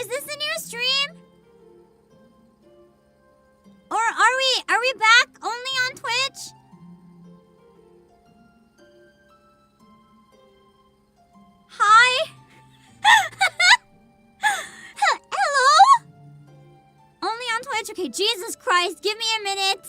Is this a new stream? Or are we back only on Twitch? Hi? Hello? Only on Twitch? Okay, Jesus Christ, give me a minute.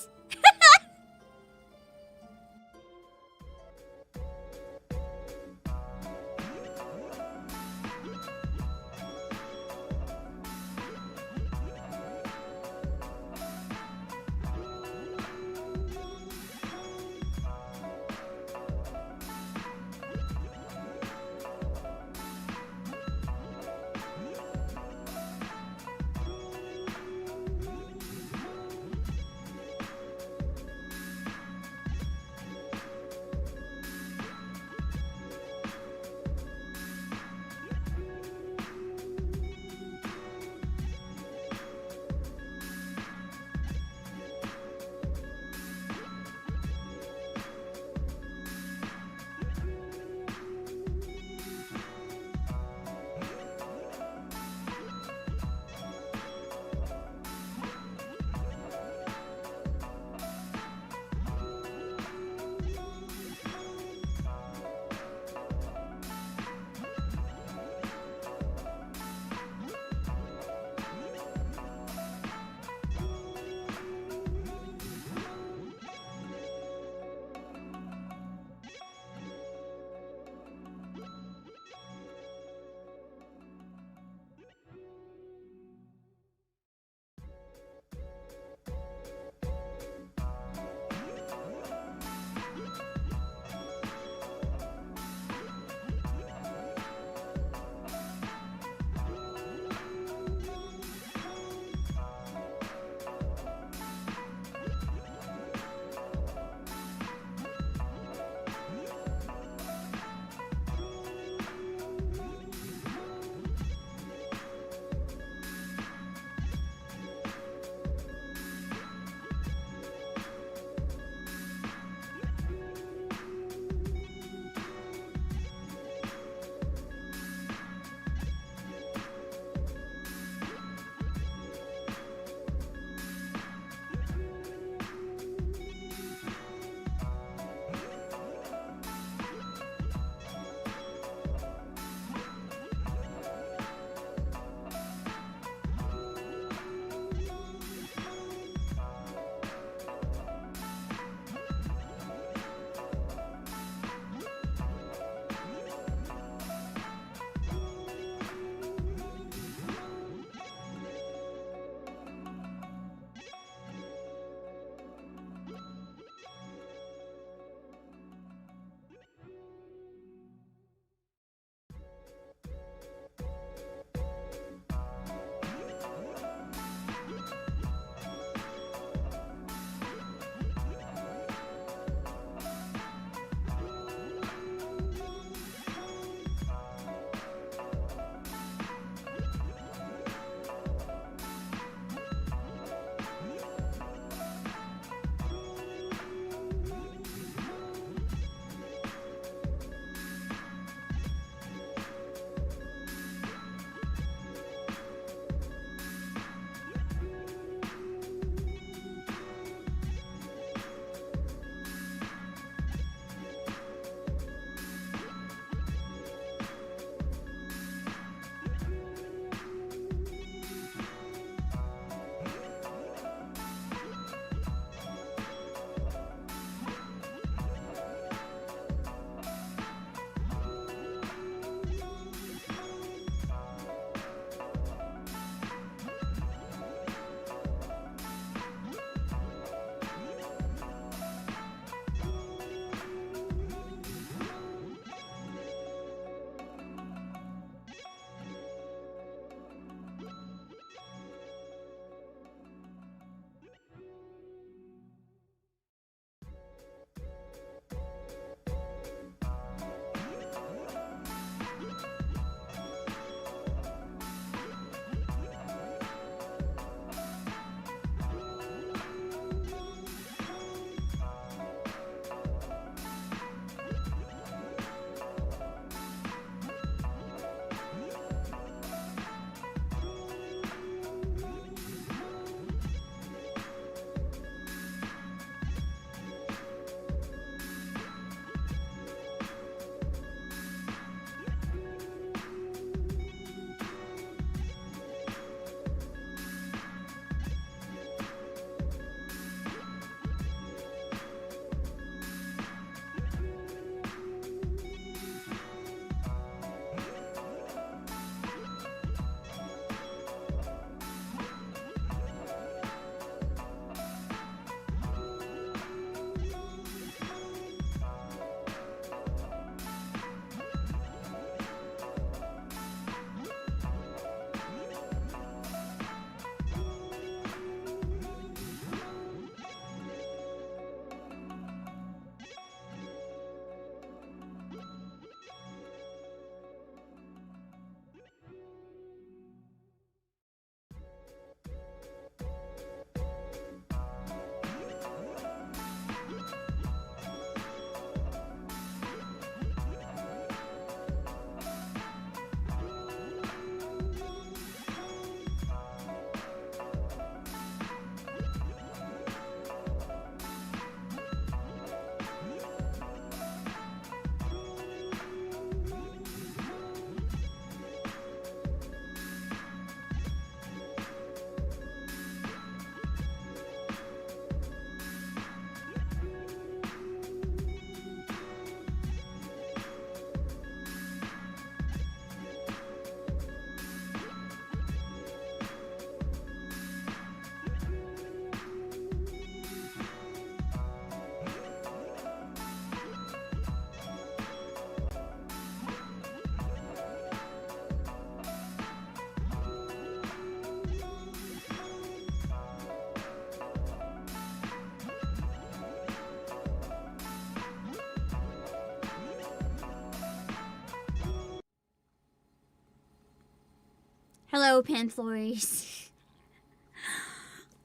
Hello, Panthlores.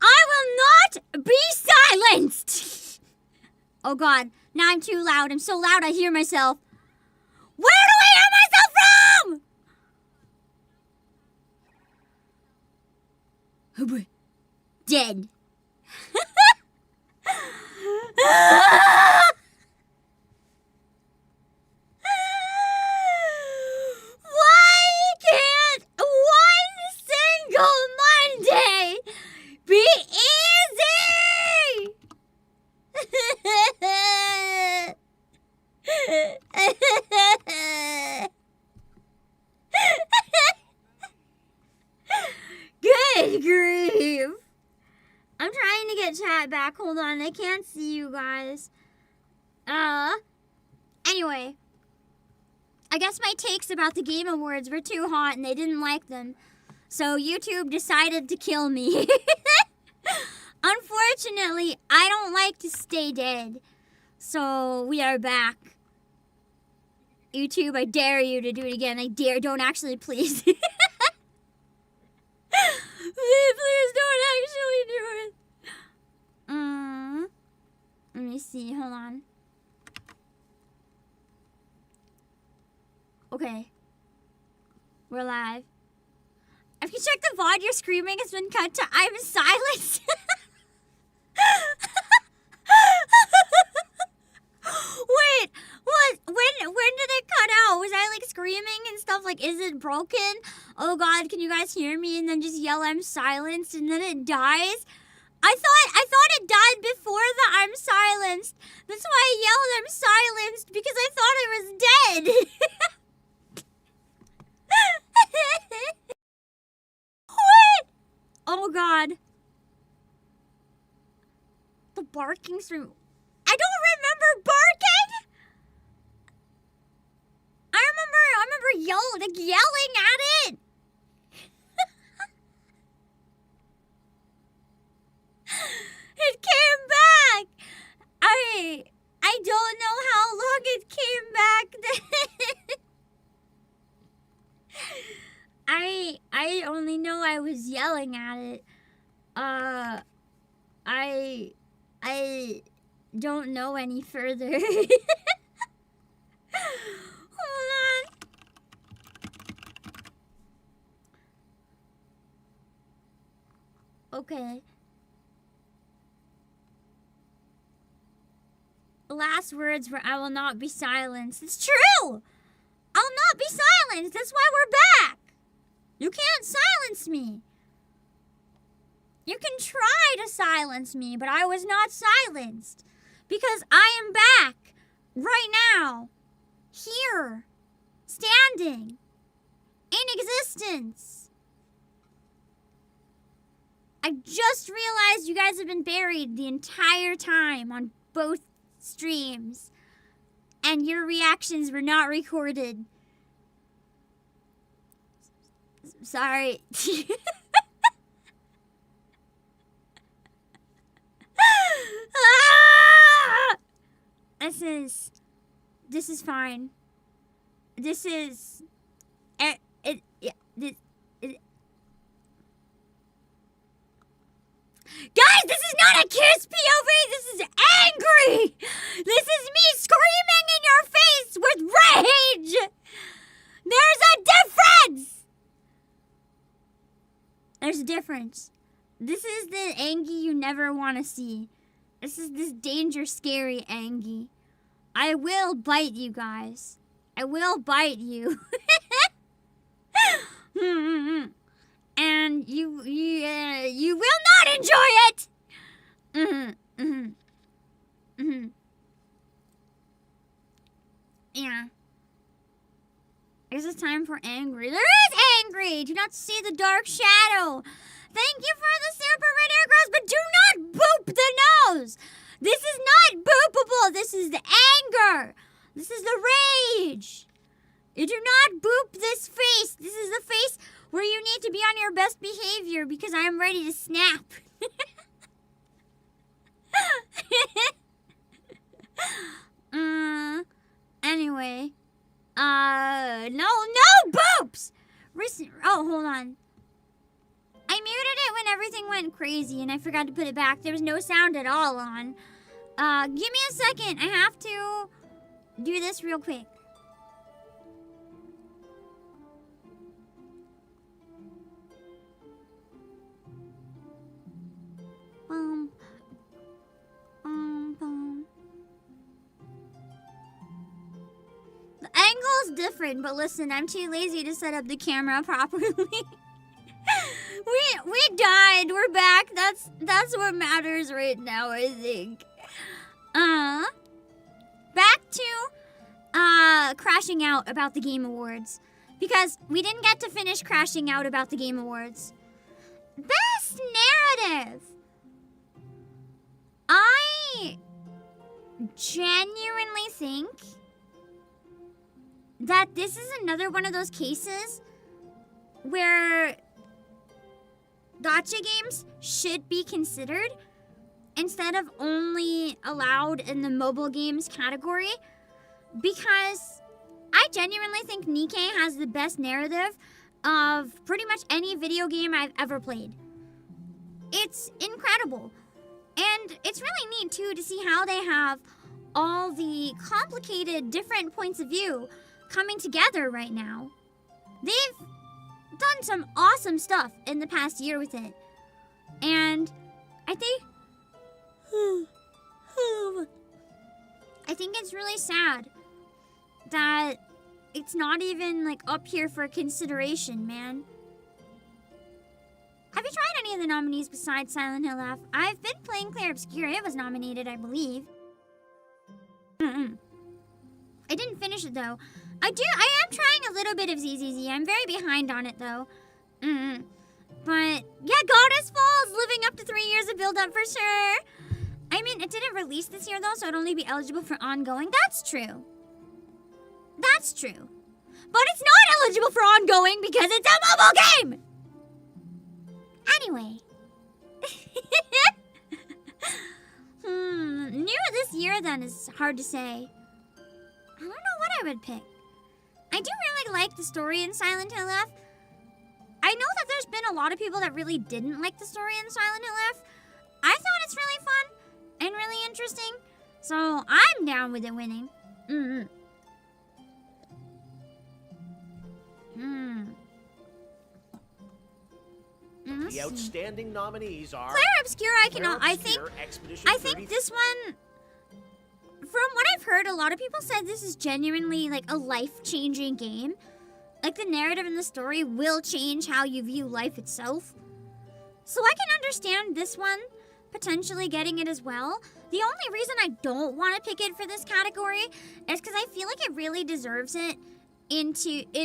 I will not be silenced! Oh god, now I'm too loud. I'm so loud I hear myself. Where do I hear myself from? Oh boy. Dead. Why can't one single Monday be easy? Good grief. I'm trying to get chat back. Hold on. I can't see you guys. Anyway. I guess my takes about the Game Awards were too hot and they didn't like them. So YouTube decided to kill me. Unfortunately, I don't like to stay dead. So we are back. YouTube, I dare you to do it again. I dare. Don't actually, please. Please don't actually do it. Let me see. Hold on. Okay. We're live. If you check the VOD, your screaming has been cut to I'm silent. Wait, what? When did it cut out? Was I like screaming and stuff like, is it broken? Oh god, can you guys hear me? And then just yell I'm silenced and then it dies? I thought it died before the I'm silenced. That's why I yelled I'm silenced because I thought it was dead. What? Oh god. The barking stream. I don't remember barking. I remember yelling at it. It came back. I don't know how long it came back then. I only know I was yelling at it. I don't know any further. Hold on. Okay. The last words were, I will not be silenced. It's true! I'll not be silenced. That's why we're back. You can't silence me. You can try to silence me, but I was not silenced. Because I am back. Right now. Here. Standing. In existence. I just realized you guys have been buried the entire time on both streams. And your reactions were not recorded. Sorry. This is fine. This is Guys, this is not a kiss POV. This is angry. This is me screaming in your face with rage. There's a difference. There's a difference. This is the Angie you never want to see. This is this danger, scary Angie. I will bite you guys. I will bite you. And you will not enjoy it. Yeah. I guess it's time for angry. There is angry. Do not see the dark shadow. Thank you for the super red air cross, but do not boop the nose. This is not boopable. This is the anger. This is the rage. You do not boop this face. This is the face where you need to be on your best behavior because I am ready to snap. Anyway. No boops! Oh, hold on. everything went crazy and I forgot to put it back. There was no sound at all on. Give me a second. I have to do this real quick. The angle is different, but listen, I'm too lazy to set up the camera properly. we died. We're back. That's what matters right now, I think. Back to crashing out about the Game Awards, because we didn't get to finish crashing out about the Game Awards. Best narrative. I genuinely think that this is another one of those cases where gacha games should be considered instead of only allowed in the mobile games category, because I genuinely think Nikkei has the best narrative of pretty much any video game I've ever played. It's incredible. And it's really neat, too, to see how they have all the complicated, different points of view coming together right now. They've done some awesome stuff in the past year with it. And I think it's really sad that it's not even like up here for consideration, man. Have you tried any of the nominees besides Silent Hill F? I've been playing Clair Obscur. It was nominated, I believe. I didn't finish it though. I am trying a little bit of ZZZ. I'm very behind on it though. But yeah, Goddess Falls, living up to 3 years of build-up for sure. I mean, it didn't release this year though, so it'd only be eligible for ongoing. That's true. That's true. But it's not eligible for ongoing because it's a mobile game! Anyway. New this year then is hard to say. I don't know what I would pick. I do really like the story in Silent Hill F. I know that there's been a lot of people that really didn't like the story in Silent Hill F. I thought it's really fun and really interesting, so I'm down with it winning. The outstanding nominees are Clair Obscur. I think this one, from what I've heard, a lot of people said this is genuinely like a life-changing game. Like the narrative and the story will change how you view life itself. So I can understand this one potentially getting it as well. The only reason I don't want to pick it for this category is because I feel like it really deserves it in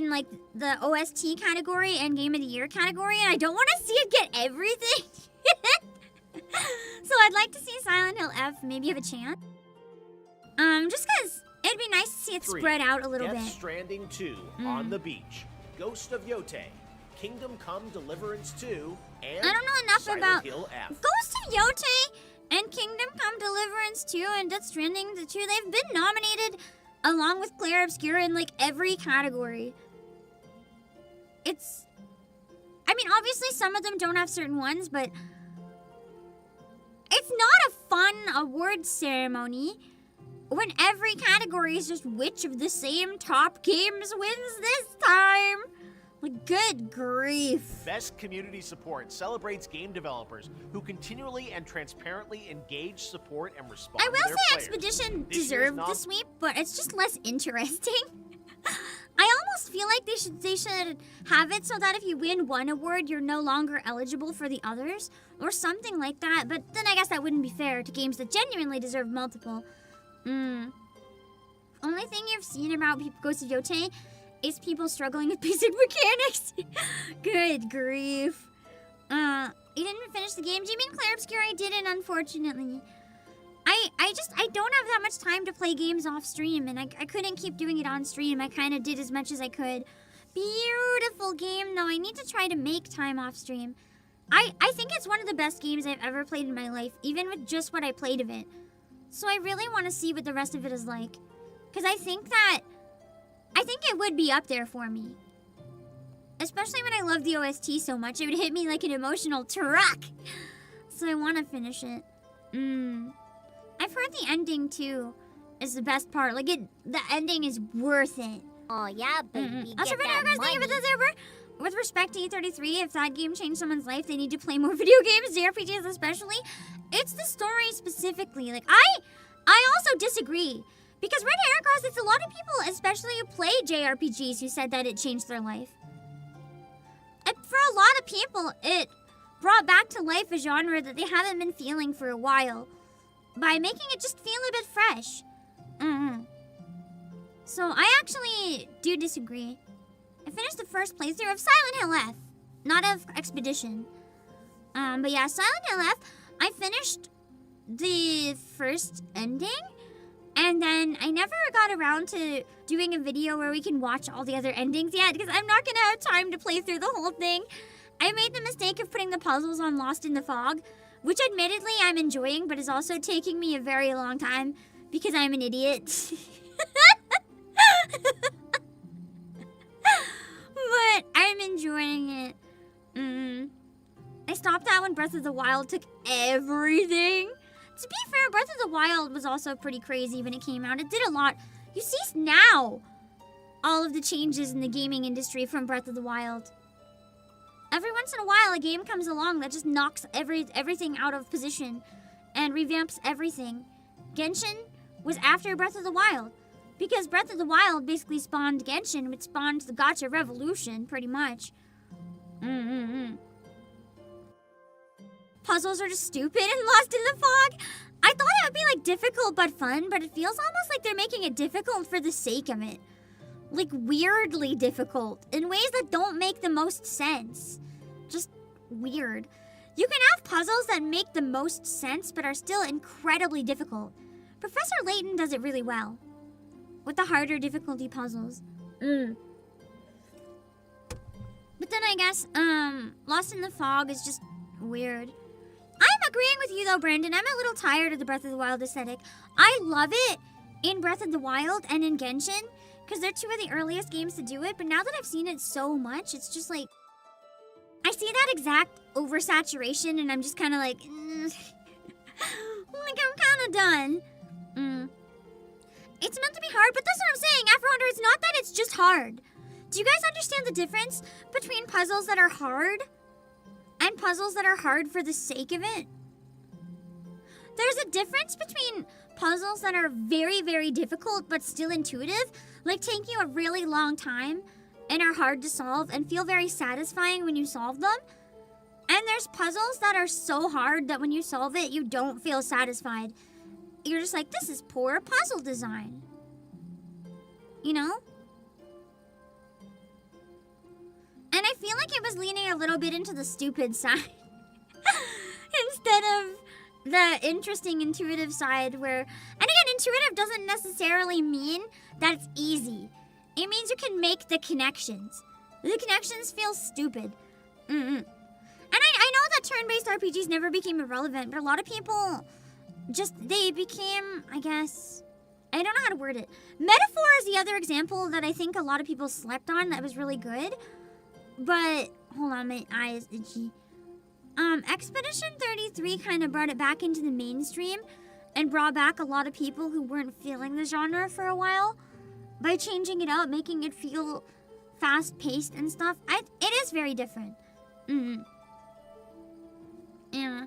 like the OST category and Game of the Year category, and I don't want to see it get everything. So I'd like to see Silent Hill F maybe have a chance. Just because it'd be nice to see it spread out a little bit. Death Stranding 2, On the Beach, Ghost of Yote, Kingdom Come Deliverance 2, and I don't know enough Silent about Hill F. Ghost of Yote and Kingdom Come Deliverance 2 and Death Stranding 2. They've been nominated along with Clair Obscur in like every category. I mean, obviously some of them don't have certain ones, but it's not a fun award ceremony when every category is just which of the same top games wins this time. Like, good grief. Best Community Support celebrates game developers who continually and transparently engage, support, and respond I to will their say players. Expedition This deserved year's the sweep, but it's just less interesting. I almost feel like they should have it so that if you win one award, you're no longer eligible for the others, or something like that. But then I guess that wouldn't be fair to games that genuinely deserve multiple. Only thing you've seen about Ghost of Yote is people struggling with basic mechanics. Good grief. You didn't finish the game? Do you mean Clair Obscur? I didn't, unfortunately. I don't have that much time to play games off stream, and I couldn't keep doing it on stream. I kind of did as much as I could. Beautiful game, though. I need to try to make time off stream. I think it's one of the best games I've ever played in my life, even with just what I played of it. So I really want to see what the rest of it is like. Because I think it would be up there for me. Especially when I love the OST so much, it would hit me like an emotional truck. So I want to finish it. I've heard the ending too is the best part. Like the ending is worth it. Oh yeah, baby. Also, Get video that guys, thank you for money. the server. With respect to E33, if that game changed someone's life, they need to play more video games, JRPGs especially. It's the story specifically. Like I also disagree. Because Red Heracross, it's a lot of people, especially who play JRPGs, who said that it changed their life. And for a lot of people, it brought back to life a genre that they haven't been feeling for a while by making it just feel a bit fresh. So I actually do disagree. I finished the first playthrough of Silent Hill F, not of Expedition. But yeah, Silent Hill F, I finished the first ending, and then I never got around to doing a video where we can watch all the other endings yet, because I'm not gonna have time to play through the whole thing. I made the mistake of putting the puzzles on Lost in the Fog, which admittedly I'm enjoying, but is also taking me a very long time because I'm an idiot. But I'm enjoying it. I stopped that when Breath of the Wild took everything. To be fair, Breath of the Wild was also pretty crazy when it came out. It did a lot. You see now all of the changes in the gaming industry from Breath of the Wild. Every once in a while, a game comes along that just knocks everything out of position and revamps everything. Genshin was after Breath of the Wild, because Breath of the Wild basically spawned Genshin, which spawned the gacha revolution, pretty much. Puzzles are just stupid and Lost in the Fog. I thought it would be like difficult but fun, but it feels almost like they're making it difficult for the sake of it. Like weirdly difficult, in ways that don't make the most sense. Just weird. You can have puzzles that make the most sense but are still incredibly difficult. Professor Layton does it really well with the harder difficulty puzzles. But then I guess Lost in the Fog is just weird. I'm agreeing with you though, Brandon. I'm a little tired of the Breath of the Wild aesthetic. I love it in Breath of the Wild and in Genshin, because they're two of the earliest games to do it, but now that I've seen it so much, it's just like, I see that exact oversaturation and I'm just kind of like, like I'm kind of done. It's meant to be hard, but that's what I'm saying, Afro Hunter, it's not that it's just hard. Do you guys understand the difference between puzzles that are hard and puzzles that are hard for the sake of it? There's a difference between puzzles that are very, very difficult but still intuitive, like take you a really long time and are hard to solve and feel very satisfying when you solve them. And there's puzzles that are so hard that when you solve it, you don't feel satisfied. You're just like, this is poor puzzle design. You know? And I feel like it was leaning a little bit into the stupid side instead of the interesting intuitive side where, and again, intuitive doesn't necessarily mean that it's easy. It means you can make the connections. The connections feel stupid. And I know that turn-based RPGs never became irrelevant, but a lot of people they became, I guess, I don't know how to word it. Metaphor is the other example that I think a lot of people slept on that was really good. But, hold on, my eye is itchy. Expedition 33 kind of brought it back into the mainstream and brought back a lot of people who weren't feeling the genre for a while by changing it up, making it feel fast-paced and stuff. It is very different. Yeah.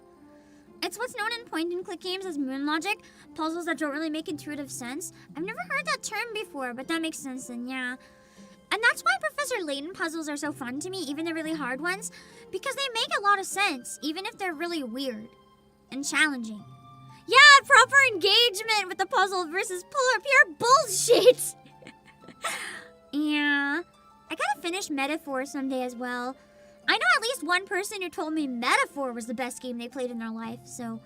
It's what's known in point-and-click games as moon logic, puzzles that don't really make intuitive sense. I've never heard that term before, but that makes sense then, yeah. And that's why Professor Layton puzzles are so fun to me, even the really hard ones, because they make a lot of sense, even if they're really weird and challenging. Yeah, proper engagement with the puzzle versus pure bullshit. Yeah. I gotta finish Metaphor someday as well. I know at least one person who told me Metaphor was the best game they played in their life, so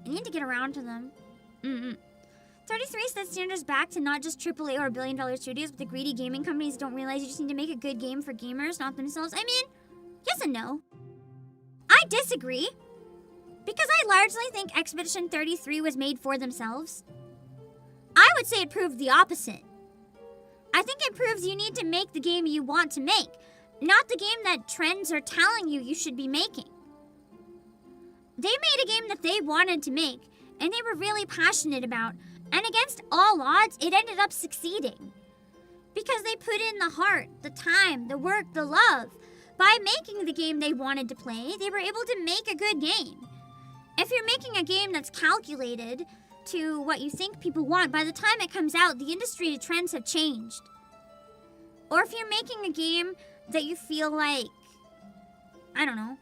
I need to get around to them. 33 set standards back to not just AAA or billion-dollar studios, but the greedy gaming companies don't realize you just need to make a good game for gamers, not themselves. I mean, yes and no. I disagree, because I largely think Expedition 33 was made for themselves. I would say it proved the opposite. I think it proves you need to make the game you want to make, not the game that trends are telling you should be making. They made a game that they wanted to make, and they were really passionate about, and against all odds, it ended up succeeding. Because they put in the heart, the time, the work, the love. By making the game they wanted to play, they were able to make a good game. If you're making a game that's calculated to what you think people want, by the time it comes out, the industry trends have changed. Or if you're making a game that you feel like, I don't know,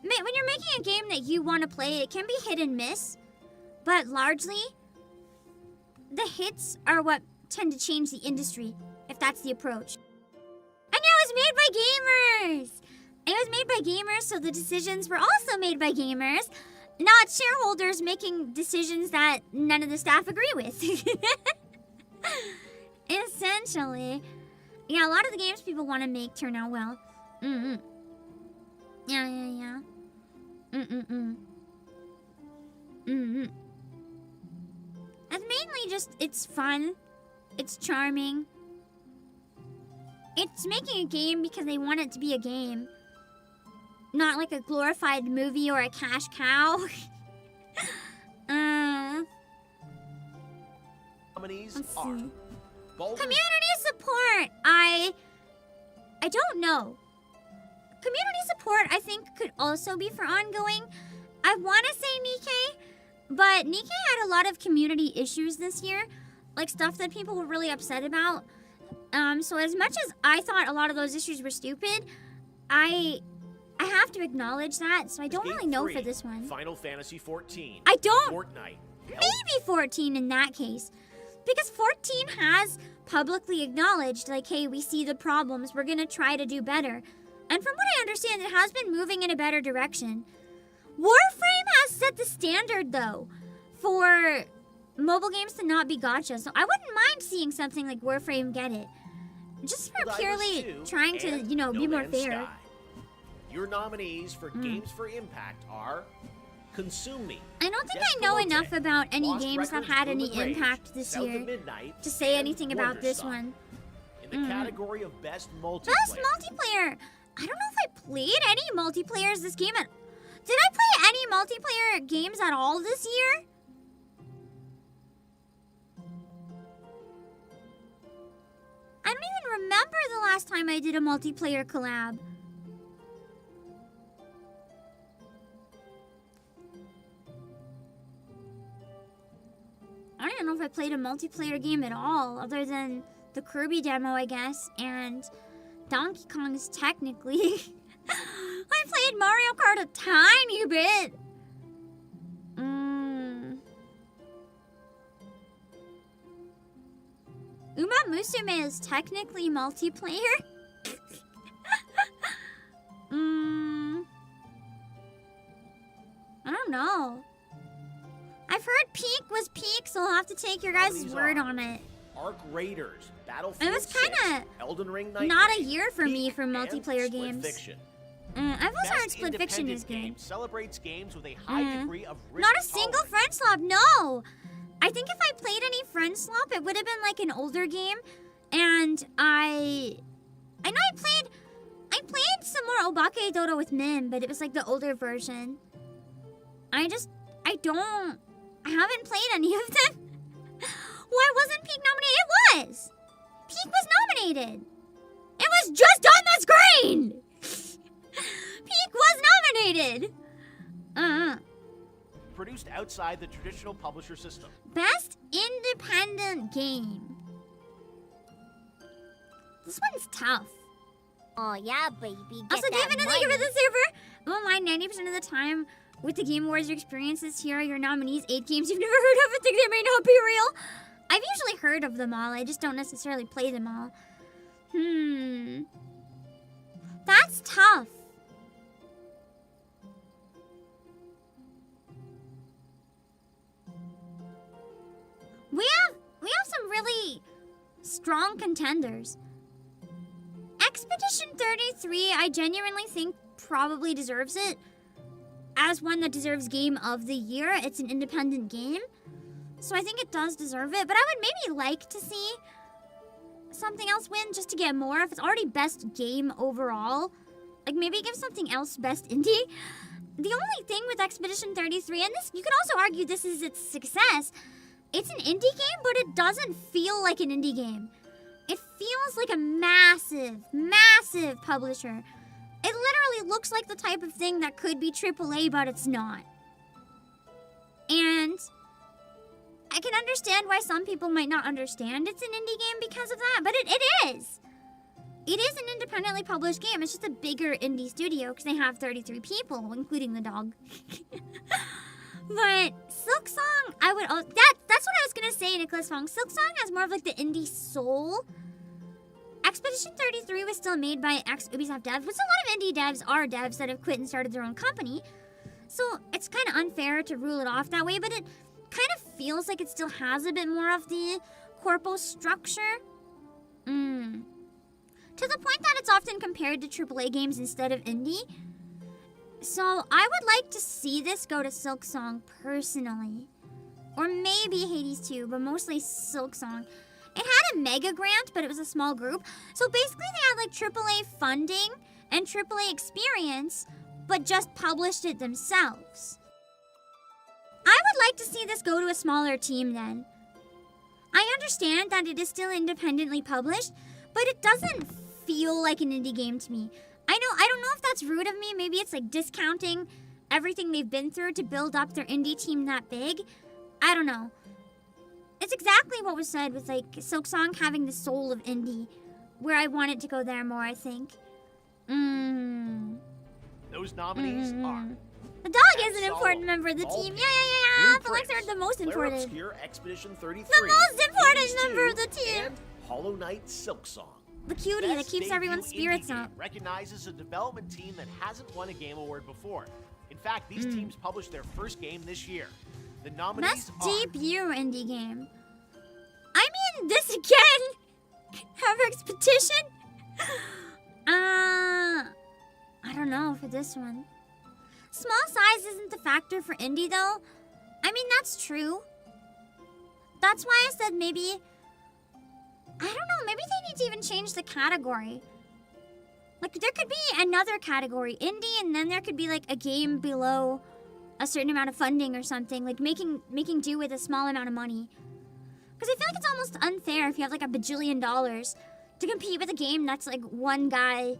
when you're making a game that you want to play, it can be hit and miss, but largely, the hits are what tend to change the industry, if that's the approach. And it was made by gamers! It was made by gamers, so the decisions were also made by gamers, not shareholders making decisions that none of the staff agree with. Essentially. Yeah, a lot of the games people want to make turn out well. Yeah. It's mainly just, it's fun. It's charming. It's making a game because they want it to be a game. Not like a glorified movie or a cash cow. Nominees Let's are see. Baldur's Community support. I don't know. Community support, I think, could also be for ongoing. I want to say Nikkei, but Nikkei had a lot of community issues this year, like stuff that people were really upset about. So as much as I thought a lot of those issues were stupid, I have to acknowledge that, so I don't really know for this one. Final Fantasy 14. I don't. Fortnite. Maybe 14 in that case. Because 14 has publicly acknowledged, like, hey, we see the problems, we're gonna try to do better. And from what I understand, it has been moving in a better direction. Warframe has set the standard, though, for mobile games to not be gacha, so I wouldn't mind seeing something like Warframe get it. Just for purely trying to, you know, be more fair. Sky. Your nominees for Games for Impact are Consume Me. I don't think I know enough about any games that had any impact this year to say anything about this one. In the category of Best Multiplayer. Best Multiplayer! I don't know if I played any multiplayers this game. Did I play any multiplayer games at all this year? I don't even remember the last time I did a multiplayer collab. I don't even know if I played a multiplayer game at all, other than the Kirby demo, I guess, and Donkey Kong's technically. I played Mario Kart a tiny bit. Uma Musume is technically multiplayer? I don't know. I've heard Peak was Peak, so I'll have to take your guys' word on it. Arc Raiders, Battlefield It was 6, kind Elden Ring of not a year for me for multiplayer games. Fiction. I've also heard Best Split Fiction is Independent good. Game celebrates games with a high degree of risk Not a single tolerance. friend swap, no! I think if I played any friend swap, it would have been like an older game. And I know I played some more Obake Dodo with Mim, but it was like the older version. I haven't played any of them. Why wasn't Peak nominated? It was! Peak was nominated! It was just on the screen! Peak was nominated! Produced outside the traditional publisher system. Best independent game. This one's tough. Oh yeah, baby. Get Also, do you have that anything money. for the server? Well, my 90% of the time with the Game Awards, your experiences here are your nominees. 8 games you've never heard of and think they may not be real. I've usually heard of them all. I just don't necessarily play them all. That's tough. We have some really strong contenders. Expedition 33, I genuinely think probably deserves it as one that deserves Game of the Year. It's an independent game, so I think it does deserve it. But I would maybe like to see something else win just to get more. If it's already best game overall, like maybe give something else best indie. The only thing with Expedition 33, and this, you could also argue this is its success, it's an indie game, but it doesn't feel like an indie game. It feels like a massive, massive publisher. It literally looks like the type of thing that could be AAA, but it's not. And I can understand why some people might not understand it's an indie game because of that, but it is. It is an independently published game. It's just a bigger indie studio because they have 33 people, including the dog. But Silksong, that's what I was gonna say, Nicholas Fong. Silksong has more of like the indie soul. Expedition 33 was still made by ex-Ubisoft devs, but a lot of indie devs are devs that have quit and started their own company. So it's kind of unfair to rule it off that way, but it kind of feels like it still has a bit more of the corpo structure. To the point that it's often compared to AAA games instead of indie. So I would like to see this go to Silksong personally. Or maybe Hades too, but mostly Silksong. It had a mega grant, but it was a small group. So basically they had like AAA funding and AAA experience, but just published it themselves. I would like to see this go to a smaller team then. I understand that it is still independently published, but it doesn't feel like an indie game to me. I don't know if that's rude of me. Maybe it's like discounting everything they've been through to build up their indie team that big. I don't know. It's exactly what was said with like Silksong having the soul of indie, where I want it to go there more, I think. Those nominees are the dog is an important member of the team. Yeah. I feel like they're the most important. Obscure Expedition 33. The most important member of the team. And Hollow Knight Silksong. The cutie that keeps everyone's spirits up. Recognizes a development team that hasn't won a game award before. In fact, these teams published their first game this year. The nominees Best are debut indie game. I mean, this again. Have Expedition. I don't know for this one. Small size isn't the factor for indie though. I mean, that's true. That's why I said maybe, I don't know, maybe they need to even change the category. Like, there could be another category, indie, and then there could be, like, a game below a certain amount of funding or something. Like, making do with a small amount of money. Because I feel like it's almost unfair if you have, like, $1 bajillion to compete with a game that's, like, one guy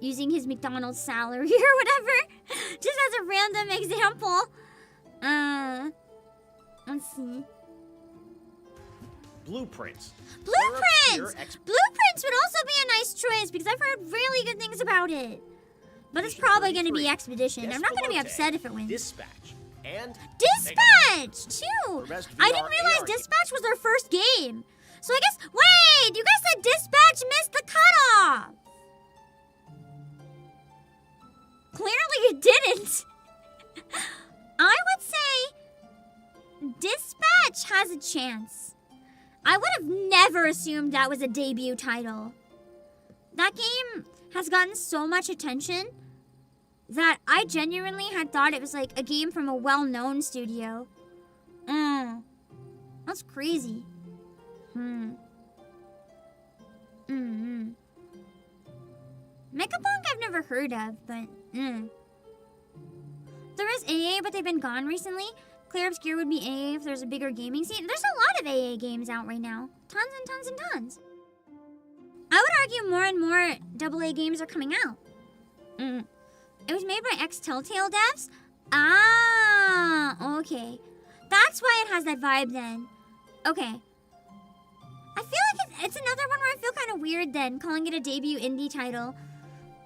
using his McDonald's salary or whatever. Just as a random example. Let's see. Blueprints. Blueprints would also be a nice choice because I've heard really good things about it. But it's probably going to be Expedition. I'm not going to be upset if it wins. Dispatch. And Dispatch, too. I didn't realize Dispatch was their first game. So I guess, wait, you guys said Dispatch missed the cutoff. Clearly it didn't. I would say Dispatch has a chance. I would have never assumed that was a debut title. That game has gotten so much attention that I genuinely had thought it was like a game from a well-known studio. That's crazy. Megapunk I've never heard of, but There is AA, but they've been gone recently. Clear Obscure would be AA if there's a bigger gaming scene. There's a lot of AA games out right now. Tons and tons and tons. I would argue more and more AA games are coming out. It was made by ex-Telltale devs? Ah, okay. That's why it has that vibe then. Okay. I feel like it's another one where I feel kind of weird then, calling it a debut indie title.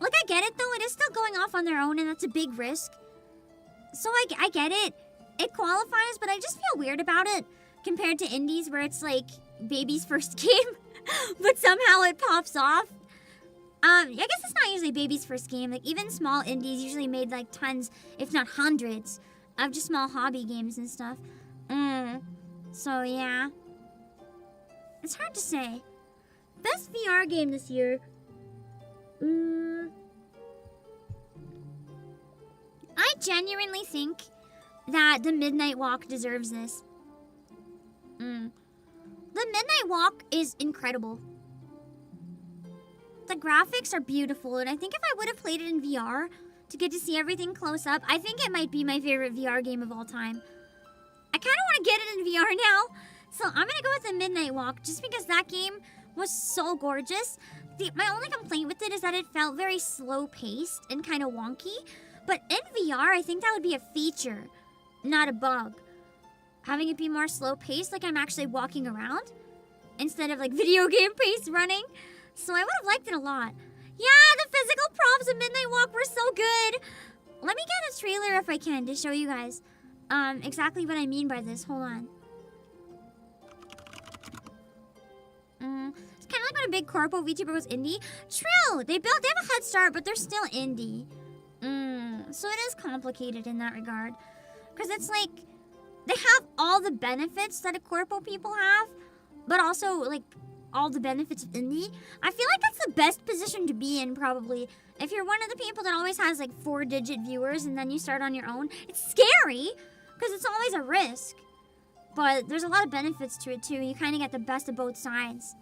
Like, I get it though, it is still going off on their own and that's a big risk. So I get it. It qualifies, but I just feel weird about it compared to indies where it's like baby's first game, but somehow it pops off. I guess it's not usually baby's first game. Like, even small indies usually made like tons, if not hundreds, of just small hobby games and stuff. So yeah. It's hard to say. Best VR game this year. I genuinely think that The Midnight Walk deserves this. The Midnight Walk is incredible. The graphics are beautiful, and I think if I would have played it in VR to get to see everything close up, I think it might be my favorite VR game of all time. I kind of want to get it in VR now, so I'm gonna go with the Midnight Walk just because that game was so gorgeous. My only complaint with it is that it felt very slow-paced and kind of wonky, but in VR, I think that would be a feature, not a bug. Having it be more slow-paced, like I'm actually walking around, instead of like video game pace running. So I would have liked it a lot. Yeah, the physical props of Midnight Walk were so good. Let me get a trailer if I can to show you guys exactly what I mean by this. Hold on. It's kind of like when a big corpo VTuber goes indie. True, they have a head start, but they're still indie. So it is complicated in that regard. Because it's like, they have all the benefits that a corpo people have, but also like all the benefits of indie. I feel like that's the best position to be in, probably. If you're one of the people that always has like 4-digit viewers and then you start on your own, it's scary because it's always a risk. But there's a lot of benefits to it too. You kind of get the best of both sides.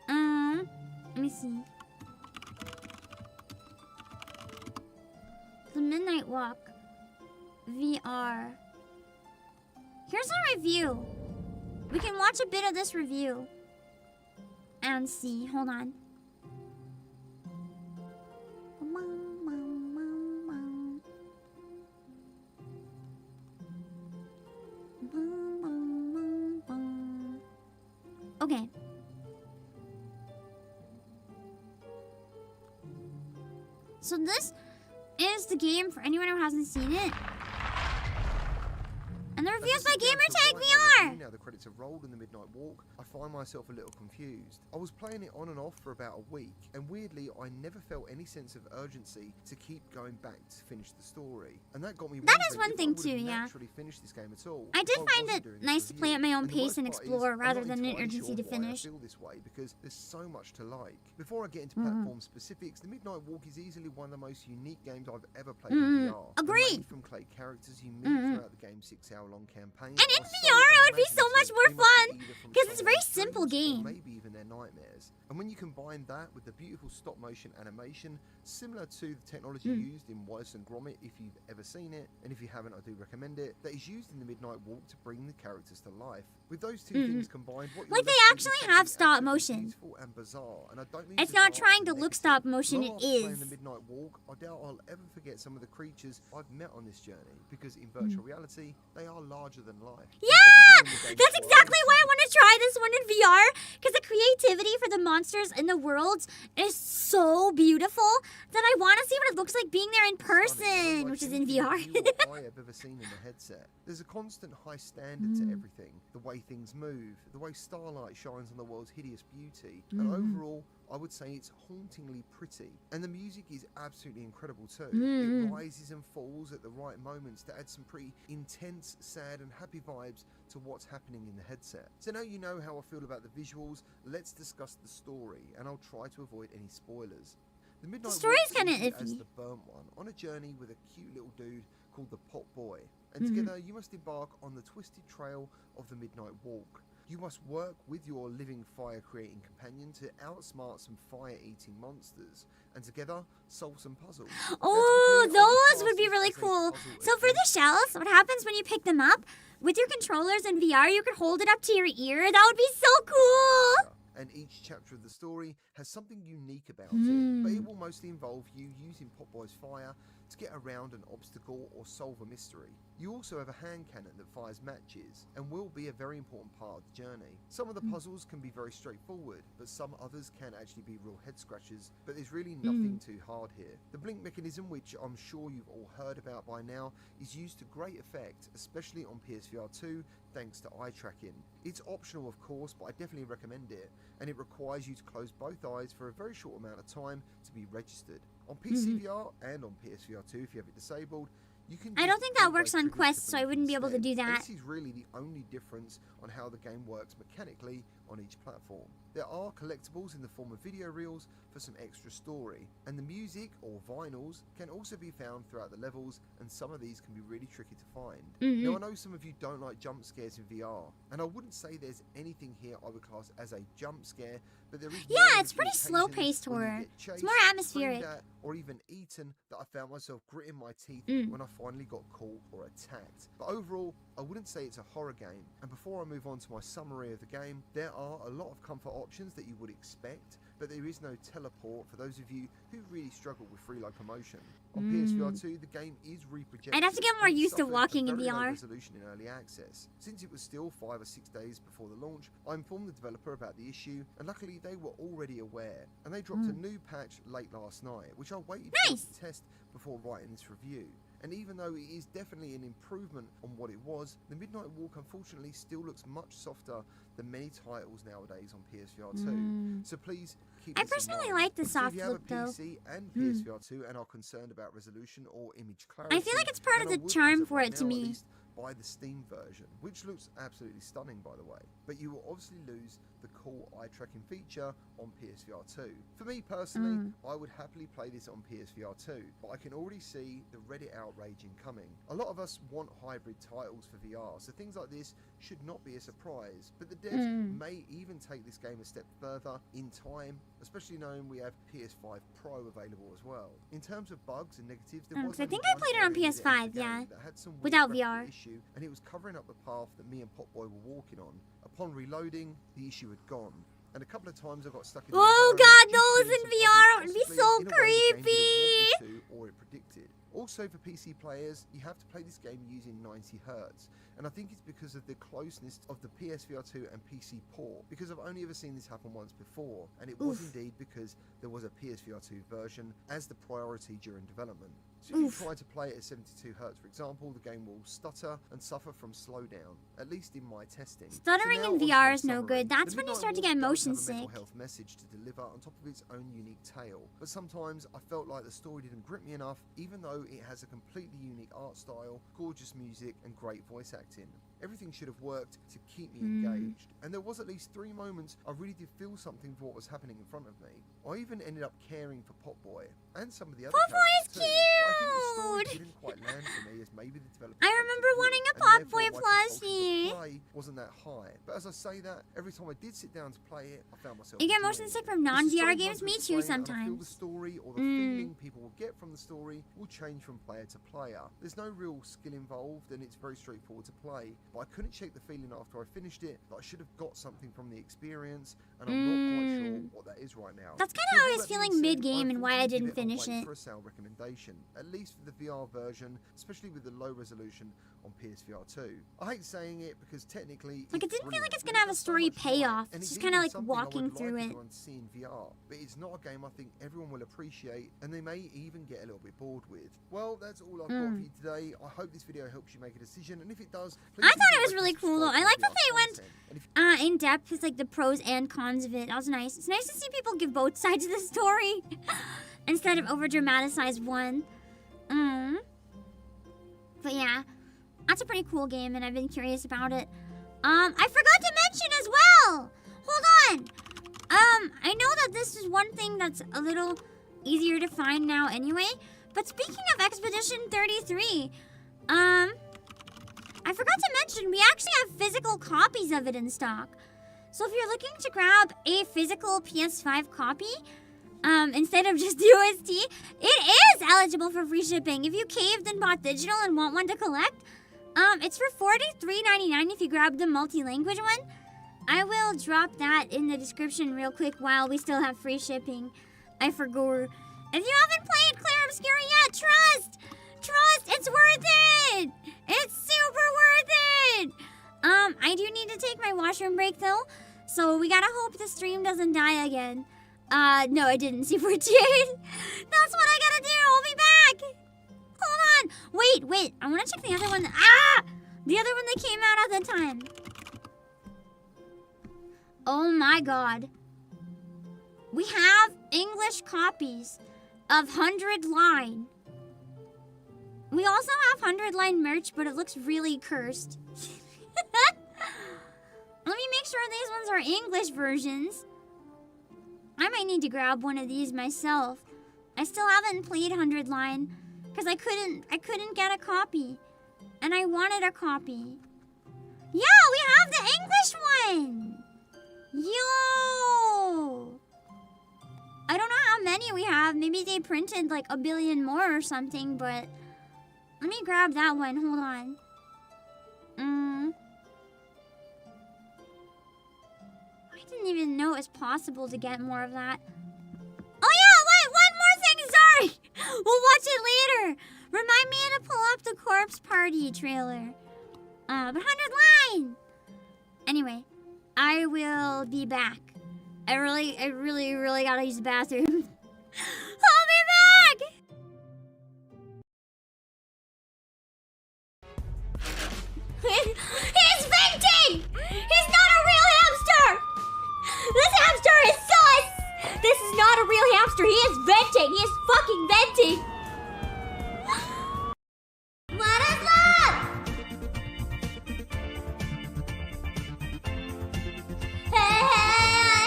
Let me see. The Midnight Walk VR. Here's a review. We can watch a bit of this review and see. Hold on. Okay. So this is the game for anyone who hasn't seen it. And the review's by Gamertag VR! Now the credits have rolled in the Midnight Walk, I find myself a little confused. I was playing it on and off for about a week, and weirdly I never felt any sense of urgency to keep going back to finish the story. And that got me That is wondering one if thing I would have too, yeah. naturally finished this game at all. I did if find wasn't it doing this nice to play review. at my own And the pace worst and part is, explore I'm rather not than an entirely urgency sure to why finish. I feel this way because there's so much to like. Before I get into platform specifics, the Midnight Walk is easily one of the most unique games I've ever played in VR. Agreed. Made from clay characters you meet throughout the game's 6-hour-long campaign. And in are VR, it would be so much imaginative, more they must be fun, either from 'cause it's a very someone's simple dreams or game. maybe even their nightmares. And when you combine that with the beautiful stop motion animation, similar to the technology used in Wallace and Gromit, if you've ever seen it, and if you haven't, I do recommend it, that is used in the Midnight Walk to bring the characters to life. With those two things combined, what you're Like, they left with is actually something have stop absolutely motion. beautiful and bizarre. And I don't mean It's not bizarre as trying a to look negative. stop motion, Long it after playing is. the Midnight Walk, I doubt I'll ever forget some of the creatures I've met on this journey, because in virtual reality, they are larger than life. And Yeah! everything in the game's That's world exactly why I seems want to try this one in VR, because the creativity for the monsters in the worlds is so beautiful that I want to see what it looks like being there in person, which is in VR. I have ever seen in the headset. There's a constant high standard to everything. The way things move, the way starlight shines on the world's hideous beauty, and overall, I would say it's hauntingly pretty. And the music is absolutely incredible too. It rises and falls at the right moments to add some pretty intense, sad, and happy vibes to what's happening in the headset. So now you know how I feel about the visuals, let's discuss the story, and I'll try to avoid any spoilers. The Midnight story's Walk kinda sees you as iffy. the burnt one, on a journey with a cute little dude called the Pot Boy. And together you must embark on the twisted trail of the Midnight Walk. You must work with your living fire-creating companion to outsmart some fire-eating monsters, and together solve some puzzles. Oh, Now, to complete all the those would be classes really as a cool. puzzle So for the adventure- shells, what happens when you pick them up? With your controllers in VR, you can hold it up to your ear. That would be so cool. And each chapter of the story has something unique about it, but it will mostly involve you using Potboy's fire to get around an obstacle or solve a mystery. You also have a hand cannon that fires matches and will be a very important part of the journey. Some of the puzzles can be very straightforward, but some others can actually be real head scratchers, but there's really nothing too hard here. The blink mechanism, which I'm sure you've all heard about by now, is used to great effect, especially on PSVR 2, thanks to eye tracking. It's optional of course, but I definitely recommend it, and it requires you to close both eyes for a very short amount of time to be registered. On PC VR and on PSVR 2 if you have it disabled, You can I don't think that works on trigger quests, so I wouldn't be able to do instead. And that. this is really the only difference on how the game works mechanically on each platform. There are collectibles in the form of video reels for some extra story, and the music or vinyls can also be found throughout the levels, and some of these can be really tricky to find. Now I know some of you don't like jump scares in VR, and I wouldn't say there's anything here I would class as a jump scare, but there is It's pretty slow-paced horror. It's more atmospheric. screamed at, or even eaten, that I found myself gritting my teeth when I finally got caught or attacked. But overall, I wouldn't say it's a horror game. And before I move on to my summary of the game, there are a lot of comfort options that you would expect, but there is no teleport for those of you who really struggle with free locomotion. On PSVR 2, the game is reprojected. I'd have to get more and used to suffered a walking in very low VR. resolution in early access. Since it was still 5 or 6 days before the launch, I informed the developer about the issue, and luckily they were already aware, and they dropped a new patch late last night, which I waited for to test before writing this review. And even though it is definitely an improvement on what it was, the Midnight Walk unfortunately still looks much softer than many titles nowadays on PSVR 2. So please keep I this in personally mind. like the So soft if you have look, a though. PC and PSVR 2 and are concerned about resolution or image clarity, I feel like it's part then of I the would, charm as of for right it to now at me. least, buy the Steam version, which looks absolutely stunning, by the way. But you will obviously lose the cool eye tracking feature on PSVR 2. For me personally, I would happily play this on PSVR 2, but I can already see the Reddit outrage incoming. A lot of us want hybrid titles for VR, so things like this should not be a surprise. But the devs may even take this game a step further in time, especially knowing we have PS5 Pro available as well. In terms of bugs and negatives, there was I only think I one played it on area in the PS5, game yeah, that had some weird without graphical VR. issue, and it was covering up the path that me and Popboy were walking on. Upon reloading, the issue had gone, and a couple of times I got stuck in the Oh environment god, due to those some in VR puzzles would be possibly so in a way the game creepy! didn't want you to or it predicted. Also for PC players, you have to play this game using 90 Hz, and I think it's because of the closeness of the PSVR 2 and PC port, because I've only ever seen this happen once before, and it was indeed because there was a PSVR 2 version as the priority during development. So if you try to play it at 72 Hz, for example, the game will stutter and suffer from slowdown, at least in my testing. Stuttering So now in onto VR my is no summary. good. That's The when you Midnight start to Walk get does motion have a mental sick. health message to deliver on top of its own unique tale, but sometimes I felt like the story didn't grip me enough, even though it has a completely unique art style, gorgeous music, and great voice acting. Everything should have worked to keep me engaged, and there was at least 3 moments I really did feel something for what was happening in front of me. I even ended up caring for Popboy and some of the other Popboy is characters too, but I think the story cute! didn't quite land for me as maybe the developers I hoped remember it would, wanting a and therefore Popboy my compulsion plushie. to play wasn't that high. But as I say that, every time I did sit down to play it, I found myself You get enjoying motion it. sick from It's a non-VR story games? hard to Me too, explain, and I feel the sometimes. story or the feeling people will get from the story will change from player to player. There's no real skill involved, and it's very straightforward to play, but I couldn't shake the feeling after I finished it that I should have got something from the experience, and I'm not quite sure what that is right now. That's kinda So how I with was that being feeling said, mid-game and why I unfortunately didn't give finish a wait it. for a sale recommendation, at least for the VR version, especially with the low resolution on PSVR 2. I hate saying it because technically Like, it it's didn't feel like brilliant, it's and gonna it have a does so story much right, payoff. and It's just even kinda like something I would walking like through it. everyone to see in VR, but it's not a game I think everyone will appreciate, and they may even get a little bit bored with. Well, that's all I've got for you today. I hope this video helps you make a decision, and if it does, please I thought consider it was liking really and cool though. I subscribing like for that they VR went content. And if in depth with like the pros and cons of it. That was nice. It's nice to see people give both sides of the story instead of over dramatized one. But yeah, that's a pretty cool game, and I've been curious about it. I forgot to mention as well. Hold on. I know that this is one thing that's a little easier to find now anyway. But speaking of Expedition 33, I forgot to mention we actually have physical copies of it in stock. So if you're looking to grab a physical PS5 copy, instead of just UST, it is eligible for free shipping. If you caved and bought digital and want one to collect, it's for $43.99 if you grab the multi-language one. I will drop that in the description real quick while we still have free shipping. I forgot. If you haven't played Claire Obscura yet, trust, it's worth it. It's super worth it. I do need to take my washroom break though, so we gotta hope the stream doesn't die again. No, I didn't, C14. That's what I gotta do. I'll be back. Hold on. Wait. I want to check the other one. The other one that came out at the time. Oh my god. We have English copies of 100 Line. We also have 100-line merch, but it looks really cursed. Let me make sure these ones are English versions. I might need to grab one of these myself. I still haven't played 100-line because I couldn't get a copy. And I wanted a copy. Yeah, we have the English one! Yo! I don't know how many we have. Maybe they printed like a billion more or something, but let me grab that one. Hold on. I didn't even know it was possible to get more of that. Oh yeah, wait, one more thing, sorry! We'll watch it later. Remind me to pull up the Corpse Party trailer. But 100 line! Anyway, I will be back. I really gotta use the bathroom. I'll be back! He's venting! He's not a real hamster! This hamster is sus! This is not a real hamster. He is venting. He is fucking venting. What is love? Hey, hey.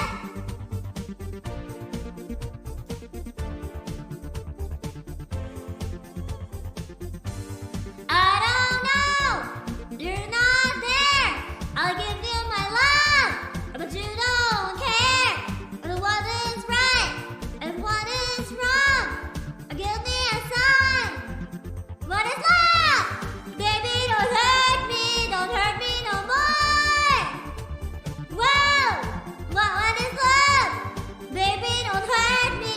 I don't know. You're not there. I'll give you my love, but you don't care. What is right and what is wrong? Give me a sign. What is love? Baby, don't hurt me no more. Whoa, what is love? Baby, don't hurt me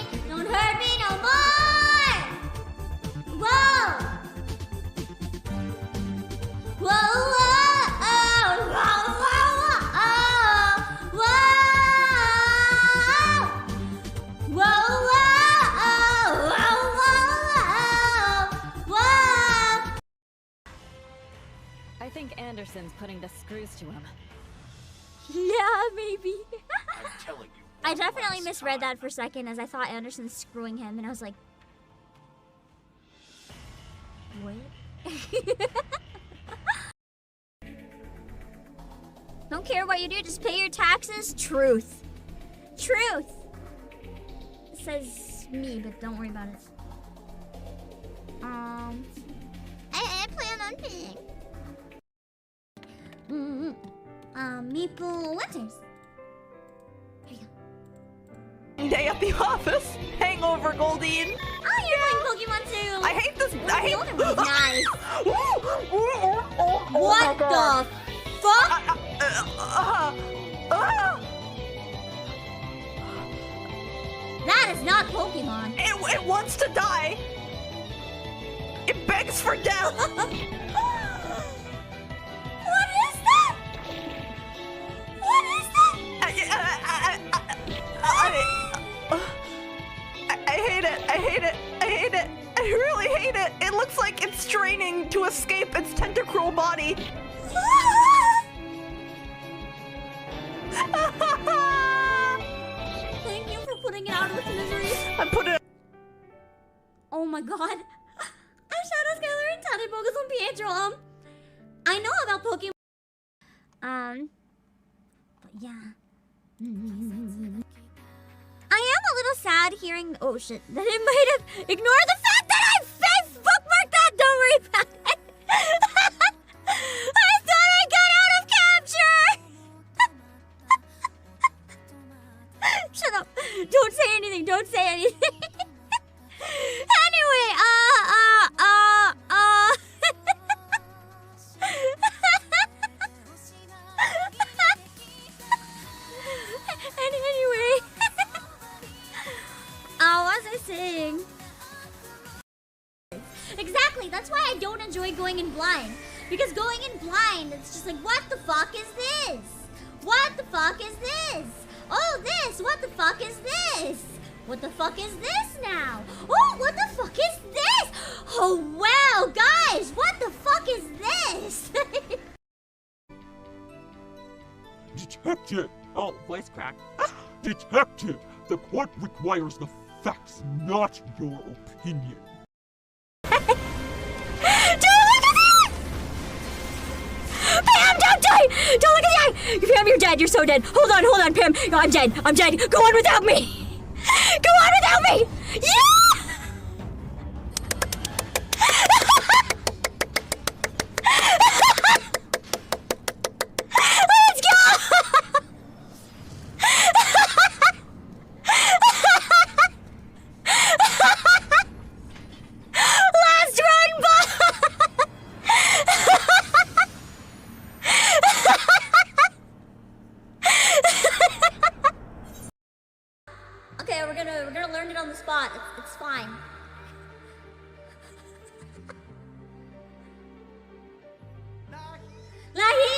no more. Whoa, whoa, I think Anderson's putting the screws to him. Yeah, maybe. I'm telling you. I one definitely last misread time. that for a second as I thought Anderson's screwing him, and I was like, what? Don't care what you do, just pay your taxes. Truth. Truth. It says me, but don't worry about it. I plan on paying. Meeple Winters. Here you go. Day at the office. Hangover, Goldine. Oh, you're playing Pokemon too. I hate this. I hate. The older one's nice. Oh What my God. the fuck? That is not Pokemon. It wants to die. It begs for death. What is that? What is that? I hate it. I hate it. I hate it. I really hate it. It looks like it's straining to escape its tentacruel body. Thank you for putting it out of its misery. I put it. Oh my god. I'm Shadow Skylar and Tiny Bogus on Pietro. I know about Pokemon. But yeah. I am a little sad hearing, oh shit, that it might have ignored the fact that I bookmarked that. Don't worry about it. I thought I got out of capture. Shut up. Don't say anything. Don't say anything. Anyway, anyway. What was I saying? Exactly, that's why I don't enjoy going in blind. Because going in blind, it's just like, what the fuck is this? What the fuck is this? Oh, this! What the fuck is this? What the fuck is this now? Oh, what the fuck is this? Oh, wow, guys, what the fuck is this? Detective! Oh, voice crack. Detective! The court requires the facts, not your opinion. Pam, you're dead. You're so dead. Hold on, Pam. No, I'm dead. I'm dead. Go on without me. Go on without me. Yeah! Let's go! Last run, Bob! Okay, we're gonna learn it on the spot. It's fine. Lahi!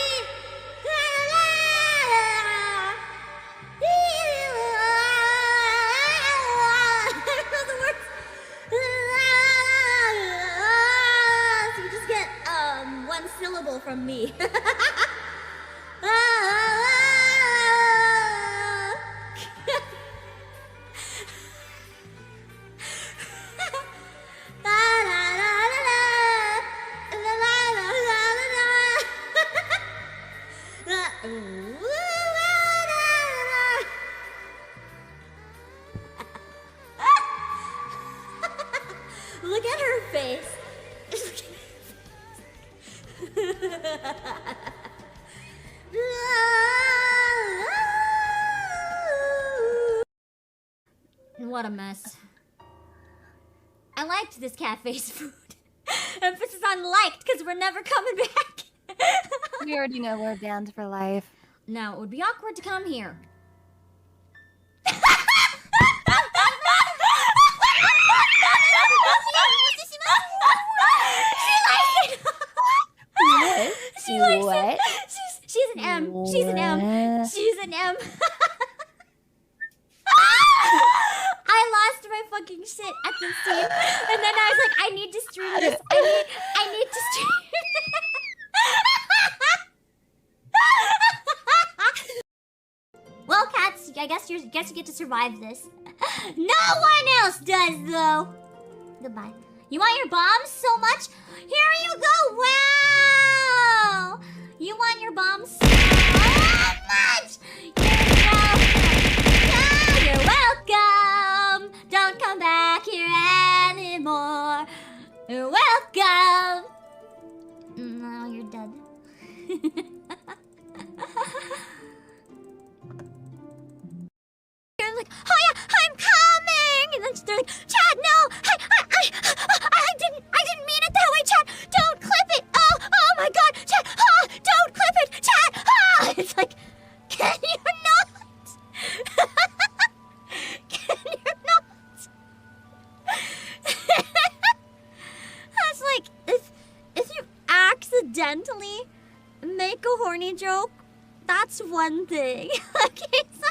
So you just get one syllable from me. Look at her face. What a mess. I liked this cafe's food. Emphasis on liked, because we're never coming back. We already know we're banned for life. Now, it would be awkward to come here. She likes What? it. She's an M. She's an M. She's an M. I lost my fucking shit at this scene, and then I was like, I need to stream this. I need to stream. Well, cats, I guess you get to survive this. No one else does, though. Goodbye. You want your bombs so much? Here you go. Wow. You want your bombs so much? You're welcome. Don't come back here anymore. You're welcome. No, you're dead. They're like, oh yeah, I'm coming, and then they're like, Chad, no, I didn't mean it that way, Chad. Don't clip it. Oh my God, Chad. Don't clip it, Chad. It's like, can you not? Can you not? That's like, if you accidentally make a horny joke, that's one thing. Okay, so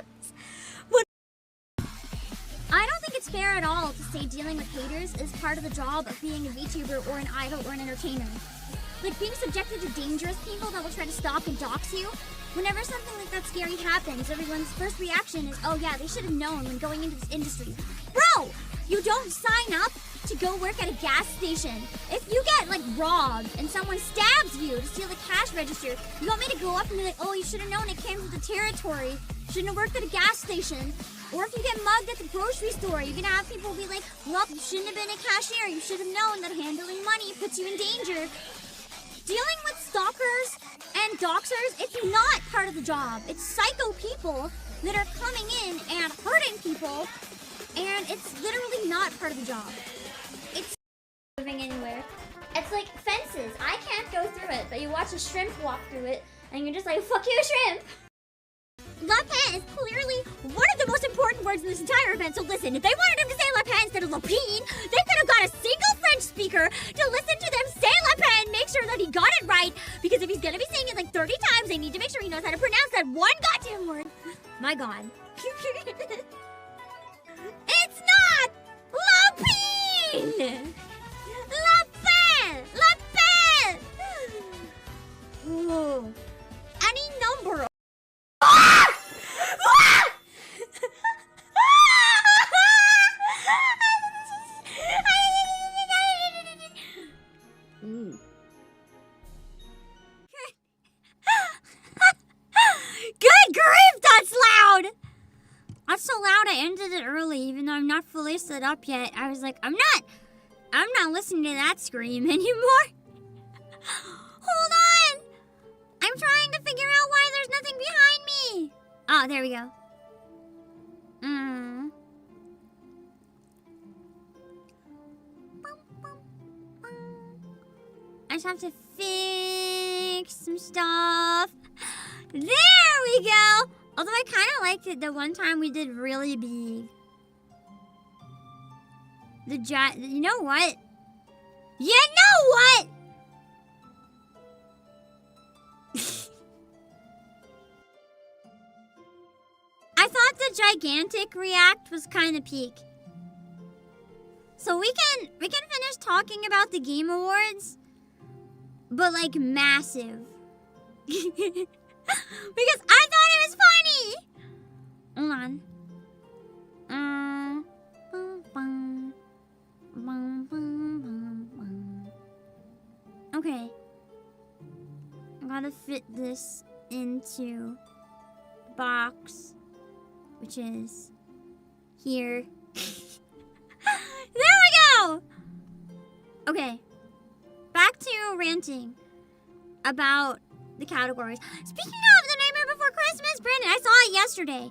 I don't think it's fair at all to say dealing with haters is part of the job of being a VTuber or an idol or an entertainer. Like being subjected to dangerous people that will try to stalk and dox you. Whenever something like that scary happens, everyone's first reaction is, oh yeah, they should have known when going into this industry. Bro, you don't sign up to go work at a gas station. If you get like robbed and someone stabs you to steal the cash register, you want me to go up and be like, oh, you should have known it came with the territory. Shouldn't have worked at a gas station. Or if you get mugged at the grocery store, you're gonna have people be like, well, you shouldn't have been a cashier. You should have known that handling money puts you in danger. Dealing with stalkers and doxers, it's not part of the job. It's psycho people that are coming in and hurting people, and it's literally not part of the job. It's moving anywhere. It's like fences. I can't go through it, but you watch a shrimp walk through it, and you're just like, fuck you, shrimp! Lapin is clearly one of the most important words in this entire event, so listen, if they wanted him to say Lapin instead of Lapine, they could have got a single French speaker to listen to them say Lapin, make sure that he got it right, because if he's gonna be saying it like 30 times, they need to make sure he knows how to pronounce that one goddamn word. My God. It's not Lapine! Lapin! Lapin! Ooh. Any number. not fully set up yet, I was like, I'm not listening to that scream anymore. Hold on! I'm trying to figure out why there's nothing behind me. Oh, there we go. I just have to fix some stuff. There we go! Although I kind of liked it the one time we did really big. You know what? You know what? I thought the gigantic react was kind of peak. So we can finish talking about the Game Awards, but like massive. Because I thought it was funny. Hold on. Okay. I gotta fit this into the box, which is here. There we go! Okay. Back to ranting about the categories. Speaking of The Nightmare Before Christmas, Brandon, I saw it yesterday.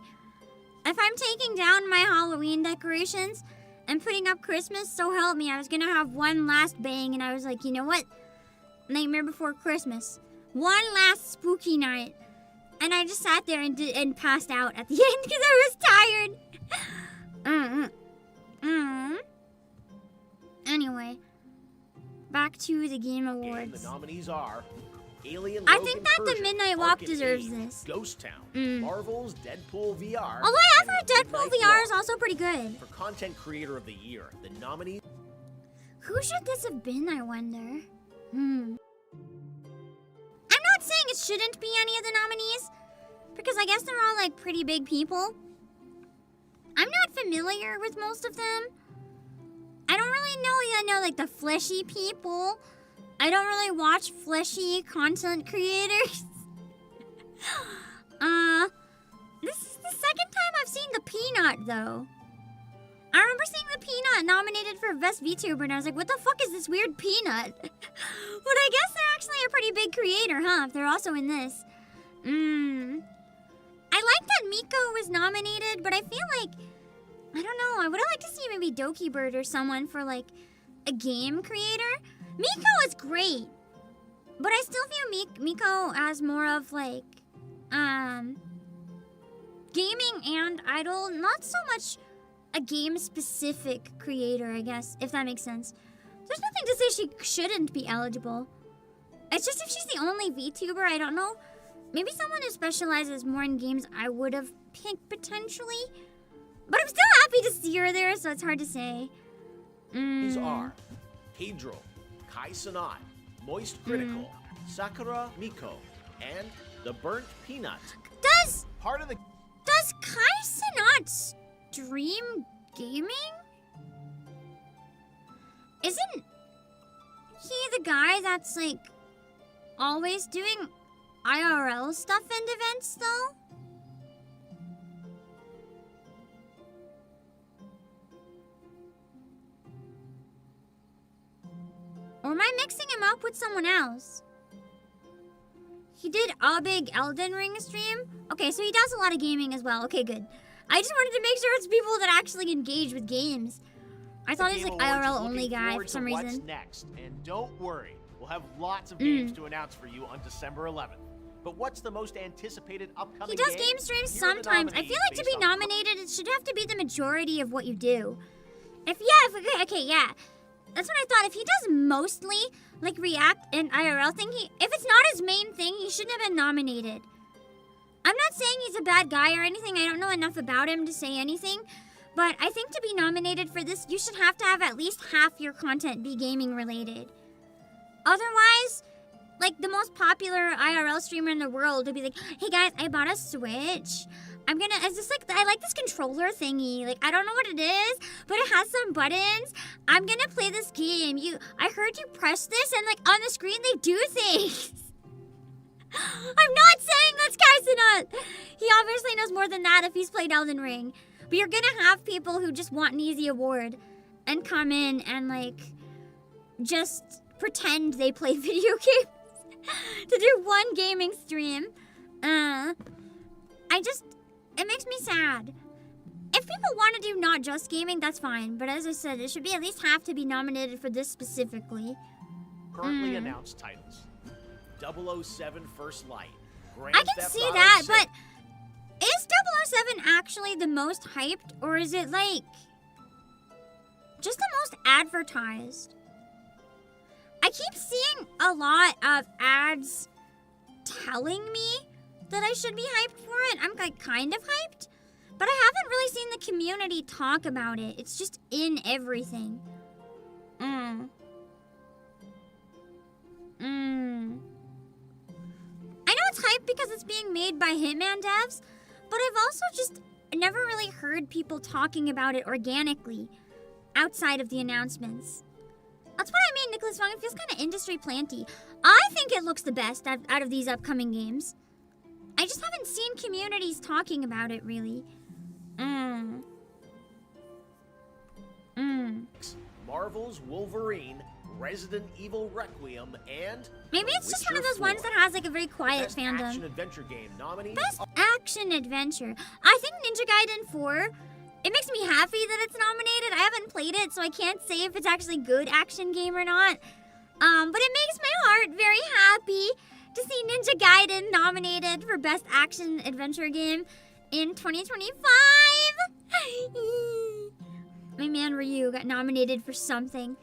If I'm taking down my Halloween decorations and putting up Christmas, so help me, I was gonna have one last bang, and I was like, you know what? Nightmare Before Christmas. One last spooky night. And I just sat there and passed out at the end because I was tired. Anyway, back to the Game Awards. The nominees are Alien I Rogue think that the Incursion, Midnight Walk Arcane deserves Eve, this. Ghost Town, Marvel's Deadpool VR. Although I have and heard The Deadpool Midnight VR Walk. is also pretty good. For Content Creator of the Year, the nominees. Who should this have been, I wonder? I'm not saying it shouldn't be any of the nominees, because I guess they're all like pretty big people. I'm not familiar with most of them. I don't really know like the fleshy people. I don't really watch fleshy content creators. This is the second time I've seen the Peanut, though. I remember seeing the Peanut nominated for Best VTuber, and I was like, what the fuck is this weird Peanut? But I guess they're actually a pretty big creator, huh? If they're also in this. I like that Miko was nominated, but I feel like, I don't know, I would have liked to see maybe Doki Bird or someone for, like, a game creator. Miko is great, but I still feel Miko as more of, like, gaming and idol, not so much a game-specific creator, I guess, if that makes sense. There's nothing to say she shouldn't be eligible. It's just if she's the only VTuber, I don't know. Maybe someone who specializes more in games I would have picked potentially. But I'm still happy to see her there, so it's hard to say. These are Pedro, Kai Sanat, Moist Critical, Sakura Miko, and The Burnt Peanut. Does Kai Sanat stream gaming? Isn't he the guy that's like always doing IRL stuff and events though? Or am I mixing him up with someone else? He did a big Elden Ring stream? Okay, so he does a lot of gaming as well. Okay, good. I just wanted to make sure it's people that actually engage with games. I thought he was like IRL only guy for some reason. What's next? And don't worry, we'll have lots of games to announce for you on December 11th. But what's the most anticipated upcoming game? He does game? game streams Here are the sometimes. I nominees feel like to based be on- nominated, it should have to be the majority of what you do. Okay, yeah. That's what I thought. If he does mostly like React and IRL thing, if it's not his main thing, he shouldn't have been nominated. I'm not saying he's a bad guy or anything. I don't know enough about him to say anything. But I think to be nominated for this, you should have to have at least half your content be gaming related. Otherwise, like the most popular IRL streamer in the world would be like, hey guys, I bought a Switch. It's just like, I like this controller thingy. Like, I don't know what it is, but it has some buttons. I'm gonna play this game. I heard you press this and like on the screen they do things. I'm not saying that's Kaisenut. He obviously knows more than that if he's played Elden Ring. But you're gonna have people who just want an easy award and come in and like just pretend they play video games to do one gaming stream. It makes me sad. If people want to do not just gaming, that's fine. But as I said, it should be at least have to be nominated for this specifically. Currently announced titles: 007 First Light. Grand I can Theft see Auto that, 6. but is 007 actually the most hyped, or is it like just the most advertised? I keep seeing a lot of ads telling me that I should be hyped for it. I'm like kind of hyped, but I haven't really seen the community talk about it. It's just in everything. I know it's hyped because it's being made by Hitman devs, but I've also just never really heard people talking about it organically outside of the announcements. That's what I mean, Nicholas Wong. It feels kind of industry planty. I think it looks the best out of these upcoming games. I just haven't seen communities talking about it, really. Marvel's Wolverine, Resident Evil Requiem, and Maybe it's just one of those ones that has like a very quiet Best fandom. Action Adventure Game nominees. Best action adventure. I think Ninja Gaiden 4, it makes me happy that it's nominated. I haven't played it, so I can't say if it's actually good action game or not. But it makes my heart very happy to see Ninja Gaiden nominated for Best Action Adventure Game in 2025. My man Ryu got nominated for something.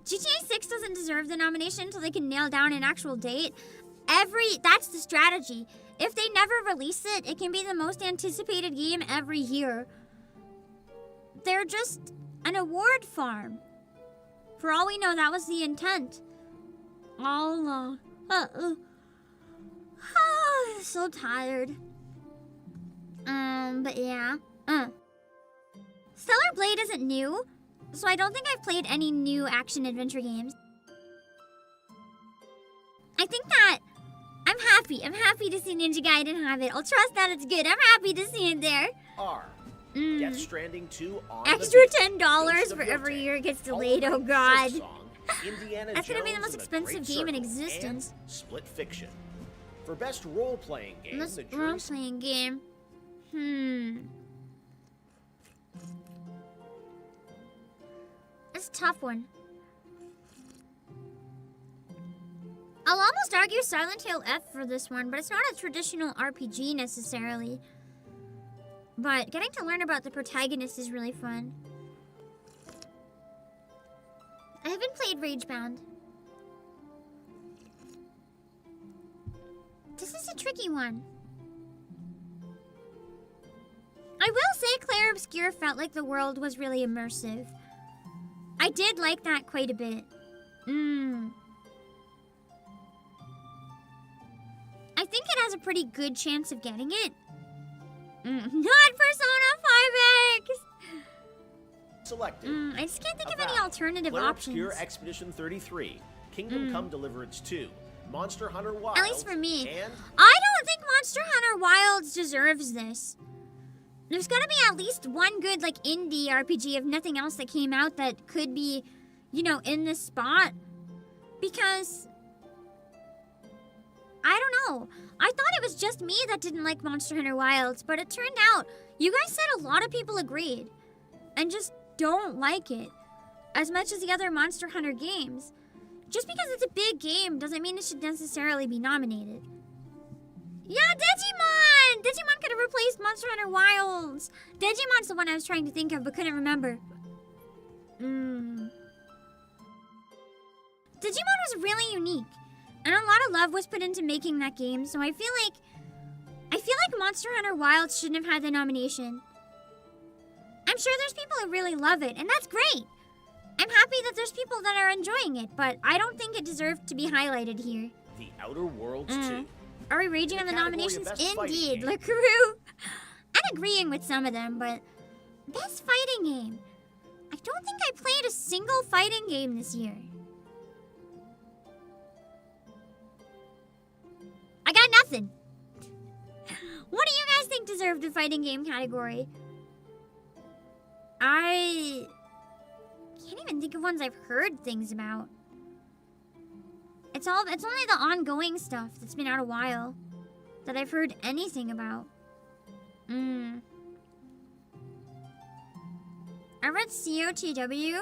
GTA 6 doesn't deserve the nomination until they can nail down an actual date. That's the strategy. If they never release it, it can be the most anticipated game every year. They're just an award farm. For all we know, that was the intent. All along. So tired. But yeah. Stellar Blade isn't new, so I don't think I've played any new action-adventure games. I think that I'm happy. I'm happy to see Ninja Gaiden have it. I'll trust that it's good. I'm happy to see it there. Death Stranding 2 on Extra the beat. $10 Ghost of for every Yotei, year it gets Hollow delayed. Oh Knight God. Silksong, Indiana That's gonna be the Jones most and expensive Great game in Circle, existence. and Split Fiction. For best role-playing game, This the jury role-playing game. It's a tough one. I'll almost argue Silent Hill F for this one, but it's not a traditional RPG necessarily. But getting to learn about the protagonist is really fun. I haven't played Ragebound. This is a tricky one. I will say Claire Obscure felt like the world was really immersive. I did like that quite a bit. I think it has a pretty good chance of getting it. Not Persona 5X! selected. I just can't think of Avowed, any alternative Claire options. Obscure Expedition 33, Kingdom Come Deliverance 2, Monster Hunter Wilds, At least for me. and I don't think Monster Hunter Wilds deserves this. There's gotta be at least one good, like, indie RPG, if nothing else that came out that could be, you know, in this spot. Because, I don't know. I thought it was just me that didn't like Monster Hunter Wilds, but it turned out you guys said a lot of people agreed and just don't like it as much as the other Monster Hunter games. Just because it's a big game doesn't mean it should necessarily be nominated. Yeah, Digimon! Digimon could have replaced Monster Hunter Wilds. Digimon's the one I was trying to think of but couldn't remember. Digimon was really unique. And a lot of love was put into making that game, so I feel like Monster Hunter Wilds shouldn't have had the nomination. I'm sure there's people who really love it, and that's great. I'm happy that there's people that are enjoying it, but I don't think it deserved to be highlighted here. The Outer Worlds 2. Are we raging In on the the category of nominations? Best Fighting Indeed, Game. LaCrue. I'm agreeing with some of them, but best fighting game. I don't think I played a single fighting game this year. I got nothing. What do you guys think deserved a fighting game category? I can't even think of ones I've heard things about. It's only the ongoing stuff that's been out a while that I've heard anything about. I read COTW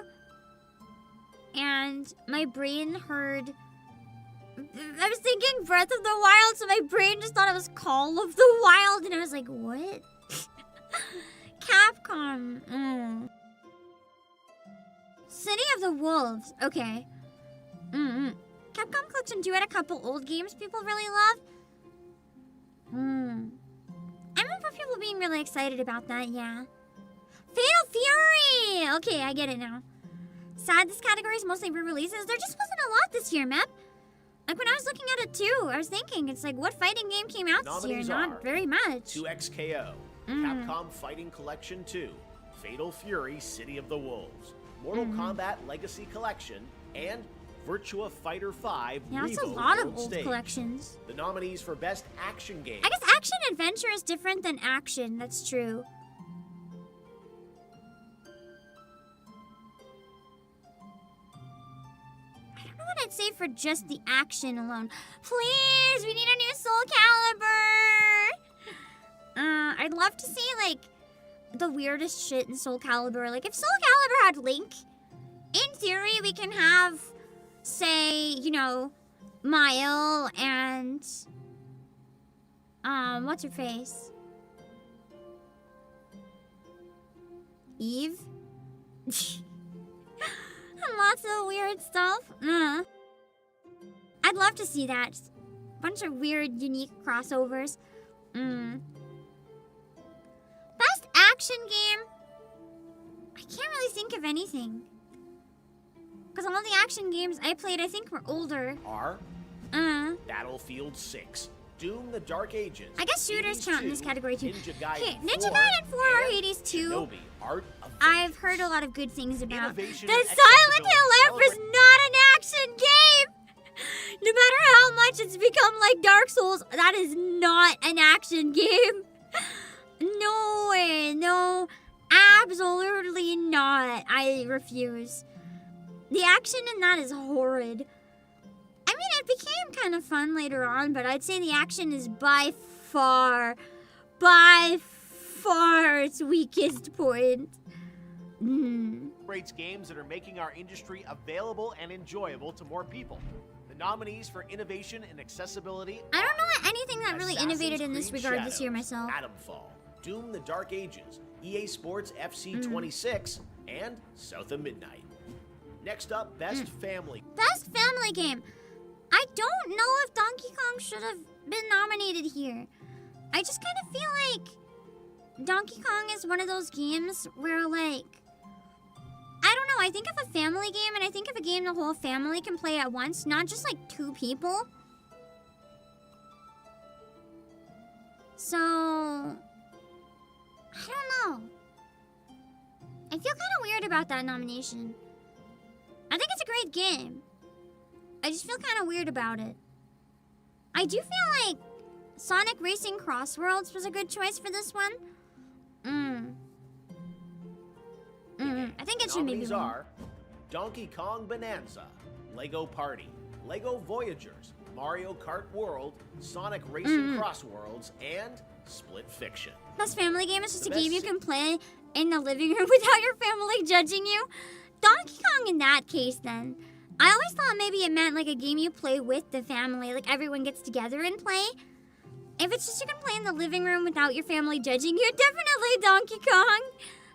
and my brain heard, I was thinking Breath of the Wild, so my brain just thought it was Call of the Wild, and I was like, what? Capcom. City of the Wolves. Okay. Capcom Collection 2 had a couple old games people really love. I remember people being really excited about that, yeah. Fatal Fury! Okay, I get it now. Sad this category is mostly re-releases. There just wasn't a lot this year, Mep. Like when I was looking at it too, I was thinking, it's like, what fighting game came out this year? Not very much. 2XKO, Capcom Fighting Collection 2, Fatal Fury, City of the Wolves, Mortal Kombat Legacy Collection, and Virtua Fighter 5 Yeah, that's a Revo lot World of old Stage. collections. The nominees for Best Action Game. I guess action adventure is different than action. That's true. I don't know what I'd say for just the action alone. Please, we need a new Soul Calibur. I'd love to see like the weirdest shit in Soul Calibur. Like if Soul Calibur had Link, in theory we can have, say, you know, Mile and what's her face? Eve? Lots of weird stuff. I'd love to see that. Just a bunch of weird, unique crossovers. Best action game? I can't really think of anything. Because all the action games I played, I think, were older. Are Battlefield 6, Doom the Dark Ages. I guess shooters Hades count in 2, this category too. Ninja Gaiden Okay, 4, Ninja Gaiden 4 or and Hades 2. Shinobi, Art of I've Vengeance. heard a lot of good things about. The Innovation Silent and Hill F is accessibility. not an action game! No matter how much it's become like Dark Souls, that is not an action game. No way, no. Absolutely not. I refuse. The action in that is horrid. I mean, it became kind of fun later on, but I'd say the action is by far its weakest point. Rates games that are making our industry available and enjoyable to more people. The nominees for innovation and accessibility. I don't know anything that really Assassin's innovated in this Creed regard this year Shadows, myself. Atomfall, Doom the Dark Ages, EA Sports FC 26, and South of Midnight. Next up, Best Family. Best family game. I don't know if Donkey Kong should have been nominated here. I just kind of feel like Donkey Kong is one of those games where, like, I don't know, I think of a family game and I think of a game the whole family can play at once, not just like two people. So, I don't know. I feel kind of weird about that nomination. I think it's a great game. I just feel kind of weird about it. I do feel like Sonic Racing Crossworlds was a good choice for this one. I think it should maybe Nominees win. are Donkey Kong Bonanza, Lego Party, Lego Voyagers, Mario Kart World, Sonic Racing Crossworlds, and Split Fiction. Best family game is just The a game best you can play in the living room without your family judging you. Donkey Kong in that case, then. I always thought maybe it meant like a game you play with the family, like everyone gets together and play. If it's just you can play in the living room without your family judging you, definitely Donkey Kong.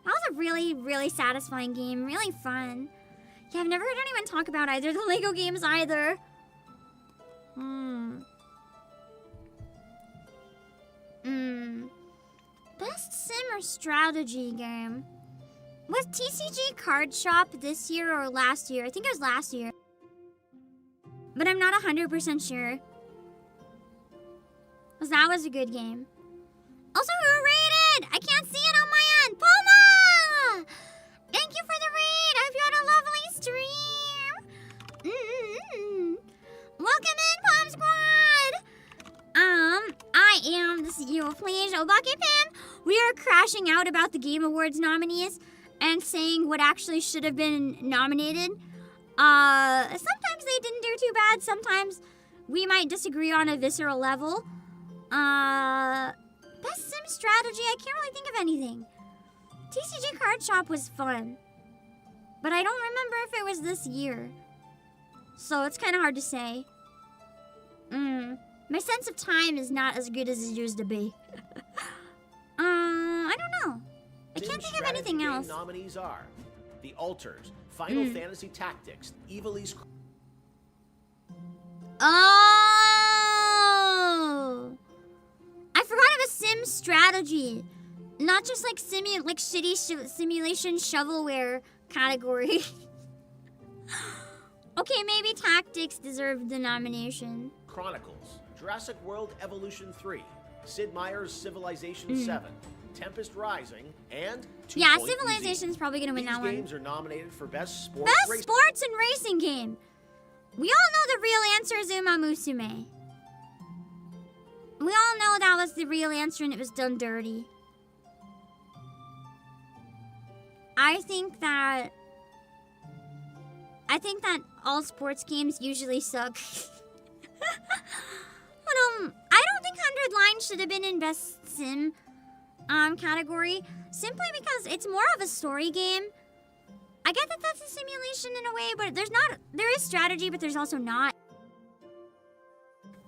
That was a really, really satisfying game, really fun. Yeah, I've never heard anyone talk about either of the Lego games either. Best sim or strategy game? Was TCG Card Shop this year or last year? I think it was last year. But I'm not 100% sure. Because that was a good game. Also, who rated? I can't see it on my end. Poma! Thank you for the raid. I hope you had a lovely stream. Welcome in, Palm Squad. I am the CEO of Obake PAM. We are crashing out about the Game Awards nominees. and saying what actually should have been nominated. Sometimes they didn't do too bad. Sometimes we might disagree on a visceral level. Best sim strategy, I can't really think of anything. TCG Card Shop was fun, but I don't remember if it was this year. So it's kind of hard to say. My sense of time is not as good as it used to be. I don't know. I can't think of anything else. Nominees are The Altars, Final Fantasy Tactics, Evilise. Oh! I forgot it was sim strategy, not just like shitty simulation shovelware category. Okay, maybe Tactics deserved the nomination. Chronicles, Jurassic World Evolution 3, Sid Meier's Civilization 7, Tempest Rising, and Yeah, Civilization's probably gonna win These that one. games are nominated for Best Sports Best sports and racing game. We all know the real answer is Uma Musume. We all know that was the real answer and it was done dirty. I think that all sports games usually suck. But I don't think 100 Lines should have been in Best Sim category, simply because it's more of a story game. I get that that's a simulation in a way, but there is strategy, but there's also not.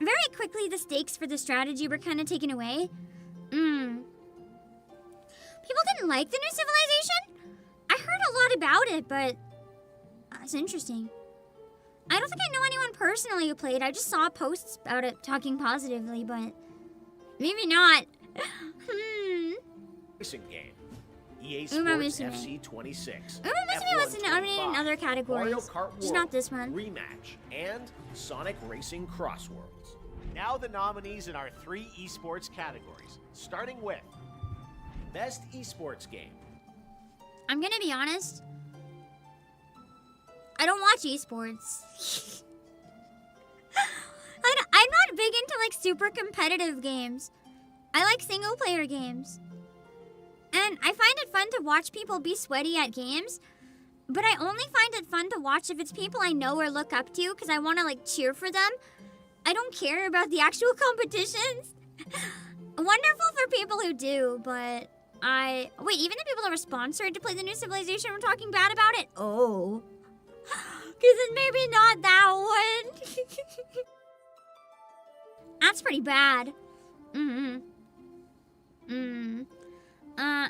Very quickly, the stakes for the strategy were kind of taken away. People didn't like the new Civilization. I heard a lot about it, but it's interesting. I don't think I know anyone personally who played. I just saw posts about it talking positively, but maybe not. Racing game. EA Uma Sports Musume. FC 26. Uma Musume was nominated in other categories. Mario Kart World, Just not this one. Rematch, and Sonic Racing Crossworlds. Now the nominees in our 3 esports categories, starting with Best Esports Game. I'm gonna be honest. I don't watch esports. I'm not big into like super competitive games. I like single player games. And I find it fun to watch people be sweaty at games, but I only find it fun to watch if it's people I know or look up to because I want to like cheer for them. I don't care about the actual competitions. Wonderful for people who do, but wait, even the people that were sponsored to play the new Civilization were talking bad about it? Oh. Because it's maybe not that one. That's pretty bad.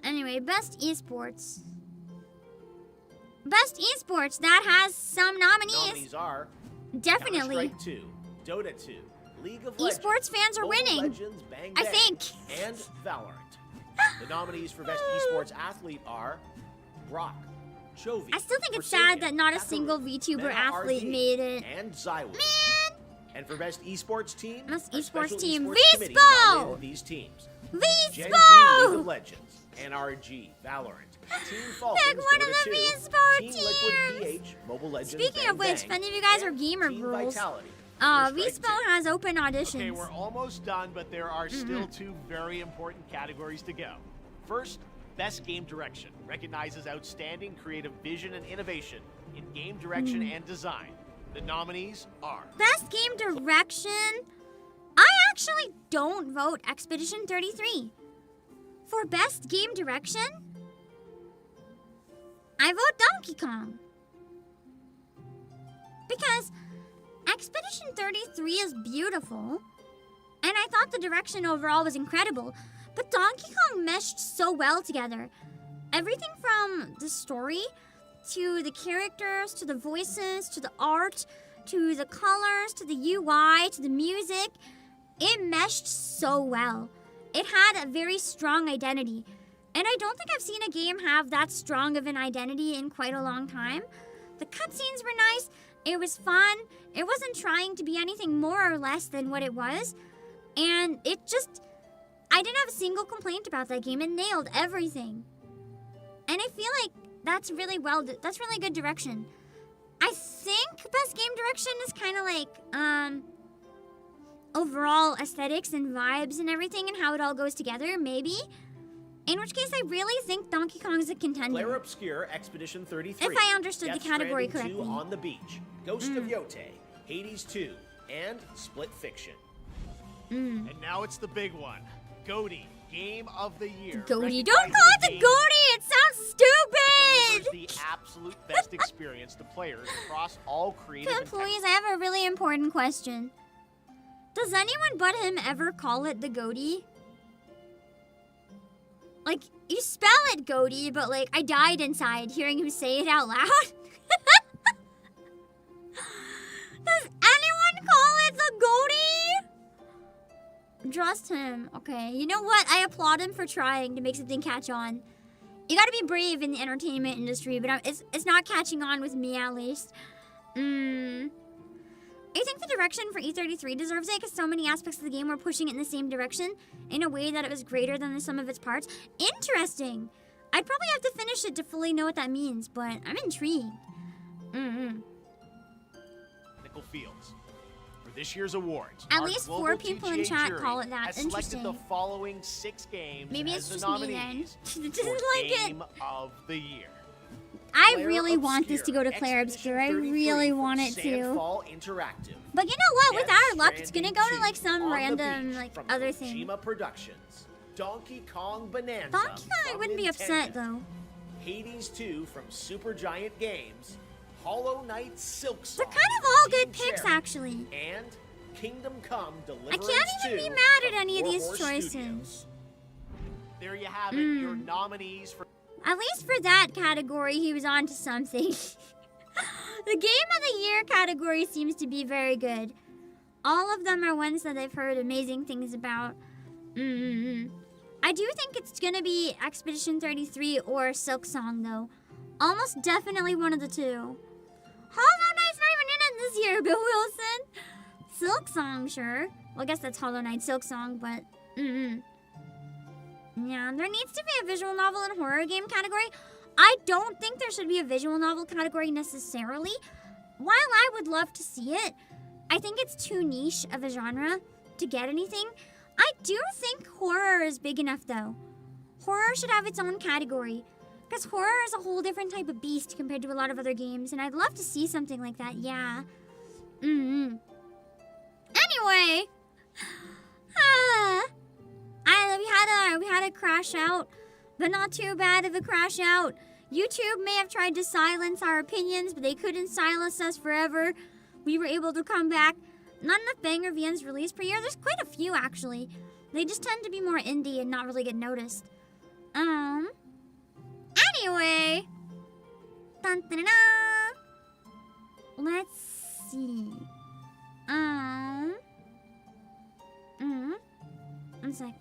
Anyway, Best Esports. Best Esports, that has some nominees. Nominees are Definitely. Counter-Strike 2, Dota 2, League of Legends, Esports fans are Mobile winning. Legends, Bang I Bang, think. and Valorant. The nominees for Best Esports Athlete are Brock, Chovy, I still think it's Forsaken, sad that not a Kakarot, single VTuber Mena athlete RD, made it. and Zywood. Man! And for Best Esports Team, Best our esports special team, esports committee Vispo! nominated these teams. Gen G, League of Vispo! Legends, NRG, Valorant, Team Falcons, Pick one of Dota the 2, Vispo Team teams! Liquid PH, Mobile Legends, Speaking Bang of which, Bang, if any of you guys are and gamer Team girls, Vitality. Vispo has open auditions. Okay, we're almost done, but there are still 2 very important categories to go. First, Best Game Direction recognizes outstanding creative vision and innovation in game direction and design. The nominees are Best Game Direction? I actually don't vote Expedition 33. For Best Game Direction, I vote Donkey Kong. Because Expedition 33 is beautiful, and I thought the direction overall was incredible, but Donkey Kong meshed so well together. Everything from the story, to the characters, to the voices, to the art, to the colors, to the UI, to the music, it meshed so well. It had a very strong identity, and I don't think I've seen a game have that strong of an identity in quite a long time. The cutscenes were nice, it was fun, it wasn't trying to be anything more or less than what it was, and I didn't have a single complaint about that game. It nailed everything. And I feel like that's really good direction. I think Best Game Direction is kind of like, overall aesthetics and vibes and everything and how it all goes together, maybe. In which case, I really think Donkey Kong is a contender. Claire Obscure Expedition 33. If I understood Death the category Stranding 2 correctly. On the Beach, Ghost of Yote, Hades 2, and Split Fiction. And now it's the big one. GOTY, Game of the Year. Goaty. Don't call it the Goaty! It sounds stupid! Delivers the absolute best experience to players across all creative and Please, I have a really important question. Does anyone but him ever call it the Goaty? Like, you spell it Goaty, but like, I died inside hearing him say it out loud. Does anyone call it the Goaty? Just him. Okay, you know what? I applaud him for trying to make something catch on. You gotta be brave in the entertainment industry, but it's not catching on with me at least. I think the direction for E33 deserves it because so many aspects of the game were pushing it in the same direction in a way that it was greater than the sum of its parts. Interesting. I'd probably have to finish it to fully know what that means, but I'm intrigued. technical fields. For this year's awards, At our least global 4 people in TGA chat jury call it that. has selected Interesting. the following 6 games Maybe as it's the just me then. nominees It for doesn't like it. Game of the Year. I Claire really want this to go to Obscure, Claire Expedition Obscure. I 33 really from want it to. Sandfall Interactive. But you know what? With Death our luck, it's gonna Stranding go to like 2 some On the random Beach like from other thing. Kojima Productions. Donkey Kong Bonanza. Donkey Kong, I from wouldn't be upset Nintendo. though. Hades 2 from Supergiant Games. Hollow Knight Silk They're Song. kind of all Team good picks, Cherry, actually. And Kingdom Come I Deliverance can't even 2 be mad at from any of these Warhorse choices. Studios. There you have it, your nominees for At least for that category, he was on to something. The Game of the Year category seems to be very good. All of them are ones that I've heard amazing things about. I do think it's gonna be Expedition 33 or Silk Song, though. Almost definitely one of the two. Hollow Knight's not even in it this year, Bill Wilson. Silk Song, sure. Well, I guess that's Hollow Knight Silk Song, but yeah, there needs to be a visual novel and horror game category. I don't think there should be a visual novel category necessarily. While I would love to see it, I think it's too niche of a genre to get anything. I do think horror is big enough, though. Horror should have its own category, because horror is a whole different type of beast compared to a lot of other games, and I'd love to see something like that, yeah. Anyway, we had a crash out, but not too bad of a crash out. YouTube may have tried to silence our opinions, but they couldn't silence us forever. We were able to come back. Not enough banger VNs released per year. There's quite a few, actually. They just tend to be more indie and not really get noticed. Anyway. Dun, dun, dun, dun. Let's see. One sec.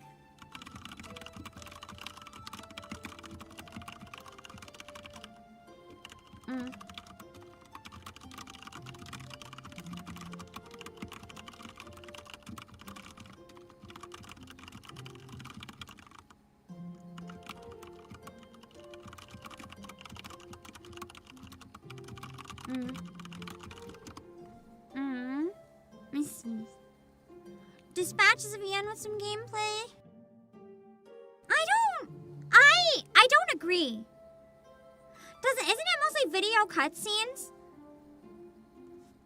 Let me see. Dispatches of VN with some gameplay? I don't agree. Isn't it mostly video cutscenes?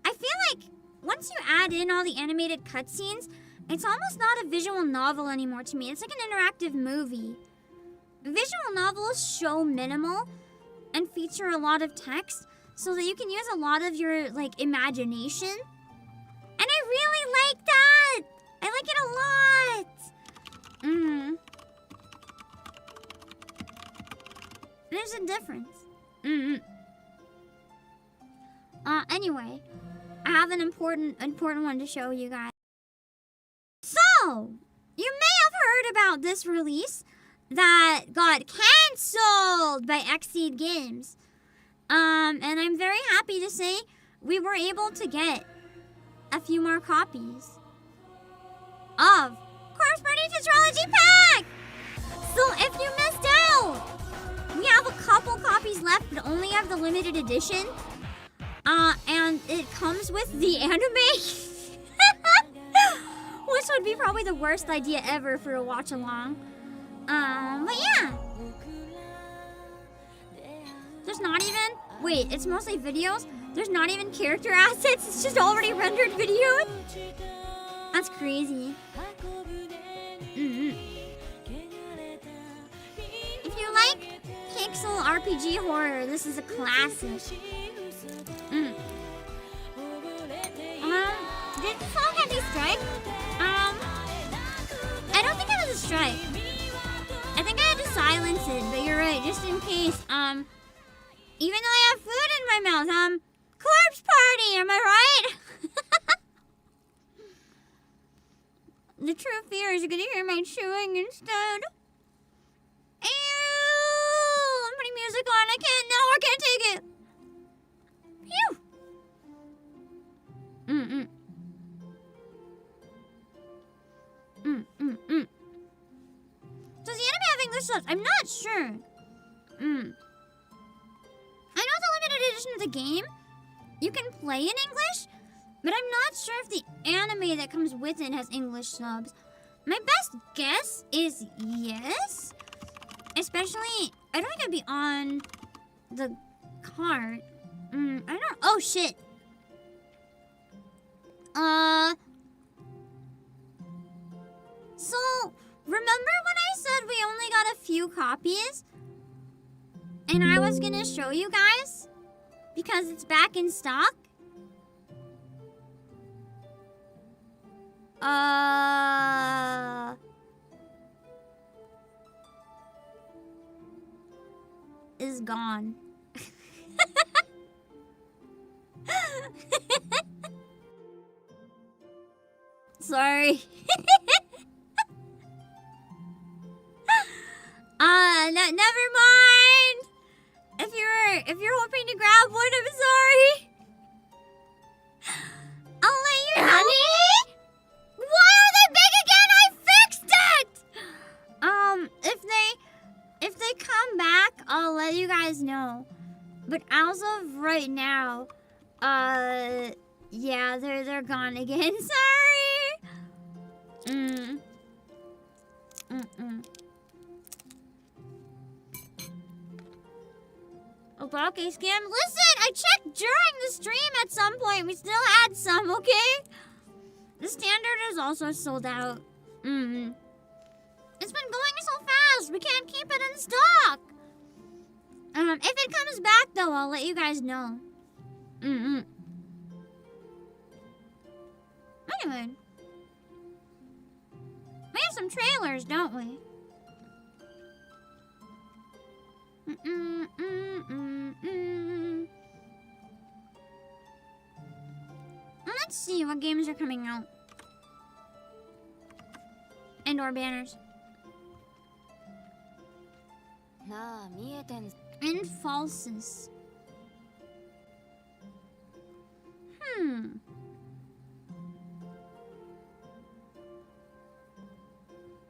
I feel like once you add in all the animated cutscenes, it's almost not a visual novel anymore to me. It's like an interactive movie. Visual novels show minimal and feature a lot of text so that you can use a lot of your like imagination. And I really like that. I like it a lot. There's a difference. Anyway, I have an important one to show you guys. So, you may have heard about this release that got cancelled by Xseed Games. And I'm very happy to say we were able to get a few more copies of Corpse Party Tetralogy Pack! So if you missed out, we have a couple copies left, but only have the limited edition. And it comes with the anime. Which would be probably the worst idea ever for a watch along. But yeah. there's not even... Wait, it's mostly videos? There's not even character assets? It's just already rendered videos? That's crazy. If you like pixel RPG horror, this is a classic. Did the song have a strike? I don't think it was a strike. I think I had to silence it, but you're right, just in case. Even though I have food in my mouth, corpse party, am I right? The true fear is you're gonna hear my chewing instead. Ew! I'm putting music on. I can't take it. Phew! Does the anime have English subs? I'm not sure. I know it's a limited edition of the game. You can play in English, but I'm not sure if the anime that comes with it has English subs. My best guess is yes. Especially, I don't think it'd be on the cart. I don't. Oh shit. So, remember when I said we only got a few copies? And I was gonna show you guys? Because it's back in stock? Is gone. Sorry. Never mind. If you're hoping to grab one, I'm sorry. I'll let you know. Honey? Why are they big again? I fixed it. If they come back, I'll let you guys know. But as of right now, yeah, they're gone again. Sorry. Obake scam. Listen, I checked during the stream at some point. We still had some, okay? The standard is also sold out. It's been going so fast. We can't keep it in stock. If it comes back, though, I'll let you guys know. Anyway. We have some trailers, don't we? Let's see what games are coming out. And/or banners. Infalsis.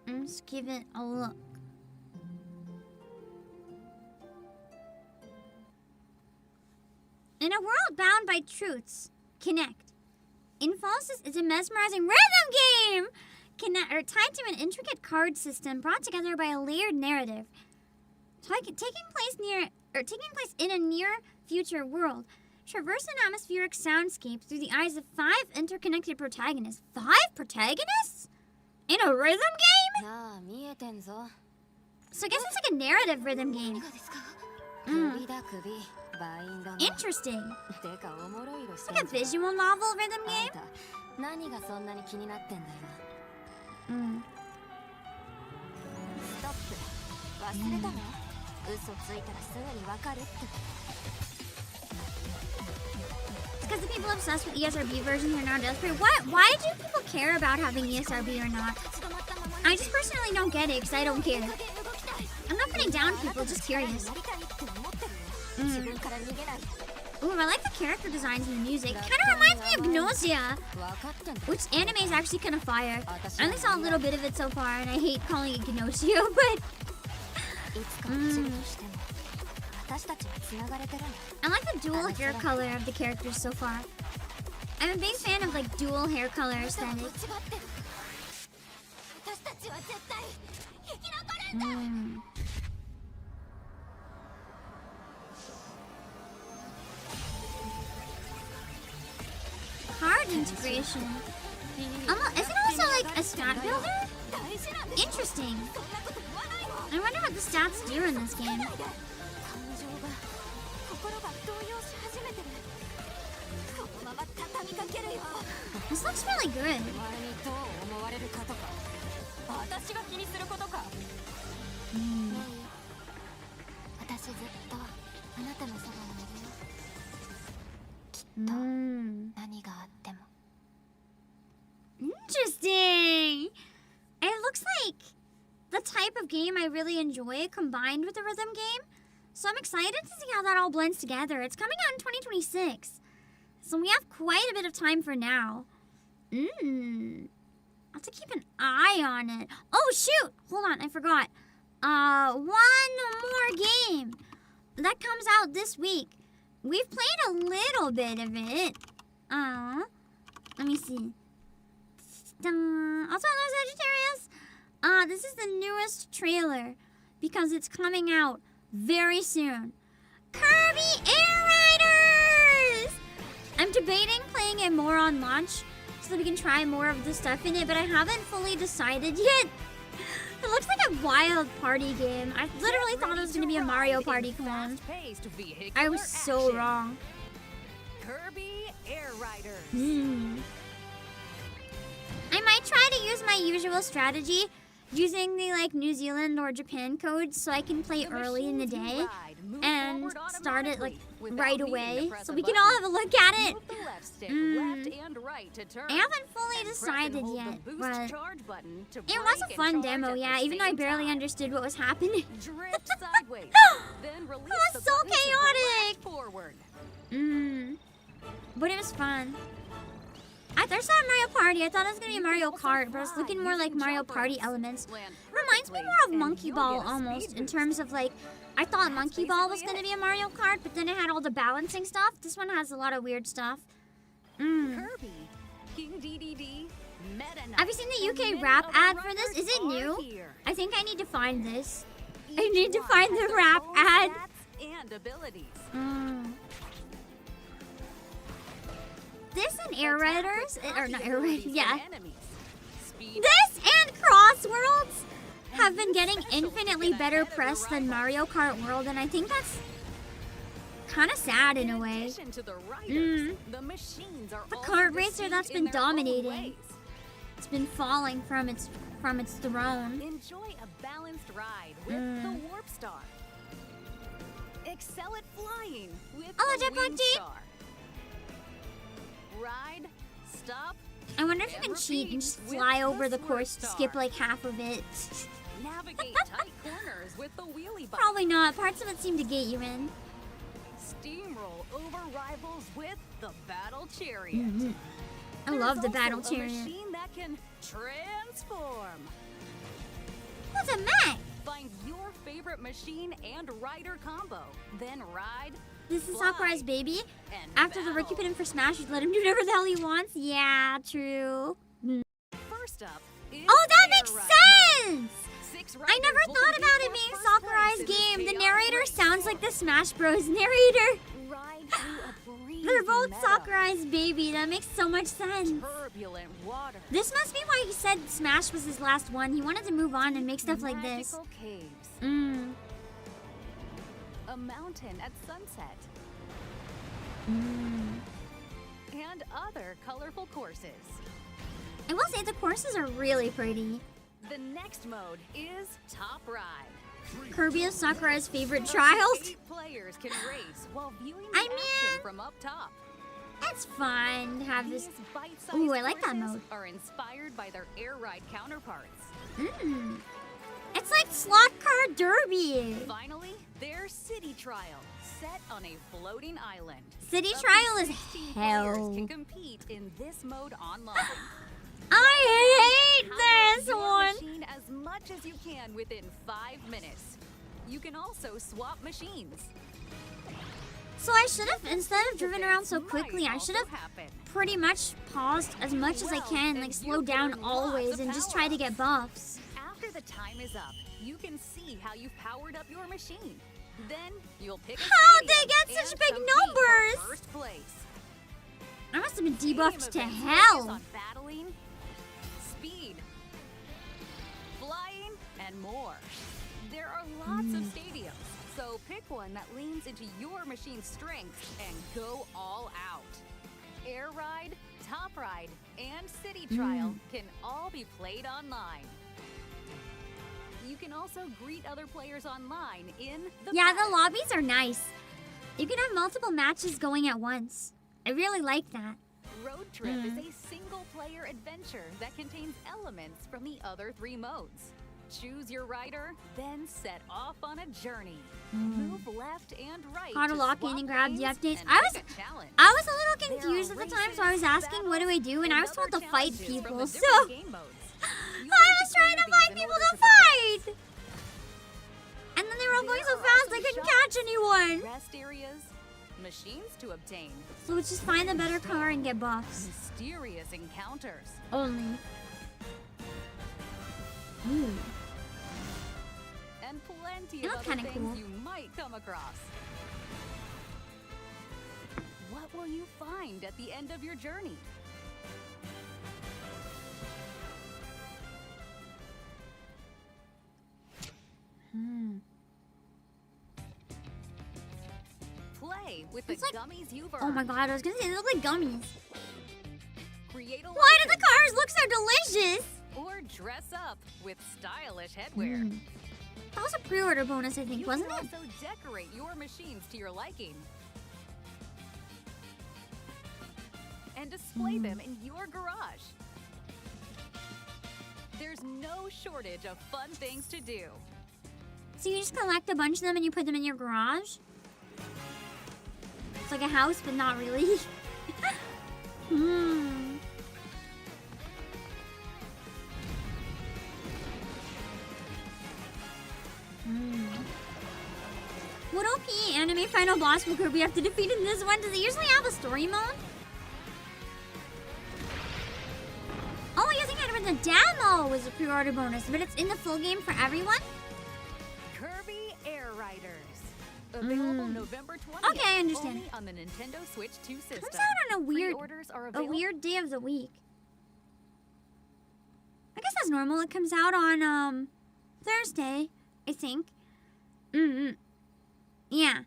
Let's give it a look. In a world bound by truths, connect. Infalsis is a mesmerizing rhythm game tied to an intricate card system brought together by a layered narrative. Taking place in a near-future world. Traverse an atmospheric soundscape through the eyes of 5 interconnected protagonists. 5 protagonists? In a rhythm game? So I guess it's like a narrative rhythm game. Interesting. It's like a visual novel rhythm game? It's because the people obsessed with ESRB versions are now desperate. What? Why do people care about having ESRB or not? I just personally don't get it because I don't care. I'm not putting down people, just curious. Ooh, I like the character designs and the music. Kind of reminds me of Gnosia, which anime is actually kind of fire. I only saw a little bit of it so far, and I hate calling it Gnosia, but... I like the dual hair color of the characters so far. I'm a big fan of like dual hair color aesthetic. Weird integration. Is it also like a stat builder? Interesting. I wonder what the stats do in this game. This looks really good. Interesting. It looks like the type of game I really enjoy combined with a rhythm game. So I'm excited to see how that all blends together. It's coming out in 2026. So we have quite a bit of time for now. I'll have to keep an eye on it. Oh, shoot. Hold on, I forgot. One more game that comes out this week. We've played a little bit of it. Let me see. Also, hello, Sagittarius. This is the newest trailer because it's coming out very soon. Kirby Air Riders! I'm debating playing it more on launch so that we can try more of the stuff in it, but I haven't fully decided yet. It looks like a wild party game. I literally thought it was going to be a Mario Party clone. I was so wrong. Kirby Air Riders. I might try to use my usual strategy, using the like New Zealand or Japan codes so I can play early in the day and start it like right away so we can all have a look at it. I haven't fully decided yet, but it was a fun demo, yeah, even though I barely understood what was happening. It was so chaotic! But it was fun. I saw Mario Party. I thought it was going to be Mario Kart, but it's looking more like Mario Party elements. Reminds me more of Monkey Ball almost, in terms of like, I thought Monkey Ball was going to be a Mario Kart, but then it had all the balancing stuff. This one has a lot of weird stuff. Kirby, King DDD, have you seen the UK rap ad for this? Is it new? I think I need to find this. I need to find the rap ad. And abilities. This and Air Riders, or not Air Riders, yeah. This and Crossworlds have been getting infinitely better press than Mario Kart World, and I think that's kind of sad in a way. The kart racer that's been dominating. It's been falling from its throne. Enjoy a balanced ride with the Warp Star. Excel at flying with the Wing Star. Ride, stop. I wonder if you can cheat and just fly over the course, skip like half of it. Navigate tight corners with the wheelie button. Probably not. Parts of it seem to get you in. Steamroll over rivals with the Battle Chariot. I love the Battle There's also Chariot. a machine that can transform. What's a mech? Find your favorite machine and rider combo, then ride. This is Sakurai's baby. After the rookie put him for Smash, you'd let him do whatever the hell he wants. Yeah, true. First up is Oh, that makes Air Ride sense! Mode. I never thought about it being Sakurai's game. The narrator sounds like the Smash Bros. Narrator. They're both Sakurai's baby. That makes so much sense. Turbulent water. This must be why he said Smash was his last one. He wanted to move on and make stuff like this. Magical caves. A mountain at sunset. And other colorful courses. I will say the courses are really pretty. The next mode is Top Ride. Kirby is Sakurai's favorite child. 8 players can race while viewing the I action mean, from up top. It's fun to have this. These bite-sized Ooh, I like that courses mode. are inspired by their air ride counterparts. It's like Slot Car Derby. Finally, their city trial, set on a floating island. City Up to trial is 16 players hell. can compete in this mode online. I hate Power this your one. machine as much as you can within 5 minutes. You can also swap machines. So I should have, instead of driven around so quickly, I should have pretty much paused as much as I can, like slow down always and just try to get buffs. After the time is up, you can see how you've powered up your machine. Then you'll pick a How'd they stadium get such and big compete for numbers? first place. I must have been Stadium debuffed to events focus hell. on battling, speed, flying, and more. There are lots of stadiums, so pick one that leans into your machine's strengths and go all out. Air Ride, Top Ride, and City Trial can all be played online. You can also greet other players online in the Yeah, the paddock. lobbies are nice. You can have multiple matches going at once. I really like that. Road Trip is a single-player adventure that contains elements from the other 3 modes. Choose your rider, then set off on a journey. Move left and right. How to lock in swap and grab the lanes updates. and I pick was a challenge. a little There confused are at the time, so I was races, asking what do I do, and I was told to other fight challenges from people. the So different game modes. You I need was trying to clear find these in people order to progress. fight. And then they were all going so There are fast also I couldn't shops, catch anyone. Rest areas, machines to obtain, So let's just find the better car and get buffs. mysterious encounters. Only. Ooh. And plenty They of look other kinda things cool. you might come across. What will you find at the end of your journey? Play with the It's like- gummies you've earned. Oh my god, I was gonna say they look like gummies. Create a Why do the license cars look so delicious? or dress up with stylish headwear. That was a pre-order bonus, I think, You wasn't can it? also decorate your machines to your liking. And display them in your garage. There's no shortage of fun things to do. So you just collect a bunch of them and you put them in your garage? It's like a house, but not really. What OP anime final boss will Kirby have to defeat in this one? Does it usually have a story mode? Oh, I guess it kind of in the demo was a pre-order bonus, but it's in the full game for everyone? Kirby Air Riders. Available November 20th. Okay, I understand. Only on the Nintendo Switch 2 system. Comes out on a Pre-orders are available. weird day of the week. I guess that's normal. It comes out on Thursday, I think. Yeah.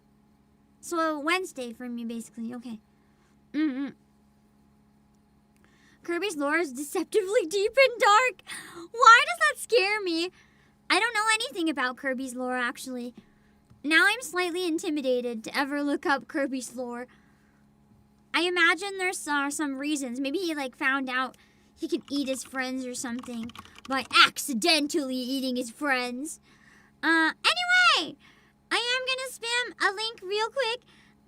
So Wednesday for me, basically. Okay. Kirby's lore is deceptively deep and dark. Why does that scare me? I don't know anything about Kirby's lore, actually. Now I'm slightly intimidated to ever look up Kirby's lore. I imagine there's some reasons. Maybe he found out he could eat his friends or something by accidentally eating his friends. Anyway, I am gonna spam a link real quick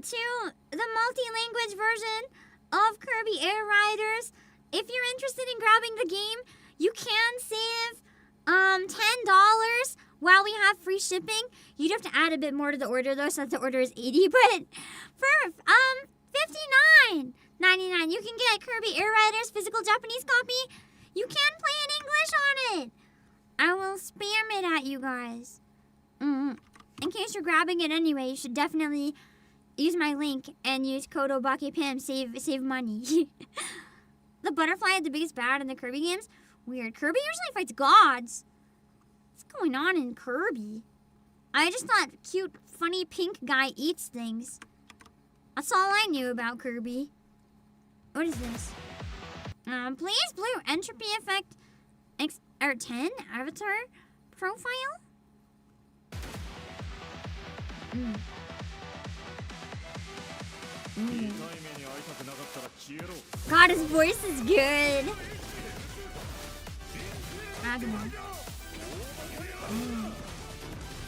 to the multi-language version of Kirby Air Riders. If you're interested in grabbing the game, you can save $10 while we have free shipping. You'd have to add a bit more to the order though, so that the order is $80. But for $59.99, you can get Kirby Air Riders physical Japanese copy. You can play in English on it. I will spam it at you guys. In case you're grabbing it anyway, you should definitely use my link and use code Obake PAM. Save money. The butterfly had the biggest bad in the Kirby games. Weird. Kirby usually fights gods. What's going on in Kirby? I just thought cute, funny pink guy eats things. That's all I knew about Kirby. What is this? Please blue entropy effect 10 avatar profile. God, his voice is good. Agumon.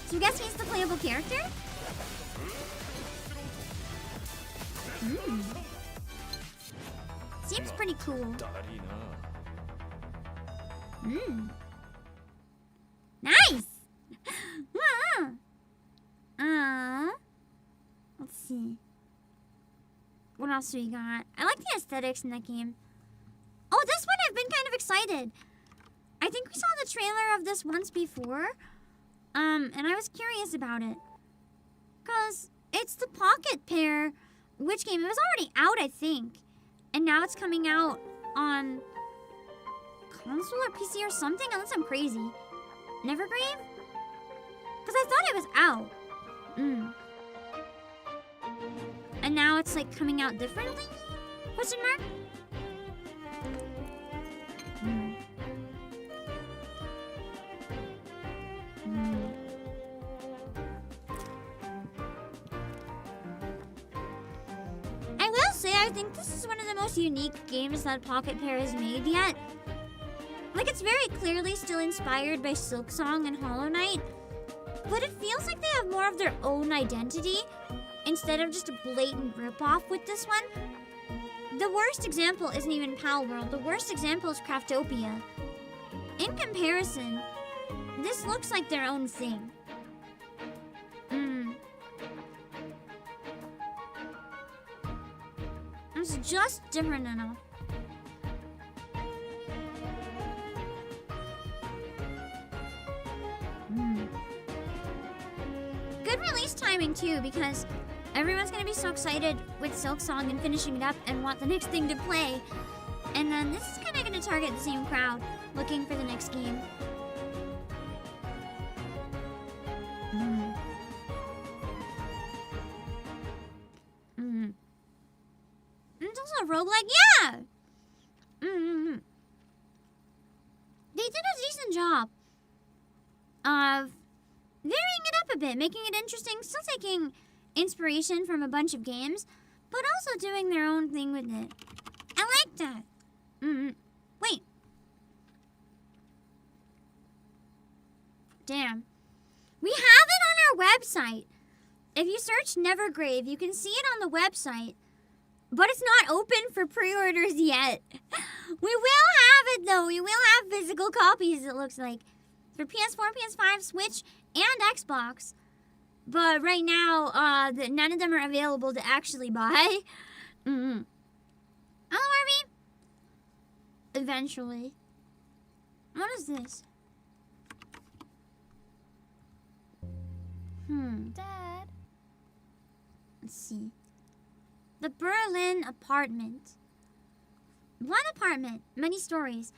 So you guess he's the playable character? Seems pretty cool. Nice! Let's see. What else do we got? I like the aesthetics in that game. Oh, this one I've been kind of excited. I think we saw the trailer of this once before. And I was curious about it. Because it's the Pocket Pair Witch game. It was already out, I think. And now it's coming out on console or PC or something, unless I'm crazy. Nevergrave? Because I thought it was out. And now it's like coming out differently? Question mark? I will say, I think this is one of the most unique games that Pocket Pair has made yet. Like, it's very clearly still inspired by Silksong and Hollow Knight, but it feels like they have more of their own identity instead of just a blatant ripoff with this one. The worst example isn't even Pal World. The worst example is Craftopia. In comparison, this looks like their own thing. It's just different enough. Good release timing too, because everyone's gonna be so excited with Silksong and finishing it up and want the next thing to play. And then this is kinda gonna target the same crowd looking for the next game. It's also a roguelike, yeah! They did a decent job of varying it up a bit, making it interesting, still taking inspiration from a bunch of games, but also doing their own thing with it. I like that. Wait. Damn. We have it on our website. If you search Nevergrave, you can see it on the website, but it's not open for pre-orders yet. We will have it though. We will have physical copies, it looks like, for PS4, PS5, Switch, and Xbox. But right now, none of them are available to actually buy. Oh, are we? Eventually. What is this? Dad. Let's see. The Berlin apartment. One apartment, many stories.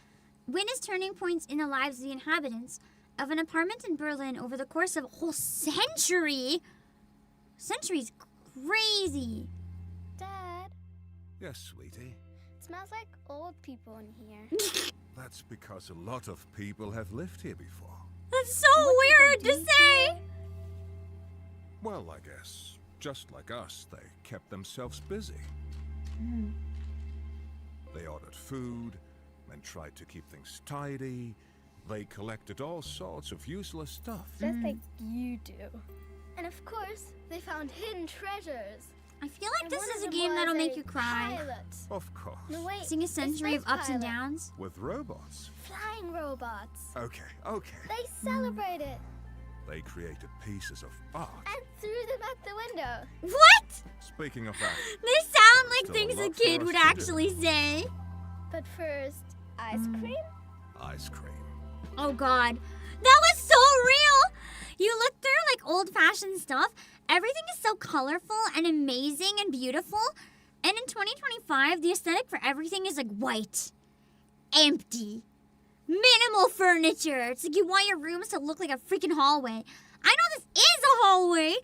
Witness turning points in the lives of the inhabitants of an apartment in Berlin over the course of a whole century. Century's crazy. Dad, Yes, sweetie. it smells like old people in here. That's because a lot of people have lived here before. That's so weird to say. Well, I guess, just like us, they kept themselves busy. They ordered food and tried to keep things tidy. They collected all sorts of useless stuff. Just like you do. And of course, they found hidden treasures. I feel like And this one is of a them game that'll was make you cry. Pilot. Of course. No, wait. Seeing a century of space ups and pilot. downs. With robots. Flying robots. Okay, okay. They celebrated They created pieces of art. and threw them out the window. What? Speaking of that, They sound like Still a things a lot for kid us would to do. actually say. But first, ice cream? ice cream. Oh god. That was so real! You look through like old-fashioned stuff. Everything is so colorful and amazing and beautiful. And in 2025, the aesthetic for everything is like white. Empty. Minimal furniture. It's like you want your rooms to look like a freaking hallway. I know this is a hallway,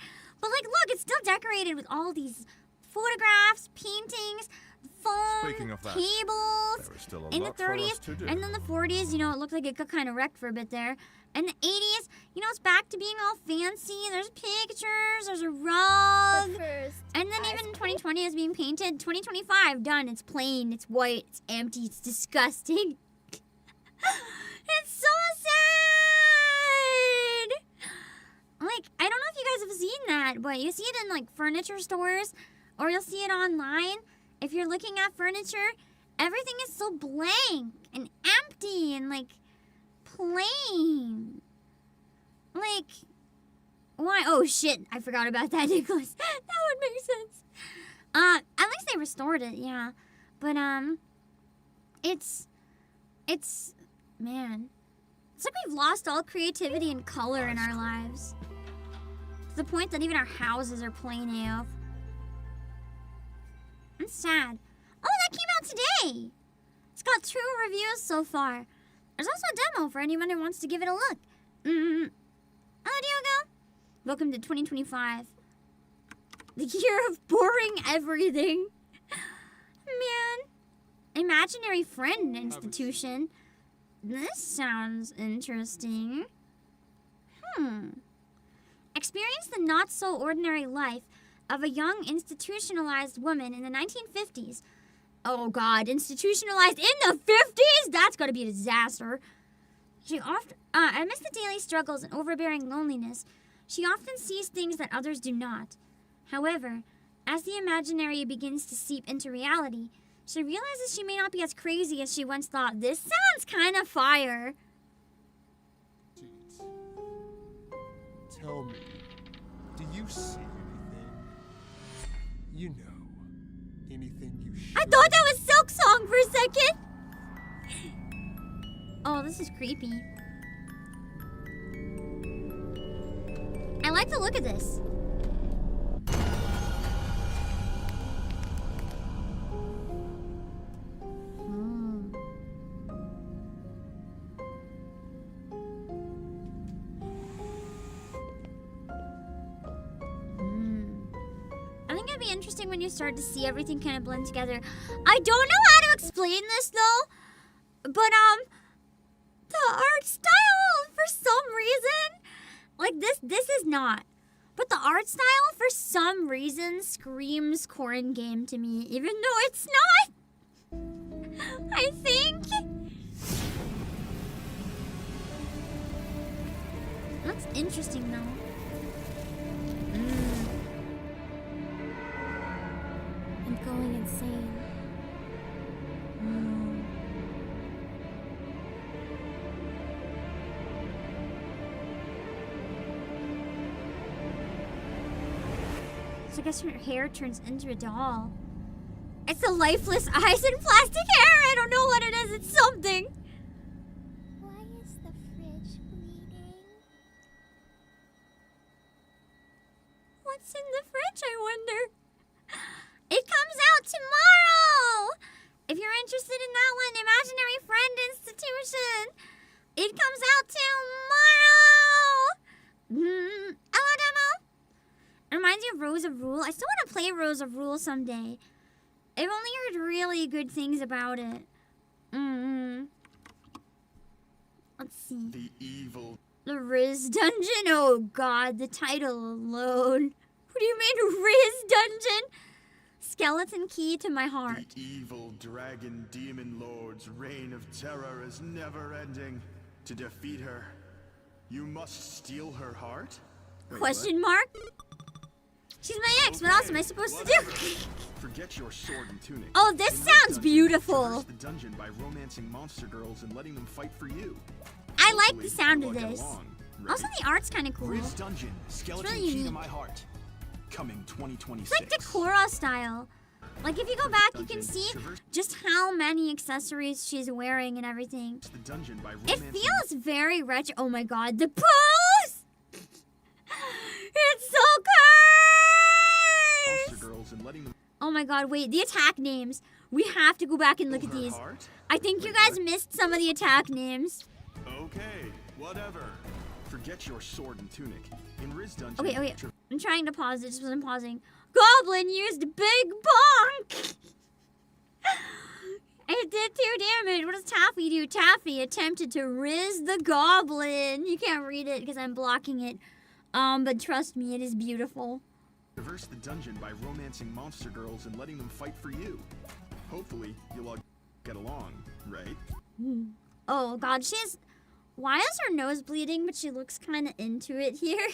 but like look, it's still decorated with all these photographs, paintings, phone, Speaking of that, tables. there is still a In the lot for us 30s, to do. and then the 40s, you know, it looked like it got kind of wrecked for a bit there. And the 80s, you know, it's back to being all fancy. There's pictures, there's a But rug. first, And then ice even in cream? 2020 is being painted. 2025, done. It's plain, it's white, it's empty, it's disgusting. It's so sad. Like, I don't know if you guys have seen that, but you see it in like furniture stores, or you'll see it online. If you're looking at furniture, everything is so blank and empty and like plain. Like, why? Oh shit, I forgot about that, Nicholas. That would make sense. At least they restored it, yeah. But it's man. It's like we've lost all creativity and color in our lives. To the point that even our houses are plain AF. It's sad. Oh, that came out today. It's got 2 reviews so far. There's also a demo for anyone who wants to give it a look. Hello, Diogo. Welcome to 2025. The year of boring everything. Man. Imaginary friend institution. This sounds interesting. Experience the not-so-ordinary life of a young institutionalized woman in the 1950s. Oh God, institutionalized in the 50s? That's gotta be a disaster. She often, amidst the daily struggles and overbearing loneliness, she often sees things that others do not. However, as the imaginary begins to seep into reality, she realizes she may not be as crazy as she once thought. This sounds kind of fire. Tell me, do you see anything? You know, anything you should. I thought that was Silk Song for a second. Oh, this is creepy. I like the look of this. Interesting when you start to see everything kind of blend together. I don't know how to explain this though, but the art style for some reason, like this is not, but the art style for some reason screams corn game to me, even though it's not. I think that's interesting though. Going insane. So I guess her hair turns into a doll. It's the lifeless eyes and plastic hair. I don't know what it is. It's something. Why is the fridge bleeding? What's in the fridge, I wonder? It comes out tomorrow! If you're interested in that one, Imaginary Friend Institution. It comes out tomorrow! Hello, demo! It reminds me of Rose of Rule. I still want to play Rose of Rule someday. I've only heard really good things about it. Let's see. The evil. The Riz Dungeon? Oh God, the title alone. What do you mean, Riz Dungeon? Skeleton key to my heart. The evil dragon demon lord's reign of terror is never ending. To defeat her, you must steal her heart? Wait, Question mark? She's my ex. What else am I supposed to do? Forget your sword and tunic. Oh, this sounds beautiful. Traverse the dungeon by romancing monster girls and letting them fight for you. I like the sound of this. Also, the art's kind of cool. Riz Dungeon, skeleton really key to unique. my heart. Coming 2026. It's like Decora style. Like if you go back, you can see just how many accessories she's wearing and everything. It feels very retro. Oh my God, the pose! It's so cursed! Oh my God, wait, the attack names. We have to go back and look at these. I think you guys missed some of the attack names. Okay, whatever. Forget your sword and tunic. In Riz Dungeon. Okay. I'm trying to pause it, just wasn't pausing. Goblin used big bonk! It did 2 damage. What does Taffy do? Taffy attempted to Riz the Goblin. You can't read it because I'm blocking it. But trust me, it is beautiful. Traverse the dungeon by romancing monster girls and letting them fight for you. Hopefully, you'll all get along, right? Oh God, she's... Why is her nose bleeding, but she looks kind of into it here?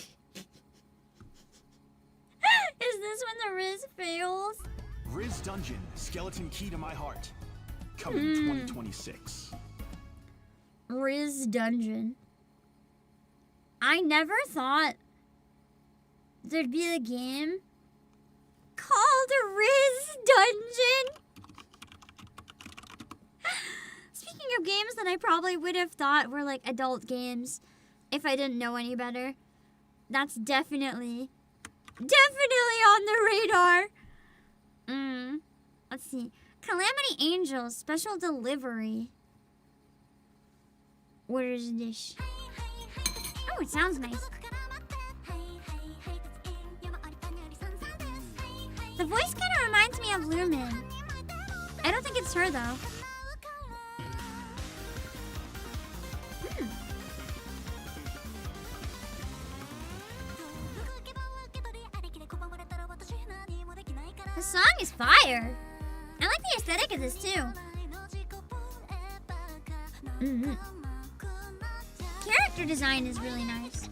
Is this when the Riz fails? Riz Dungeon, skeleton key to my heart. Coming 2026. Riz Dungeon. I never thought there'd be a game called Riz Dungeon. Speaking of games that I probably would have thought were like adult games if I didn't know any better, that's definitely on the radar. Let's see. Calamity Angels special delivery. What is this? Oh, it sounds nice. The voice kind of reminds me of Lumen. I don't think it's her though. The song is fire. I like the aesthetic of this too. Character design is really nice.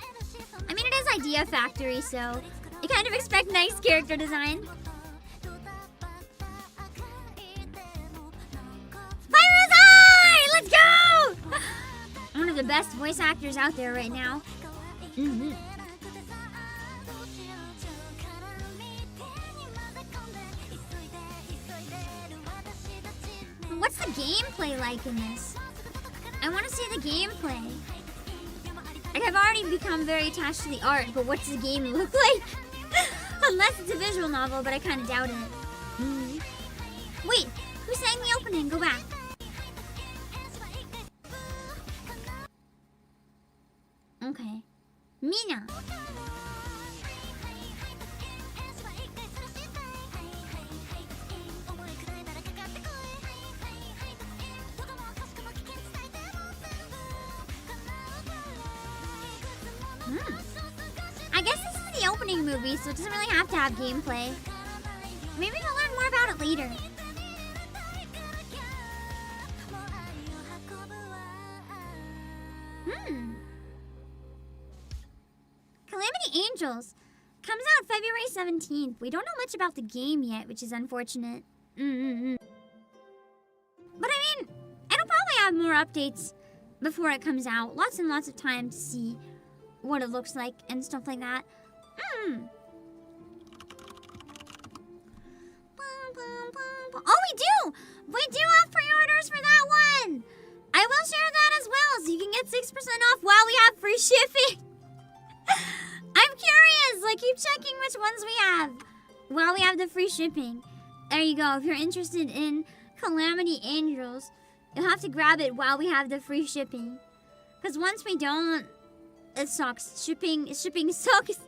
I mean, it is Idea Factory, so you kind of expect nice character design. Fire is high! Let's go! One of the best voice actors out there right now. What's the gameplay like in this? I want to see the gameplay. Like, I've already become very attached to the art, but what's the game look like? Unless it's a visual novel, but I kind of doubt it. Wait, who sang the opening? Go back. Okay. Mina. I guess this is the opening movie, so it doesn't really have to have gameplay. Maybe we'll learn more about it later. Calamity Angels comes out February 17th. We don't know much about the game yet, which is unfortunate. But I mean, it'll probably have more updates before it comes out. Lots and lots of time to see what it looks like and stuff like that. Oh, we do! We do have pre-orders for that one! I will share that as well, so you can get 6% off while we have free shipping. I'm curious, like, keep checking which ones we have while we have the free shipping. There you go. If you're interested in Calamity Angels, you'll have to grab it while we have the free shipping. Because once we don't, it sucks. Shipping sucks.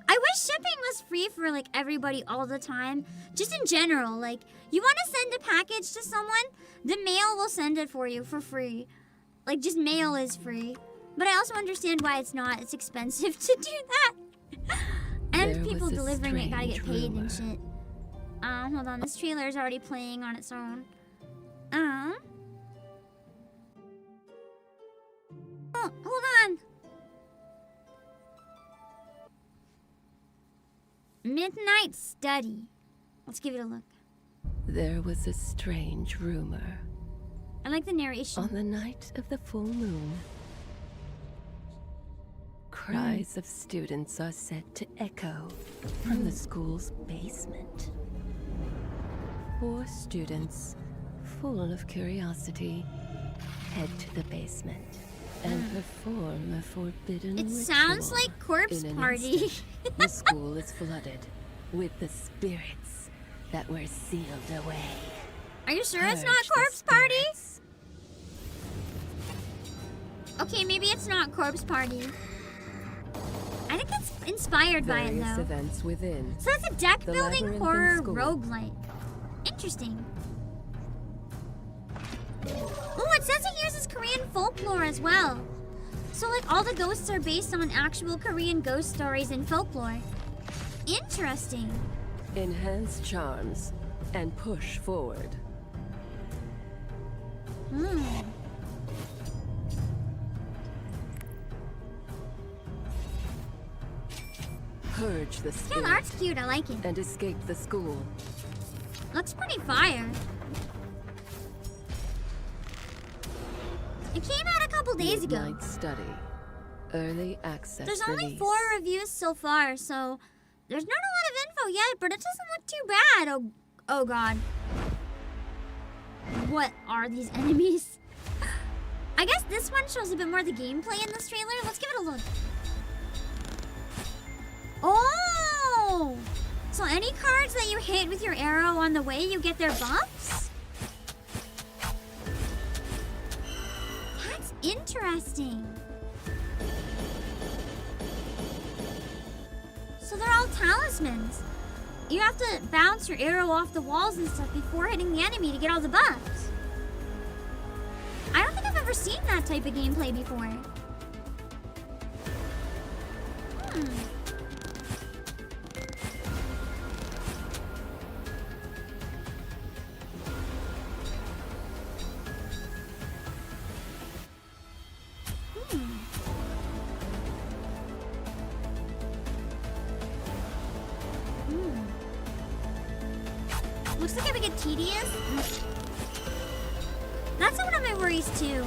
I wish shipping was free for, like, everybody all the time. Just in general, like, you want to send a package to someone, the mail will send it for you for free. Like, just mail is free. But I also understand why it's not. It's expensive to do that. And people delivering it gotta get paid and shit. Hold on. This trailer is already playing on its own. Oh, hold on. Midnight Study. Let's give it a look. There was a strange rumor. I like the narration. On the night of the full moon, cries of students are said to echo from the school's basement. 4 students, full of curiosity, head to the basement and perform a forbidden ritual. Sounds like Corpse In an Party. instant, the school is flooded with the spirits that were sealed away. Are you sure it's not Purge the Corpse Party? spirits. Okay, maybe it's not Corpse Party. I think it's inspired by it Various though. events within. So it's a deck the building labyrinthine horror school. roguelite. Interesting. Oh, it says it uses Korean folklore as well. So like all the ghosts are based on actual Korean ghost stories and folklore. Interesting. Enhance charms and push forward. Purge the Yeah, the spirit art's cute. I like it. and escape the school. Looks pretty fire. It came out a couple days ago. Midnight Study. Early access There's only release. 4 reviews so far, so there's not a lot of info yet, but it doesn't look too bad. Oh god. What are these enemies? I guess this one shows a bit more of the gameplay in this trailer. Let's give it a look. Oh! So any cards that you hit with your arrow on the way, you get their buffs? That's interesting. So they're all talismans. You have to bounce your arrow off the walls and stuff before hitting the enemy to get all the buffs. I don't think I've ever seen that type of gameplay before. Looks like it would get tedious. That's one of my worries too.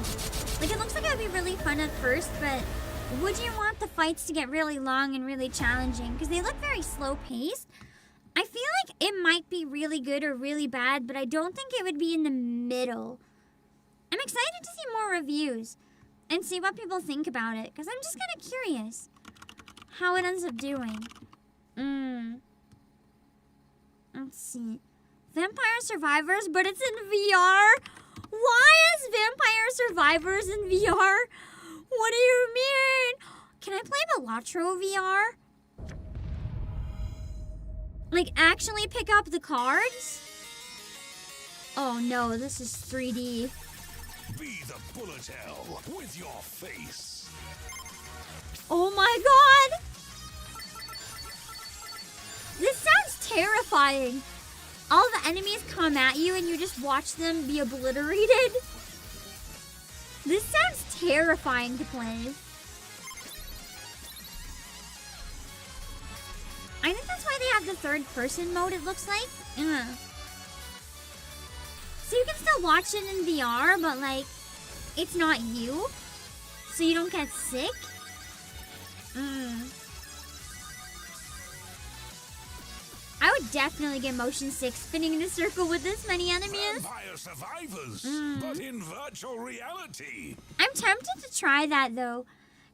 Like, it looks like it would be really fun at first, but would you want the fights to get really long and really challenging? Because they look very slow paced. I feel like it might be really good or really bad, but I don't think it would be in the middle. I'm excited to see more reviews and see what people think about it, because I'm just kind of curious how it ends up doing. Let's see. Vampire Survivors, but it's in VR? Why is Vampire Survivors in VR? What do you mean? Can I play Balatro VR? Like, actually pick up the cards? Oh no, this is 3D. Be the bullet hell with your face. Oh my god! This sounds terrifying. All the enemies come at you and you just watch them be obliterated. This sounds terrifying to play. I think that's why they have the third person mode, it looks like. So you can still watch it in VR, but like, it's not you. So you don't get sick. I would definitely get motion sick spinning in a circle with this many enemies. Vampire Survivors, but in virtual reality. I'm tempted to try that though,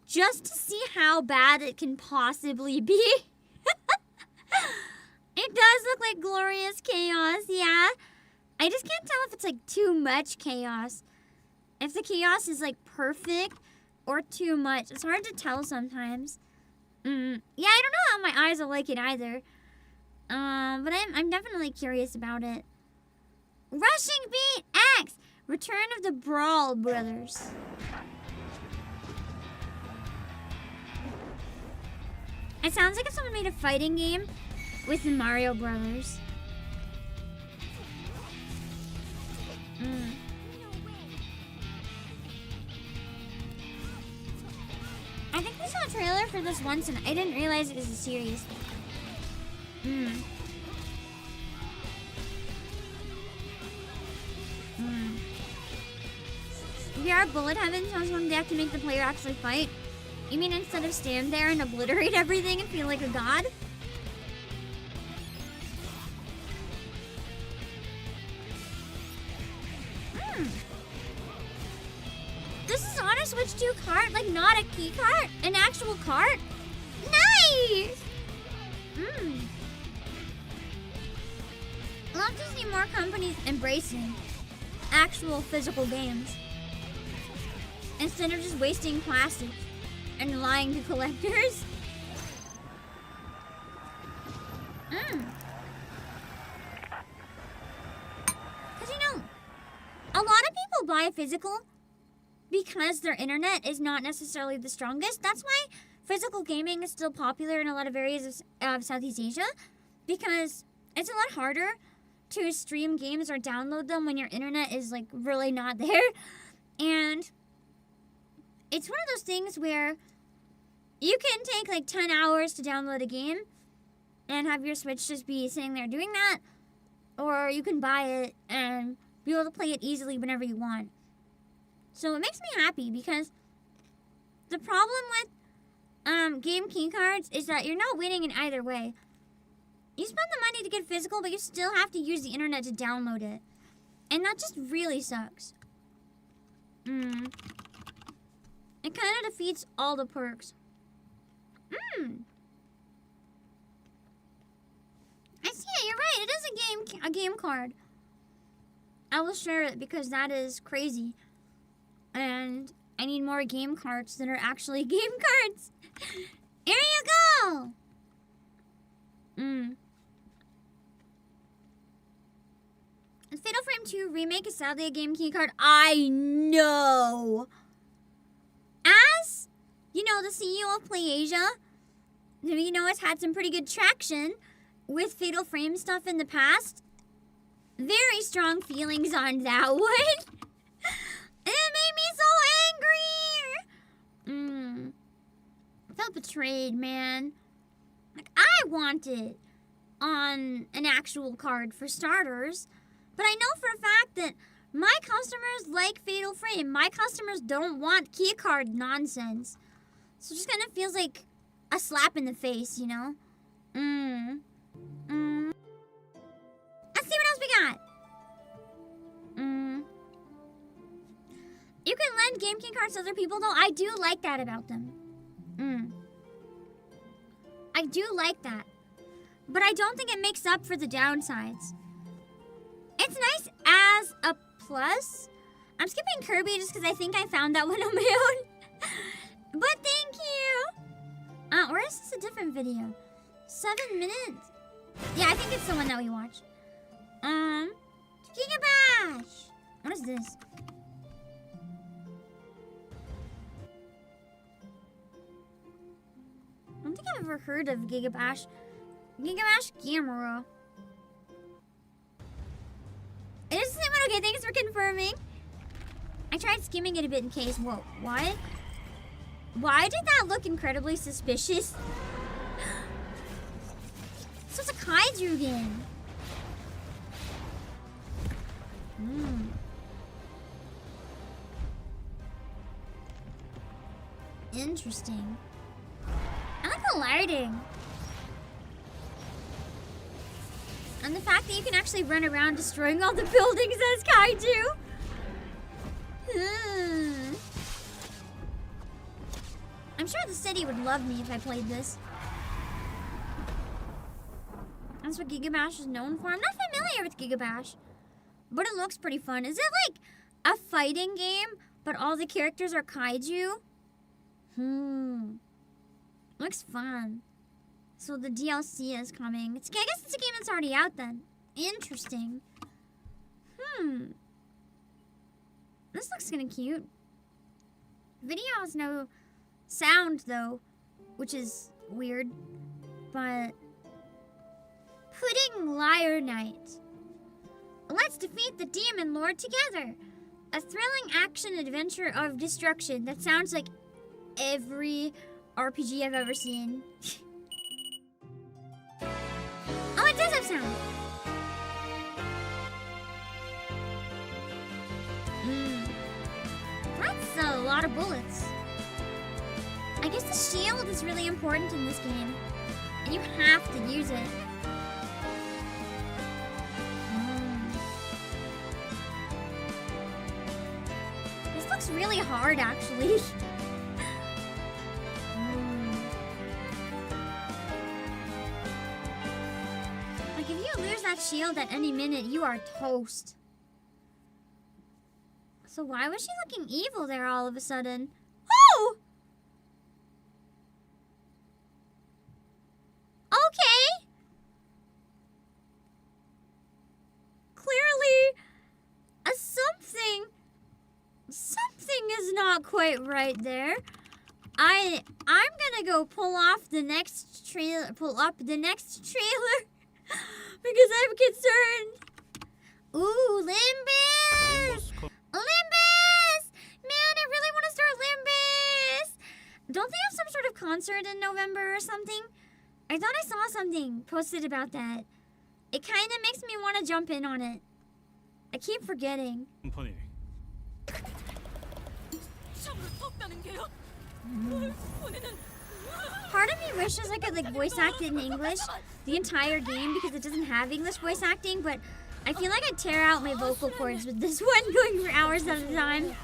just to see how bad it can possibly be. It does look like glorious chaos, yeah. I just can't tell if it's like too much chaos. If the chaos is like perfect or too much. It's hard to tell sometimes. Yeah, I don't know how my eyes will like it either. But I'm definitely curious about it. Rushing Beat X! Return of the Brawl Brothers. It sounds like if someone made a fighting game with the Mario Brothers. I think we saw a trailer for this once and I didn't realize it was a series. VR Bullet Heaven sounds when they have to make the player actually fight. You mean instead of stand there and obliterate everything and feel like a god? This is on a Switch 2 cart, like not a key cart, an actual cart? Nice! Love to see more companies embracing actual physical games instead of just wasting plastic and lying to collectors. Because you know, a lot of people buy physical because their internet is not necessarily the strongest. That's why physical gaming is still popular in a lot of areas of Southeast Asia, because it's a lot harder to stream games or download them when your internet is like really not there. And it's one of those things where you can take like 10 hours to download a game and have your Switch just be sitting there doing that, or you can buy it and be able to play it easily whenever you want. So it makes me happy, because the problem with game keycards is that you're not winning in either way. You spend the money to get physical, but you still have to use the internet to download it. And that just really sucks. It kind of defeats all the perks. a game card. I will share it because that is crazy. And I need more game cards that are actually game cards. Here you go. Fatal Frame 2 Remake is sadly a game key card. I know. As, you know, the CEO of PlayAsia, you know, has had some pretty good traction with Fatal Frame stuff in the past. Very strong feelings on that one. It made me so angry. I felt betrayed, man. Like, I want it on an actual card for starters. But I know for a fact that my customers like Fatal Frame. My customers don't want keycard nonsense. So it just kind of feels like a slap in the face, you know? Let's see what else we got. You can lend game key cards to other people, though. I do like that about them. I do like that. But I don't think it makes up for the downsides. It's nice as a plus. I'm skipping Kirby just because I think I found that one on my own. But thank you. Or is this a different video? 7 minutes? Yeah, I think it's the one that we watched. Gigabash. What is this? I don't think I've ever heard of Gigabash. Gigabash Gamera. It is the same one. Okay, thanks for confirming. I tried skimming it a bit in case. Whoa, what? Why did that look incredibly suspicious? So it's a kaiju game. Interesting. I like the lighting. And the fact that you can actually run around destroying all the buildings as kaiju. I'm sure the city would love me if I played this. That's what Gigabash is known for. I'm not familiar with Gigabash, but it looks pretty fun. Is it like a fighting game, but all the characters are kaiju? Looks fun. So the DLC is coming. I guess it's a game that's already out then. Interesting. This looks kind of cute. Video has no sound though, which is weird. But Pudding Liar Night. Let's defeat the Demon Lord together. A thrilling action adventure of destruction that sounds like every RPG I've ever seen. Oh, it does have sound. That's a lot of bullets. I guess the shield is really important in this game, and you have to use it. This looks really hard, actually. Like, if you lose that shield at any minute, you are toast. So why was she looking evil there all of a sudden? Oh! Okay. Clearly, something is not quite right there. I'm gonna go pull up the next trailer because I'm concerned. Ooh, Limbus! Limbus! Man, I really want to start Limbus! Don't they have some sort of concert in November or something? I thought I saw something posted about that. It kind of makes me want to jump in on it. I keep forgetting. Part of me wishes I could like voice act it in English the entire game because it doesn't have English voice acting, but I feel like I'd tear out my vocal cords with this one going for hours at a time.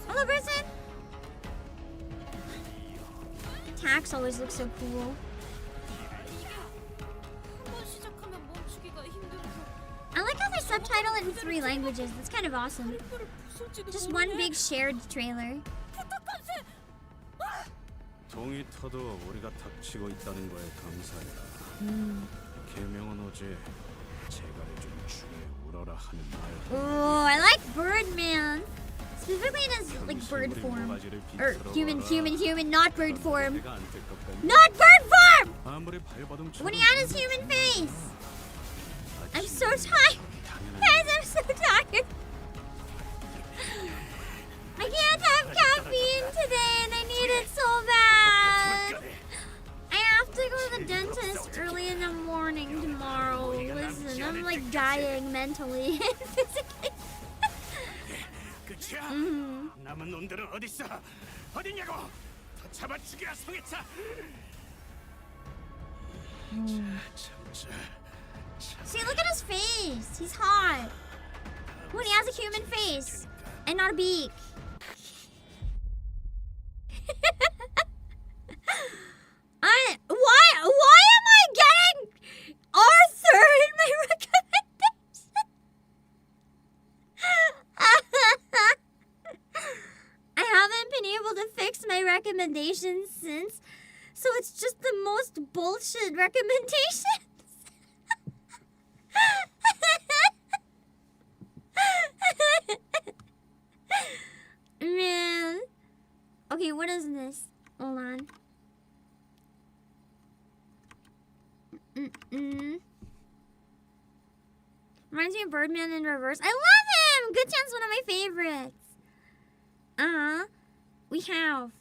Hello, person. Attacks always look so cool. I like how they subtitle it in 3 languages. That's kind of awesome. Just one big shared trailer. 동이 터도 우리가 닥치고 있다는 거에 감사해라. 계명은 어제 제가 해준 중에 울어라 하는 말. Oh, I like Birdman. Specifically in his like bird form. Or human, not bird form. Not bird form! When he had his human face. I'm so tired. Guys, I'm so tired. I can't have caffeine today and I need it so bad. I have to go to the dentist early in the morning tomorrow. Listen, I'm like dying mentally and physically. 남은 놈들은 어디 있어? 어디냐고? 더 잡아치기야 성애차. See, look at his face. He's hot. When he has a human face and not a beak. Why am I getting Arthur in my recommendation? I haven't been able to fix my recommendations since, so it's just the most bullshit recommendations. Man. Okay, what is this? Hold on. Reminds me of Birdman in reverse. I love him! Good Chan's one of my favorites. We have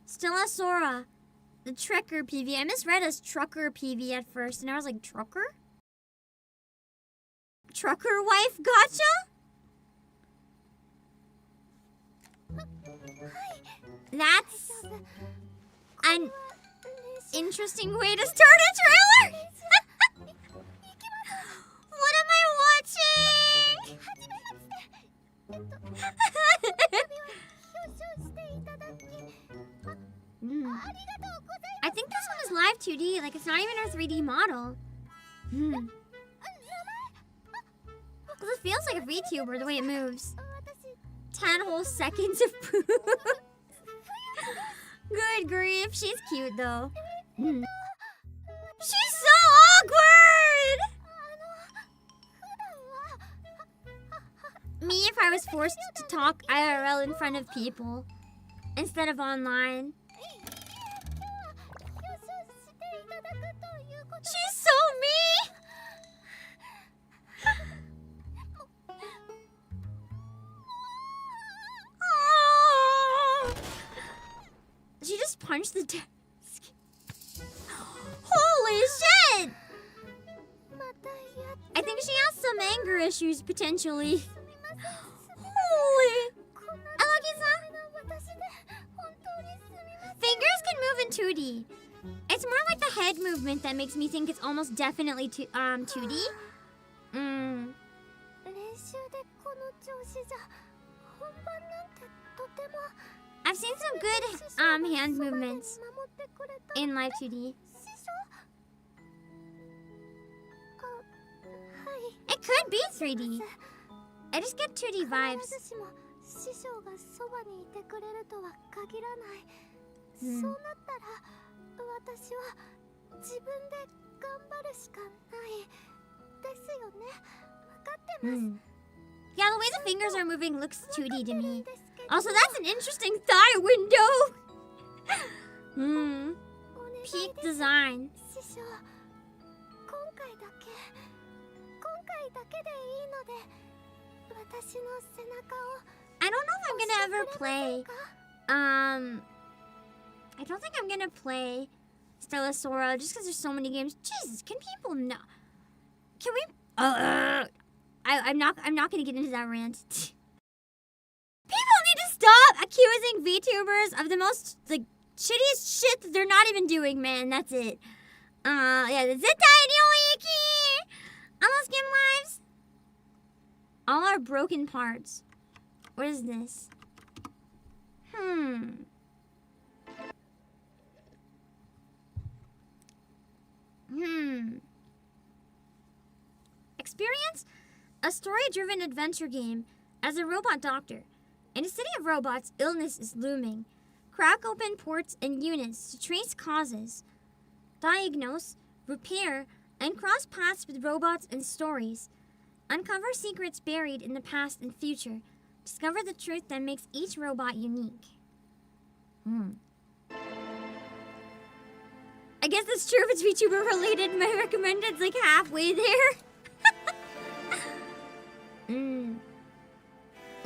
Stella Sora, the Trekker PV. I misread as Trucker PV at first, and I was like, Trucker? Trucker wife gotcha? That's an interesting way to start a trailer. What am I watching? I think this one is live 2D. Like, it's not even our 3D model. Because it feels like a VTuber the way it moves. 10 whole seconds of poop. Good grief. She's cute, though. She's so awkward! Me if I was forced to talk IRL in front of people instead of online. She's so me! Oh. She just punched the desk. Holy shit! I think she has some anger issues potentially. Holy. Fingers can move in 2D. It's more like the head movement that makes me think it's almost definitely 2D. I've seen some good hand movements in live 2D. It could be 3D. I just get 2D vibes. Yeah, the way the fingers are moving looks 2D to me. Also, that's an interesting thigh window. Peak design. I don't know if I'm gonna ever play. I don't think I'm gonna play Stella Sora just because there's so many games. Jesus, can people know? Can we? I'm not gonna get into that rant. People need to stop accusing VTubers of the most like shittiest shit that they're not even doing, man. That's it. Yeah, that's it. Unless game lives. All our broken parts. What is this? Experience a story-driven adventure game as a robot doctor. In a city of robots, illness is looming. Crack open ports and units to trace causes. Diagnose, repair, and cross paths with robots and stories. Uncover secrets buried in the past and future. Discover the truth that makes each robot unique. I guess that's true if it's VTuber related. My recommended's like halfway there.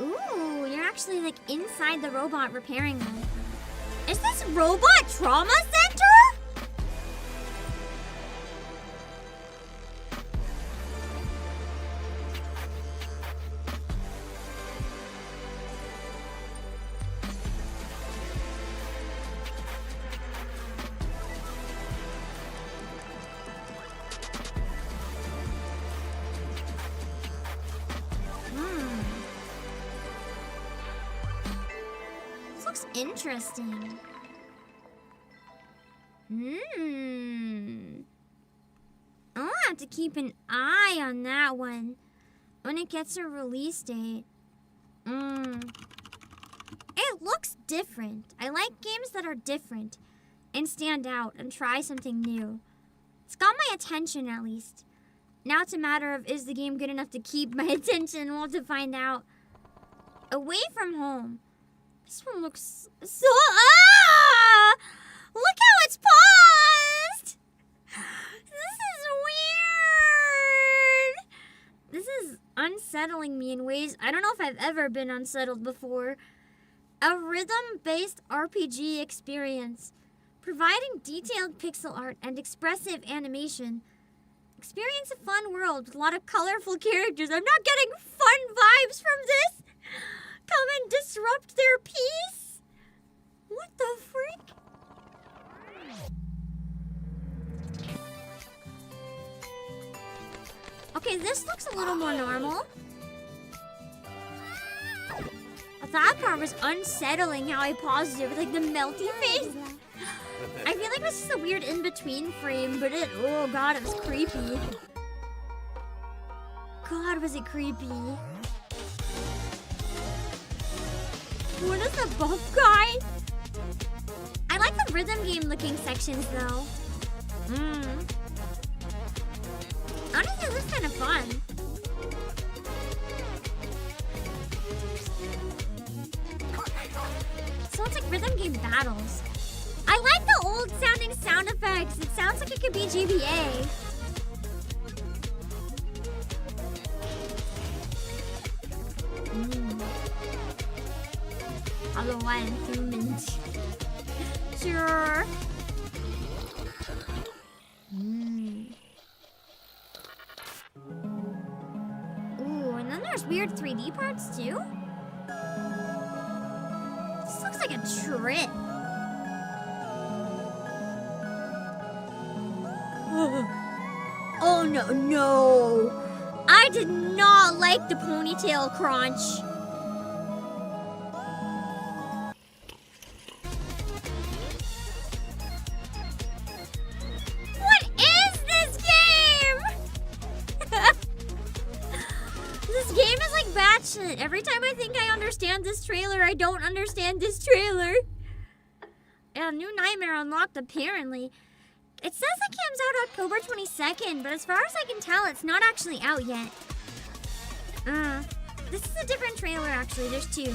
Ooh, you're actually like inside the robot repairing them. Is this Robot Trauma Center? This looks interesting. I'll have to keep an eye on that one when it gets a release date. It looks different. I like games that are different and stand out and try something new. It's got my attention at least. Now it's a matter of, is the game good enough to keep my attention? We'll have to find out. Away from Home. This one looks so... Ah! Look how it's paused! This is weird! This is unsettling me in ways I don't know if I've ever been unsettled before. A rhythm-based RPG experience, providing detailed pixel art and expressive animation. Experience a fun world with a lot of colorful characters. I'm not getting fun vibes from this! Come and disrupt their peace? What the freak? Okay, this looks a little more normal. That part was unsettling how I paused it with like the melty face. I feel like it was just a weird in-between frame, but oh god, it was creepy. God, was it creepy. What is the buff guy? I like the rhythm game looking sections though. Honestly, it looks kind of fun. So it's like rhythm game battles. I like the old sounding sound effects. It sounds like it could be GBA. Other one humans. Sure. Ooh, and then there's weird 3D parts too. This looks like a trip. Oh no. I did not like the ponytail crunch. What is this game? This game is like batshit. Every time I think I understand this trailer, I don't understand this trailer. A new nightmare unlocked apparently. It says it comes out October 22nd, but as far as I can tell, it's not actually out yet. This is a different trailer actually. There's two.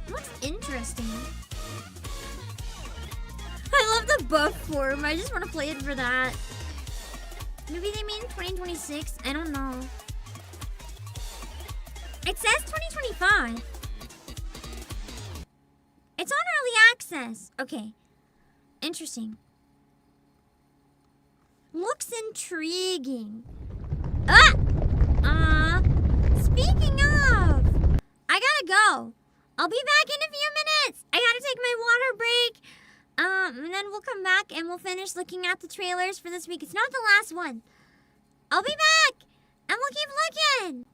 Looks interesting. I love the buff form. I just want to play it for that. Maybe they mean 2026? I don't know. It says 2025. It's on early access. Okay. Interesting. Looks intriguing. Speaking of, I gotta go. I'll be back in a few minutes. I gotta take my water break. And then we'll come back and we'll finish looking at the trailers for this week. It's not the last one. I'll be back, and we'll keep looking.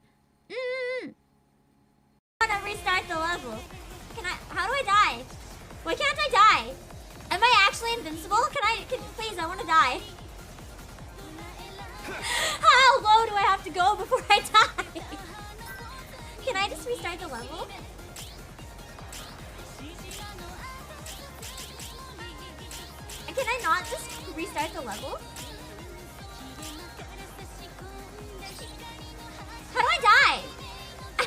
I want to restart the level. How do I die? Why can't I die? Am I actually invincible? Please, I want to die. How low do I have to go before I die? Can I just restart the level? Can I not just restart the level? How do I die? I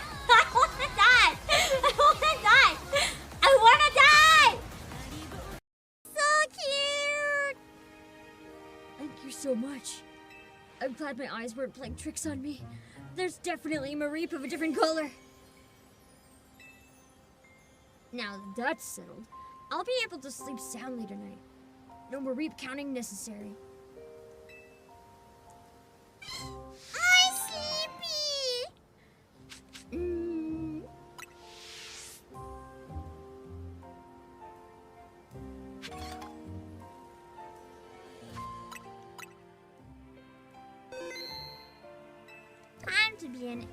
wanna die! I wanna die! I wanna die! So cute! Thank you so much. I'm glad my eyes weren't playing tricks on me. There's definitely a Mareep of a different color. Now that that's settled, I'll be able to sleep soundly tonight. No Mareep counting necessary. I'm sleepy! Time to be an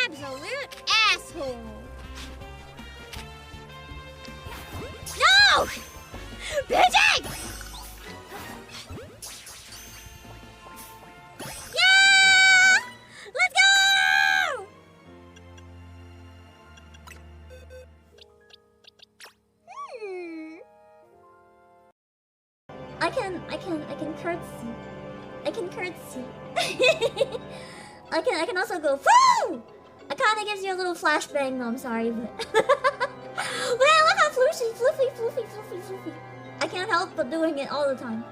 absolute asshole. No! Pigeon! Yeah! Let's go! I can curtsy. I can curtsy. I can also go foo! It kinda gives you a little flashbang though, I'm sorry, but but look how floofy, floofy. I can't help but doing it all the time.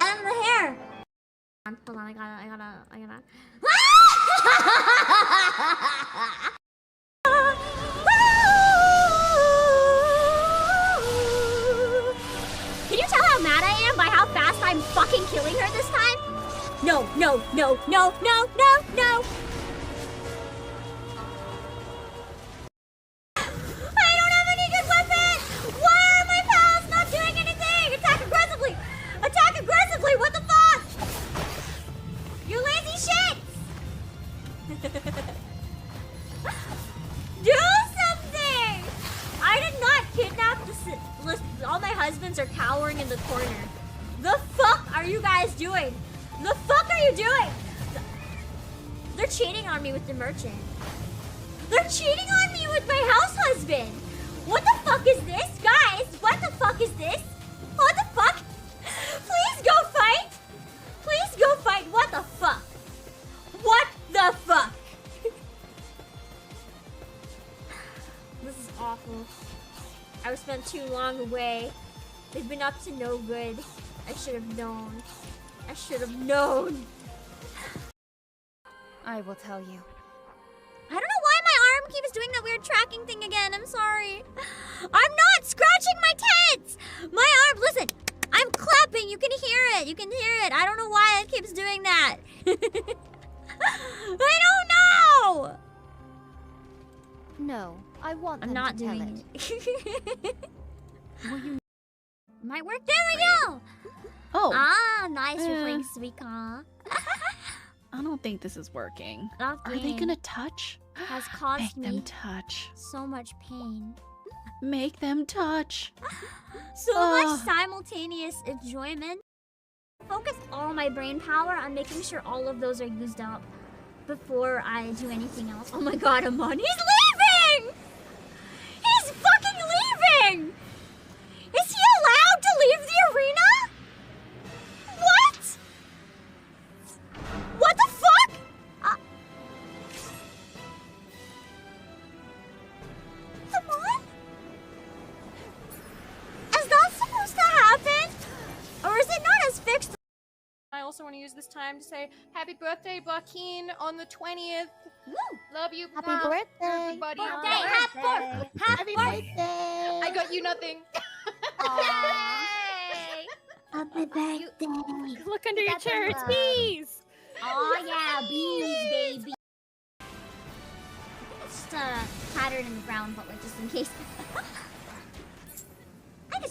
And the hair. Hold on, I gotta. Can you tell how mad I am by how fast I'm fucking killing her this time? No. I don't have any good weapons! Why are my pals not doing anything? Attack aggressively! Attack aggressively! What the fuck? You lazy shits! Do something! I did not kidnap listen, all my husbands are cowering in the corner. The fuck are you guys doing? The fuck are you doing? They're cheating on me with the merchant. They're cheating on me with my house husband. What the fuck is this? Guys, what the fuck is this? What the fuck? Please go fight. Please go fight. What the fuck? What the fuck? This is awful. I spent too long away. They've been up to no good. I should have known. I should have known. I will tell you. I don't know why my arm keeps doing that weird tracking thing again. I'm sorry. I'm not scratching my tits! My arm, listen. I'm clapping. You can hear it. You can hear it. I don't know why it keeps doing that. I don't know! No, I want I'm them not to tell doing it. Will you? Might work. There we go! Oh. Ah, nice. You're playing Suika. I don't think this is working. That Are they game gonna touch? has caused Make them me touch. so much pain. Make them touch. So much simultaneous enjoyment. Focus all my brain power on making sure all of those are used up before I do anything else. Oh my god, Amon. He's leaving! He's fucking leaving! Is he allowed to leave the arena? What? What the fuck? Amon? Is that supposed to happen? Or is it not as fixed? I also want to use this time to say happy birthday, Joaquin, on the 20th. Woo! Love you. Happy Pop. birthday. Everybody. Happy birthday! I got you nothing. Happy birthday! Look under your chair. It's bees. Oh yeah, bees, baby. Just pattern in the ground, but like just in case.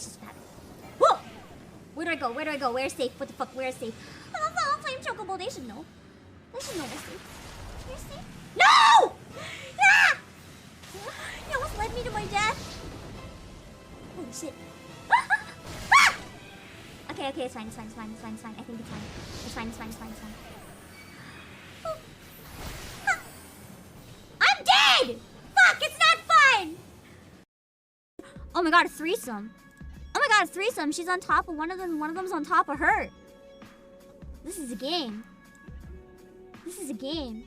This just happened. Whoa! Where do I go? Where do I go? Where's safe? What the fuck? Where's safe? Oh, Flame Chocobo. They should know. They should know where's safe. Where's safe? No! Ah! You almost led me to my death. Holy shit. Okay, okay, it's fine, it's fine, it's fine, it's fine, it's fine. I think it's fine. It's fine, it's fine, it's fine, it's fine. Oh. I'm dead! Fuck, it's not fun! Oh my god, a threesome. Oh my god, a threesome. She's on top of one of them, one of them's on top of her. This is a game. This is a game.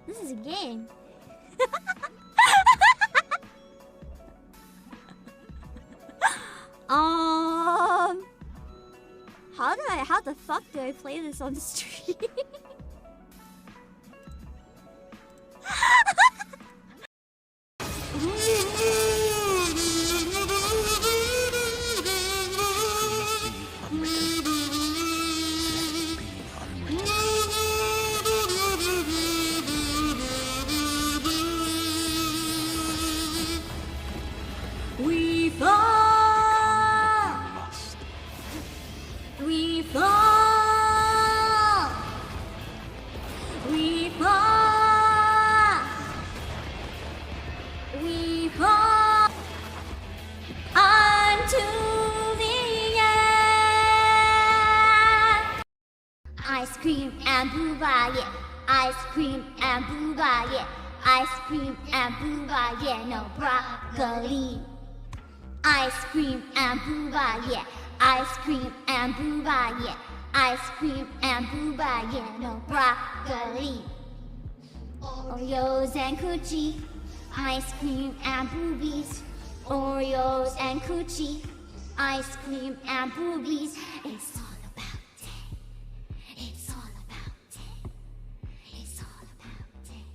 This is a game. How the fuck do I play this on stream? We fall. We fall. We fall. We fall unto the end. Ice cream and booba, yeah. Ice cream and booba, yeah. Ice cream and booba, yeah. No broccoli. Ice cream and booba, yeah. Ice cream and booba, yeah. Ice cream and booba, yeah. No broccoli. Oreos and coochie. Ice cream and boobies. Oreos and coochie. Ice cream and boobies. It's all about it. It's all about it. It's all about it.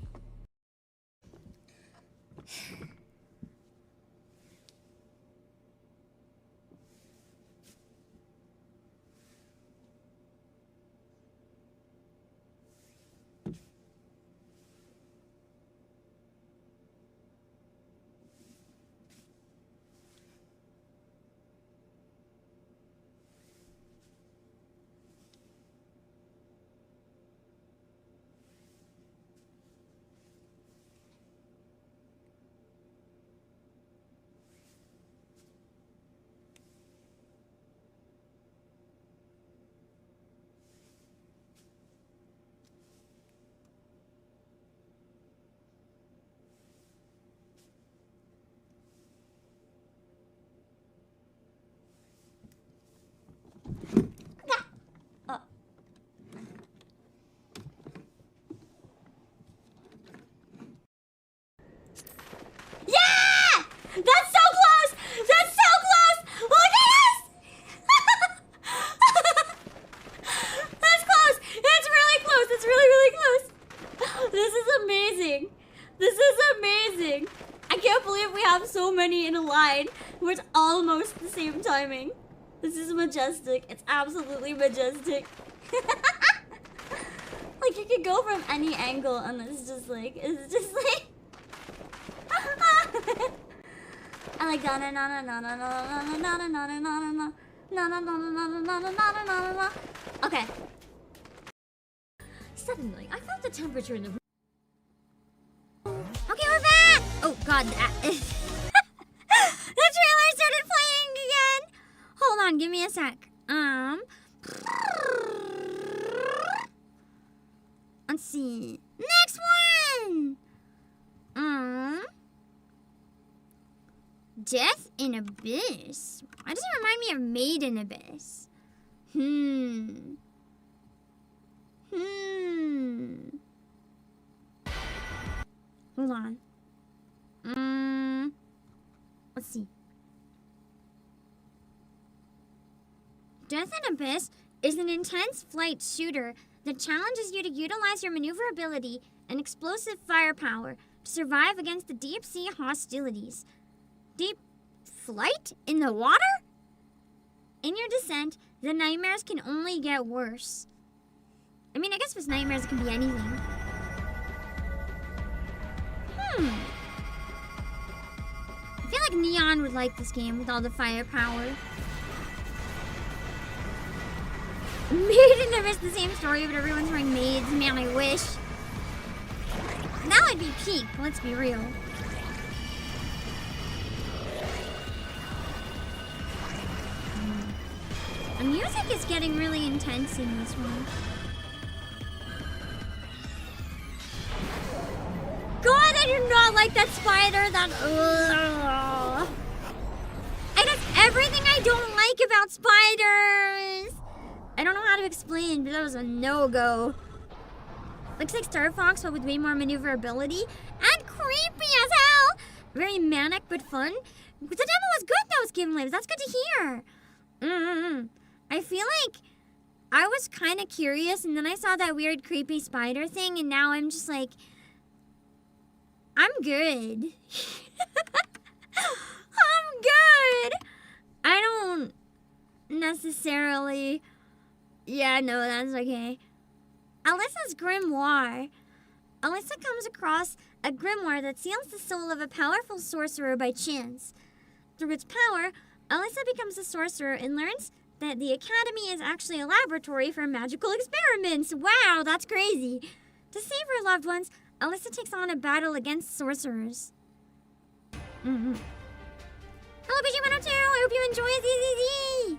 Yeah! That's so close! That's so close! Look at this! That's close! It's really close! It's really, really close! This is amazing! This is amazing! I can't believe we have so many in a line where it's almost the same timing. This is majestic. It's absolutely majestic. Like, you could go from any angle and it's just like... I like na na na na na na na na na na na na na na na na. Okay. Suddenly, I felt the temperature in the room. Okay, we're back! Oh god, the trailer started playing again! Hold on, give me a sec. Let's see. Next one! Death in Abyss. Why does it remind me of Made in Abyss? Hold on. Let's see. Death in Abyss is an intense flight shooter that challenges you to utilize your maneuverability and explosive firepower to survive against the deep sea hostilities. Deep flight in the water? In your descent, the nightmares can only get worse. I mean, I guess with nightmares it can be anything. I feel like Neon would like this game with all the firepower. Maiden, I missed the same story, but everyone's wearing maids. Man, I wish. That would be peak, let's be real. The music is getting really intense in this one. God, I do not like that spider. That. And that's everything I don't like about spiders. I don't know how to explain, but that was a no-go. Looks like Star Fox, but with way more maneuverability and creepy as hell. Very manic but fun. The demo was good though, Skim Lives. That's good to hear. I feel like I was kind of curious, and then I saw that weird creepy spider thing, and now I'm just like, I'm good. I'm good. I don't necessarily. Yeah, no, that's okay. Alyssa's grimoire. Alyssa comes across a grimoire that seals the soul of a powerful sorcerer by chance. Through its power, Alyssa becomes a sorcerer and learns that the academy is actually a laboratory for magical experiments. Wow, that's crazy. To save her loved ones, Alyssa takes on a battle against sorcerers. Hello, BG102. I hope you enjoy ZZZ.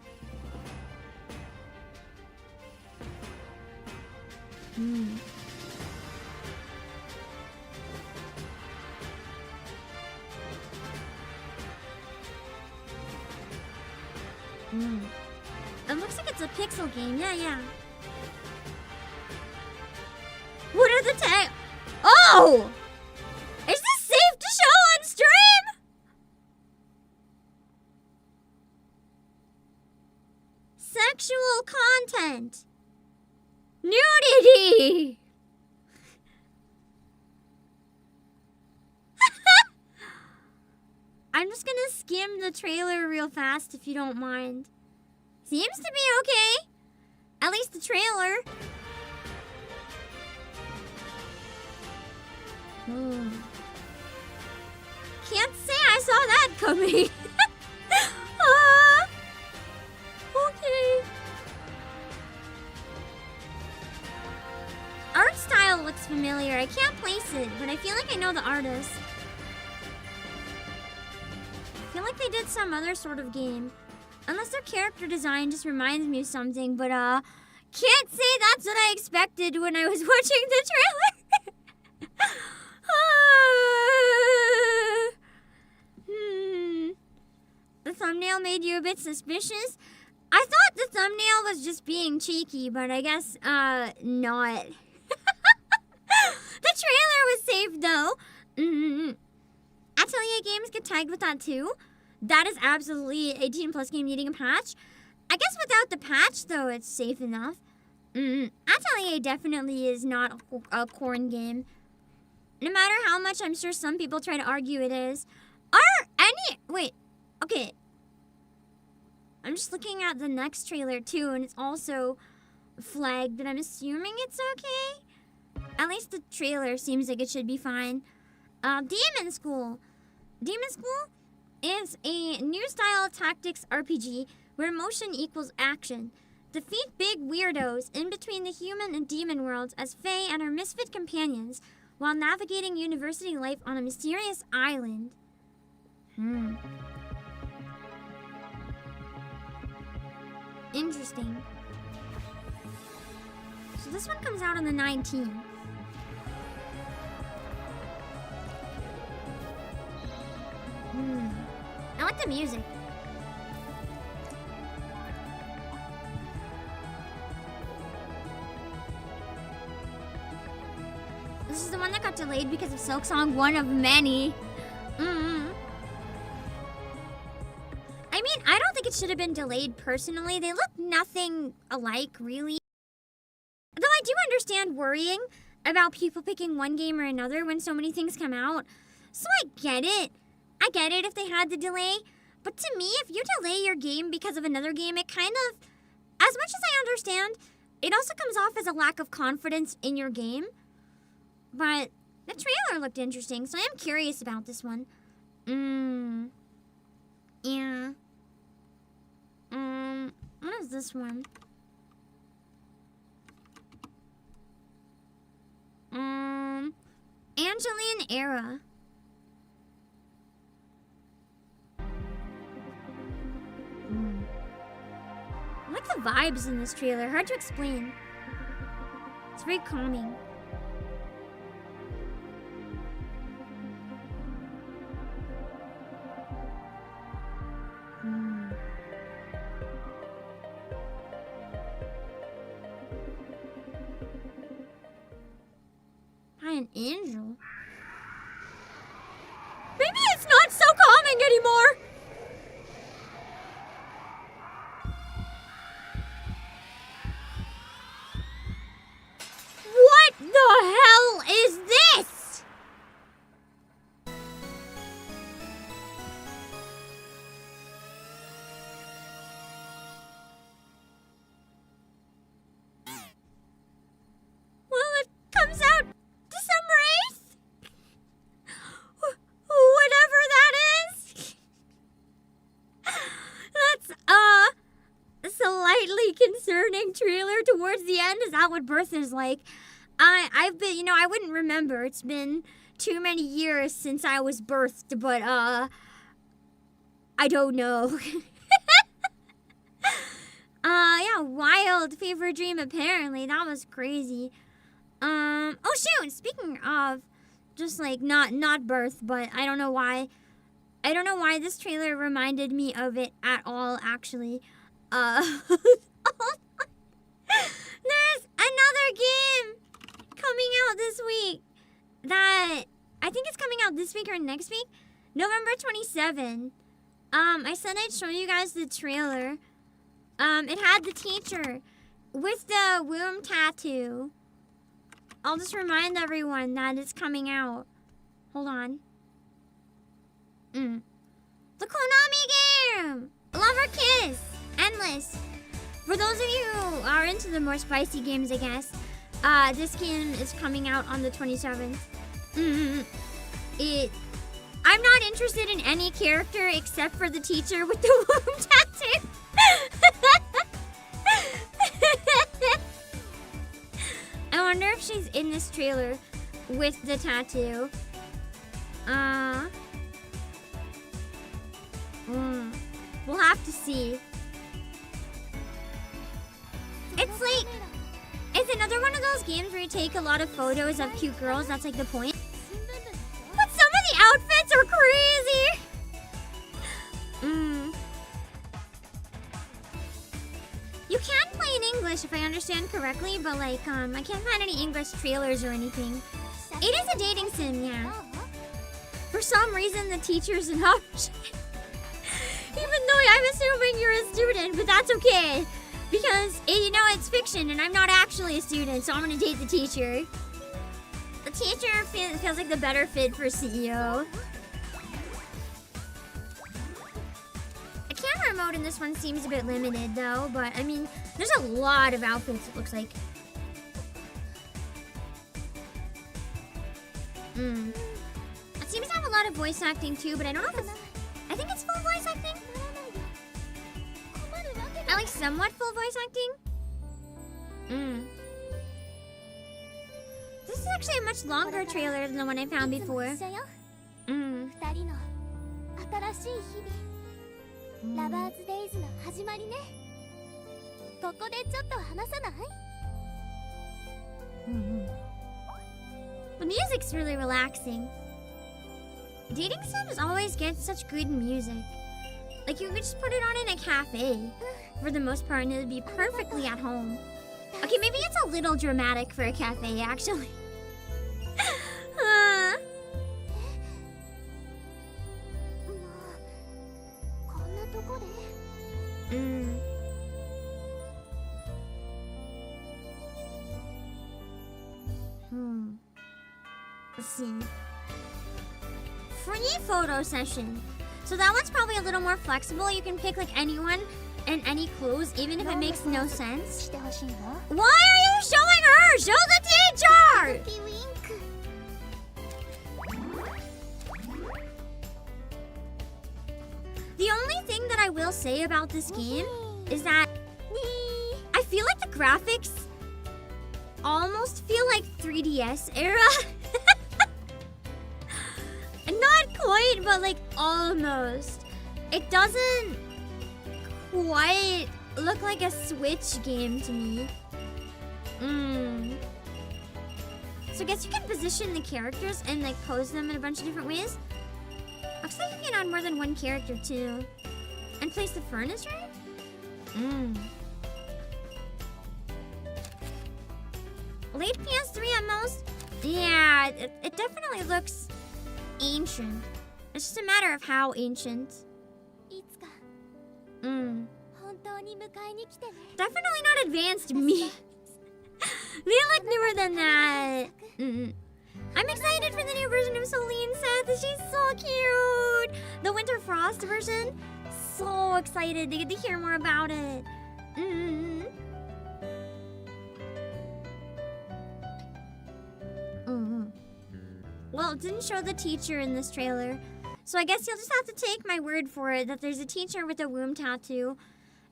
It looks like it's a pixel game. Yeah. What are the tags? Oh! Is this safe to show on stream? Sexual content. Nudity. I'm just gonna skim the trailer real fast if you don't mind. Seems to be okay. At least the trailer. Can't say I saw that coming. Okay. Art style looks familiar. I can't place it, but I feel like I know the artist. I feel like they did some other sort of game. Unless their character design just reminds me of something, but can't say that's what I expected when I was watching the trailer. The thumbnail made you a bit suspicious? I thought the thumbnail was just being cheeky, but I guess not. The trailer was safe though. Atelier games get tagged with that too. That is absolutely 18 plus game needing a patch. I guess without the patch though, it's safe enough. Atelier definitely is not a corn game. No matter how much I'm sure some people try to argue it is. Wait, okay. I'm just looking at the next trailer too, and it's also flagged, but I'm assuming it's okay. At least the trailer seems like it should be fine. Demon School. Demon School is a new style tactics RPG where motion equals action. Defeat big weirdos in between the human and demon worlds as Fae and her misfit companions while navigating university life on a mysterious island. Interesting. So this one comes out on the 19th. I like the music. This is the one that got delayed because of Silk Song, one of many. I mean, I don't think it should have been delayed personally. They look nothing alike, really. Though I do understand worrying about people picking one game or another when so many things come out. So I get it. I get it if they had the delay. But to me, if you delay your game because of another game, it kind of, as much as I understand, it also comes off as a lack of confidence in your game. But the trailer looked interesting, so I am curious about this one. Yeah. What is this one? Angeline Era. I like the vibes in this trailer. Hard to explain. It's very calming. By an angel? Maybe it's not so calming anymore! What the hell is this? Well, it comes out December 8th? Whatever that is. That's slightly concerning trailer towards the end. Is that what birth is like? I've been, I wouldn't remember. It's been too many years since I was birthed, but I don't know. Yeah, wild fever dream apparently. That was crazy. Oh shoot, speaking of just like not birth, but I don't know why this trailer reminded me of it at all actually. There's another game coming out this week that I think it's coming out this week or next week, November 27. I said I'd show you guys the trailer. It had the teacher with the womb tattoo. I'll just remind everyone that it's coming out. Hold on. The Konami game! Lover Kiss! Endless. For those of you who are into the more spicy games, I guess, this game is coming out on the 27th. I'm not interested in any character except for the teacher with the womb tattoo. I wonder if she's in this trailer with the tattoo. We'll have to see. It's like, it's another one of those games where you take a lot of photos of cute girls. That's like the point. But some of the outfits are crazy. You can play in English if I understand correctly, but like, I can't find any English trailers or anything. It is a dating sim, yeah. For some reason, the teacher's an option. Even though I'm assuming you're a student, but that's okay. Because, it's fiction and I'm not actually a student, so I'm gonna date the teacher. The teacher feels like the better fit for CEO. The camera mode in this one seems a bit limited though, but I mean, there's a lot of outfits it looks like. It seems to have a lot of voice acting too, but I don't know if it's... I think it's full voice acting. I like somewhat full voice acting. This is actually a much longer trailer than the one I found before. The music's really relaxing. Dating sims always get such good music. Like, you could just put it on in a cafe for the most part and it would be perfectly at home. Okay, maybe it's a little dramatic for a cafe, actually. Let's see. Free photo session. So that one's probably a little more flexible. You can pick like anyone and any clothes, even if it makes no sense. Why are you showing her? Show the teacher! The only I will say about this game is that I feel like the graphics almost feel like 3DS era. Not quite, but like almost. It doesn't quite look like a Switch game to me. So I guess you can position the characters and like pose them in a bunch of different ways. Looks like you can add more than one character too. And place the furniture? Late PS3 at most? Yeah, it definitely looks ancient. It's just a matter of how ancient. Definitely not advanced me. They look newer than that. I'm excited for the new version of Celine Seth. She's so cute. The Winter Frost version. So excited to get to hear more about it. Well, it didn't show the teacher in this trailer. So I guess you'll just have to take my word for it that there's a teacher with a womb tattoo.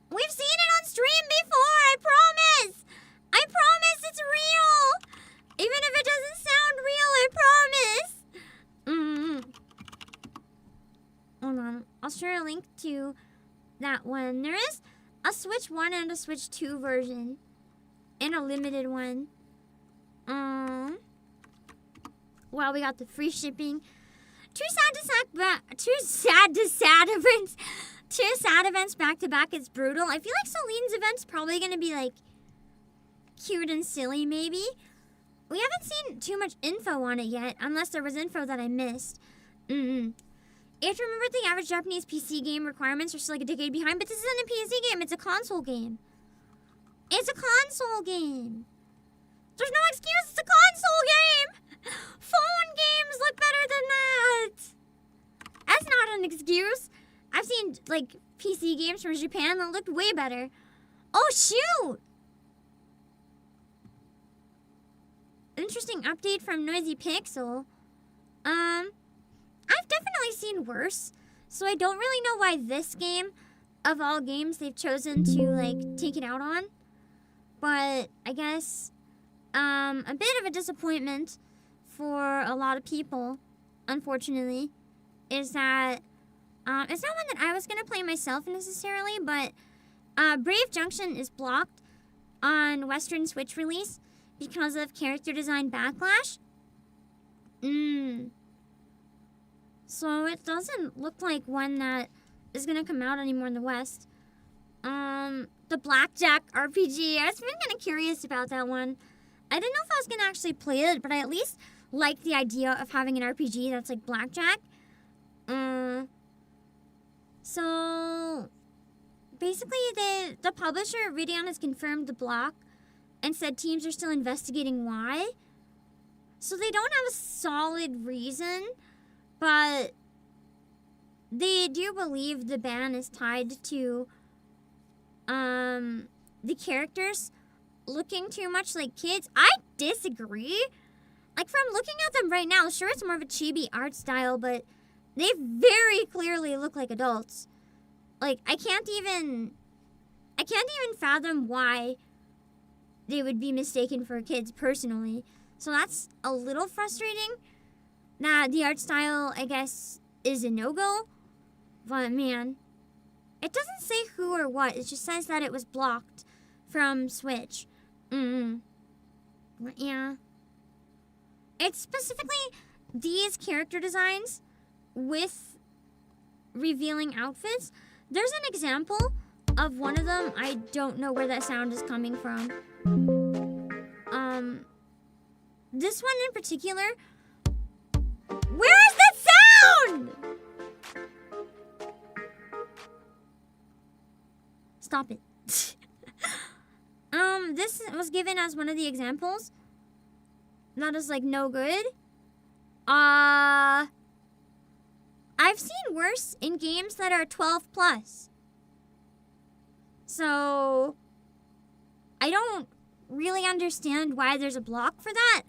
We've seen it on stream before, I promise! I promise it's real! Even if it doesn't sound real, I promise! Hold on, I'll share a link to that one. There is a Switch 1 and a Switch 2 version. And a limited one. Well, we got the free shipping. Two sad events back to back. It's brutal. I feel like Celine's event's probably gonna be like cute and silly, maybe. We haven't seen too much info on it yet, unless there was info that I missed. You have to remember the average Japanese PC game requirements are still like a decade behind, but this isn't a PC game, it's a console game. It's a console game. There's no excuse, it's a console game! Phone games look better than that! That's not an excuse. I've seen, like, PC games from Japan that looked way better. Oh, shoot! Interesting update from Noisy Pixel. I've definitely seen worse, so I don't really know why this game, of all games, they've chosen to, like, take it out on. But I guess, a bit of a disappointment for a lot of people, unfortunately, is that it's not one that I was going to play myself necessarily, but Brave Junction is blocked on Western Switch release because of character design backlash. So it doesn't look like one that is going to come out anymore in the West. The Blackjack RPG, I was been kind of curious about that one. I didn't know if I was going to actually play it, but I at least like the idea of having an RPG that's like Blackjack. So basically the publisher, Radeon, has confirmed the block and said teams are still investigating why. So they don't have a solid reason, but they do believe the ban is tied to the characters looking too much like kids. I disagree. Like, from looking at them right now, sure, it's more of a chibi art style, but they very clearly look like adults. Like, I can't even fathom why they would be mistaken for kids personally. So that's a little frustrating that the art style, I guess, is a no-go. But man, it doesn't say who or what. It just says that it was blocked from Switch. Yeah. It's specifically these character designs with revealing outfits. There's an example of one of them. I don't know where that sound is coming from. This one in particular. Where is that sound? Stop it. This was given as one of the examples. That is like no good. I've seen worse in games that are 12 plus. So I don't really understand why there's a block for that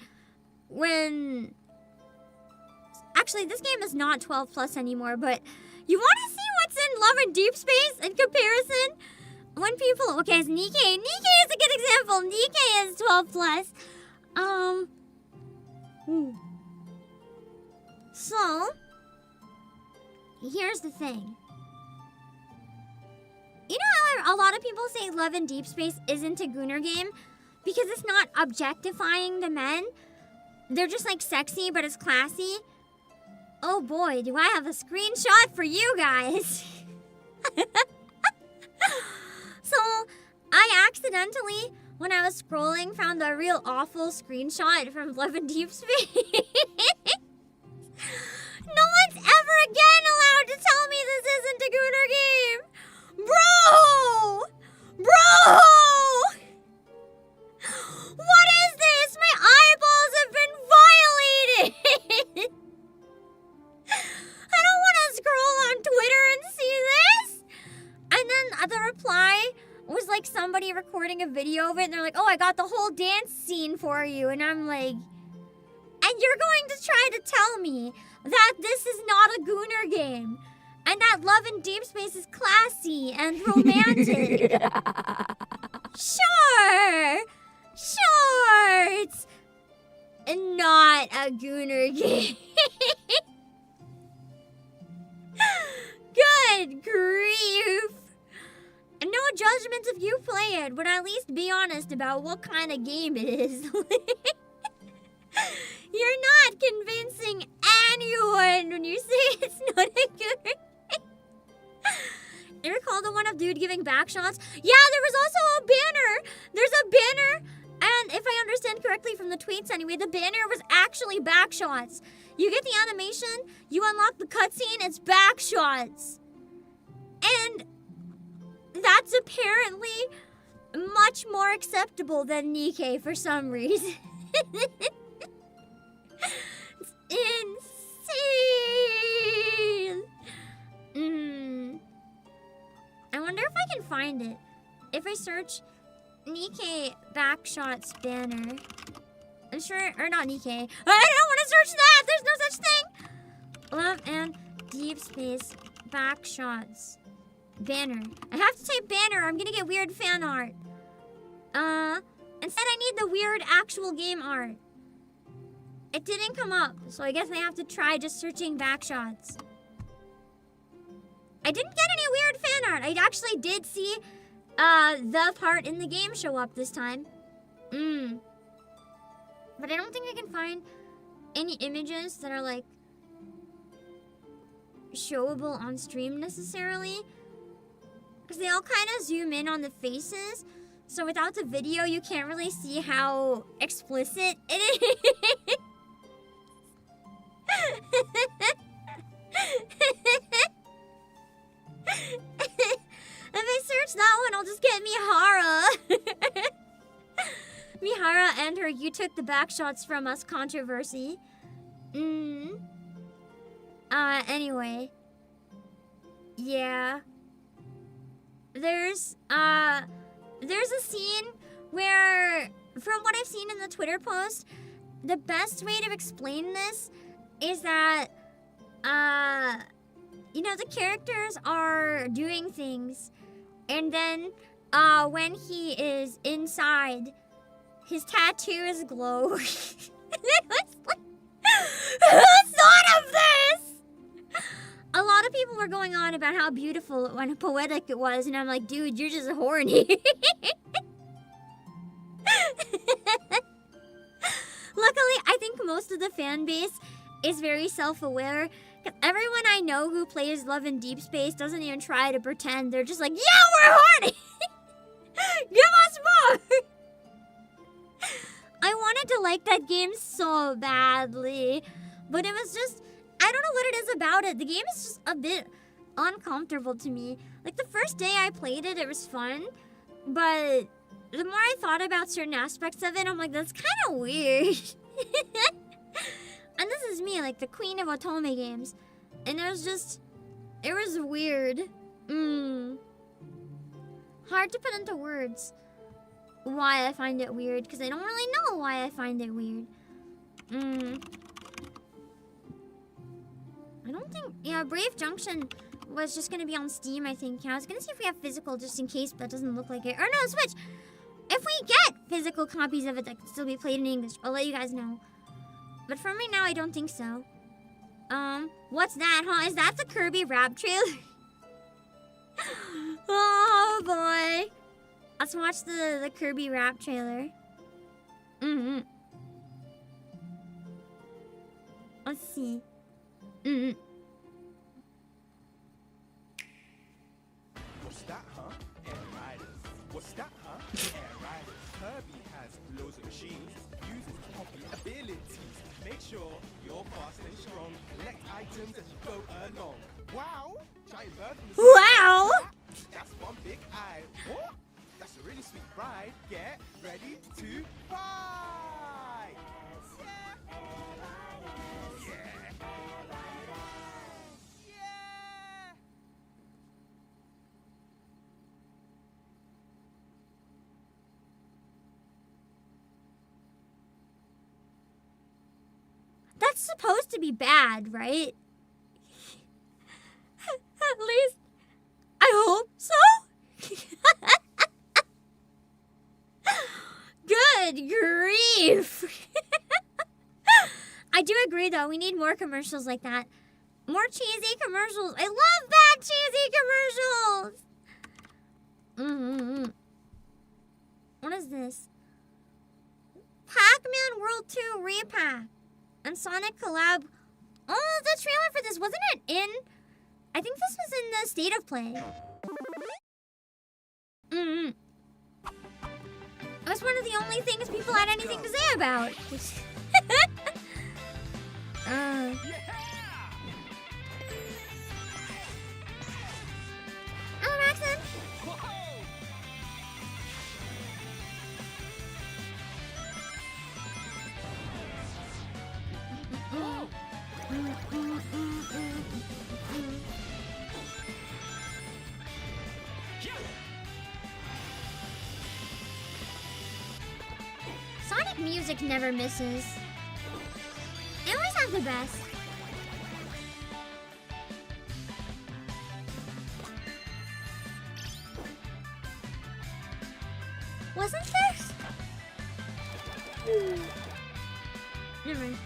when actually this game is not 12 plus anymore, but you want to see what's in Love and Deep Space in comparison? When people, okay, it's Nikkei. Nikkei is a good example. Nikkei is 12 plus. So, here's the thing. You know how a lot of people say Love and Deep Space isn't a Gooner game? Because it's not objectifying the men. They're just like sexy, but it's classy. Oh boy, do I have a screenshot for you guys. So, I accidentally, when I was scrolling, found a real awful screenshot from Love and Deep Space. No one's ever again allowed to tell me this isn't a Gooner game. Bro! Bro! What is this? My eyeballs have been violated! I don't want to scroll on Twitter and see this! And then the reply was like somebody recording a video of it, and they're like, oh, I got the whole dance scene for you. And I'm like, and you're going to try to tell me that this is not a Gooner game, and that Love and Deep Space is classy and romantic. Sure, it's not a Gooner game. Good grief. And no judgment if you play it, but at least be honest about what kind of game it is. You're not convincing anyone when you say it's not a good game. You recall the one of dude giving back shots? Yeah, there was also a banner. There's a banner, and if I understand correctly from the tweets anyway, the banner was actually back shots. You get the animation, you unlock the cutscene, it's back shots. And that's apparently much more acceptable than Nikkei for some reason. It's insane. I wonder if I can find it. If I search Nikkei backshots banner. I'm sure, or not Nikkei. I don't want to search that! There's no such thing! Love and Deep Space backshots banner. I have to type banner, I'm gonna get weird fan art. Instead I need the weird actual game art. It didn't come up, so I guess I have to try just searching backshots. I didn't get any weird fan art. I actually did see the part in the game show up this time. But I don't think I can find any images that are like showable on stream necessarily. Because they all kind of zoom in on the faces. So without the video, you can't really see how explicit it is. If I search that one, I'll just get Mihara. Mihara and her "You took the back shots from us" controversy. Anyway. Yeah. There's a scene where, from what I've seen in the Twitter post, the best way to explain this is that, you know, the characters are doing things, and then, when he is inside, his tattoos glow. And it was like, who thought of this? A lot of people were going on about how beautiful and poetic it was, and I'm like, dude, you're just horny. Luckily, I think most of the fan base is very self-aware. Everyone I know who plays Love and Deep Space doesn't even try to pretend. They're just like, yeah, we're horny! Give us more! I wanted to like that game so badly, but it was just, I don't know what it is about it. The game is just a bit uncomfortable to me. Like, the first day I played it, it was fun, but the more I thought about certain aspects of it, I'm like, that's kind of weird. And this is me, like the queen of otome games. And it was just, it was weird. Hard to put into words why I find it weird, because I don't really know why I find it weird. I don't think, yeah, Brave Junction was just gonna be on Steam, I think. Yeah, I was gonna see if we have physical just in case, but that doesn't look like it. Or no, Switch! If we get physical copies of it that can still be played in English, I'll let you guys know. But for right now, I don't think so. What's that, huh? Is that the Kirby rap trailer? Oh, boy. Let's watch the Kirby rap trailer. Let's see. What's that, huh? Air Riders. What's that, huh? Air Riders. Kirby has loads of machines, uses copy abilities. Make sure you're fast and strong. Collect items as you go along. Wow! Giant bird from the Wow! That's one big eye. What? That's a really sweet ride. Get ready to fly! That's supposed to be bad, right? At least, I hope so. Good grief. I do agree, though. We need more commercials like that. More cheesy commercials. I love bad cheesy commercials. What is this? Pac-Man World 2 Repack and Sonic collab. Oh, the trailer for this, wasn't it in? I think this was in the State of Play. It was one of the only things people had anything to say about. Hello, Maxim. Sonic music never misses. They always have the best. Wasn't there? Never mind.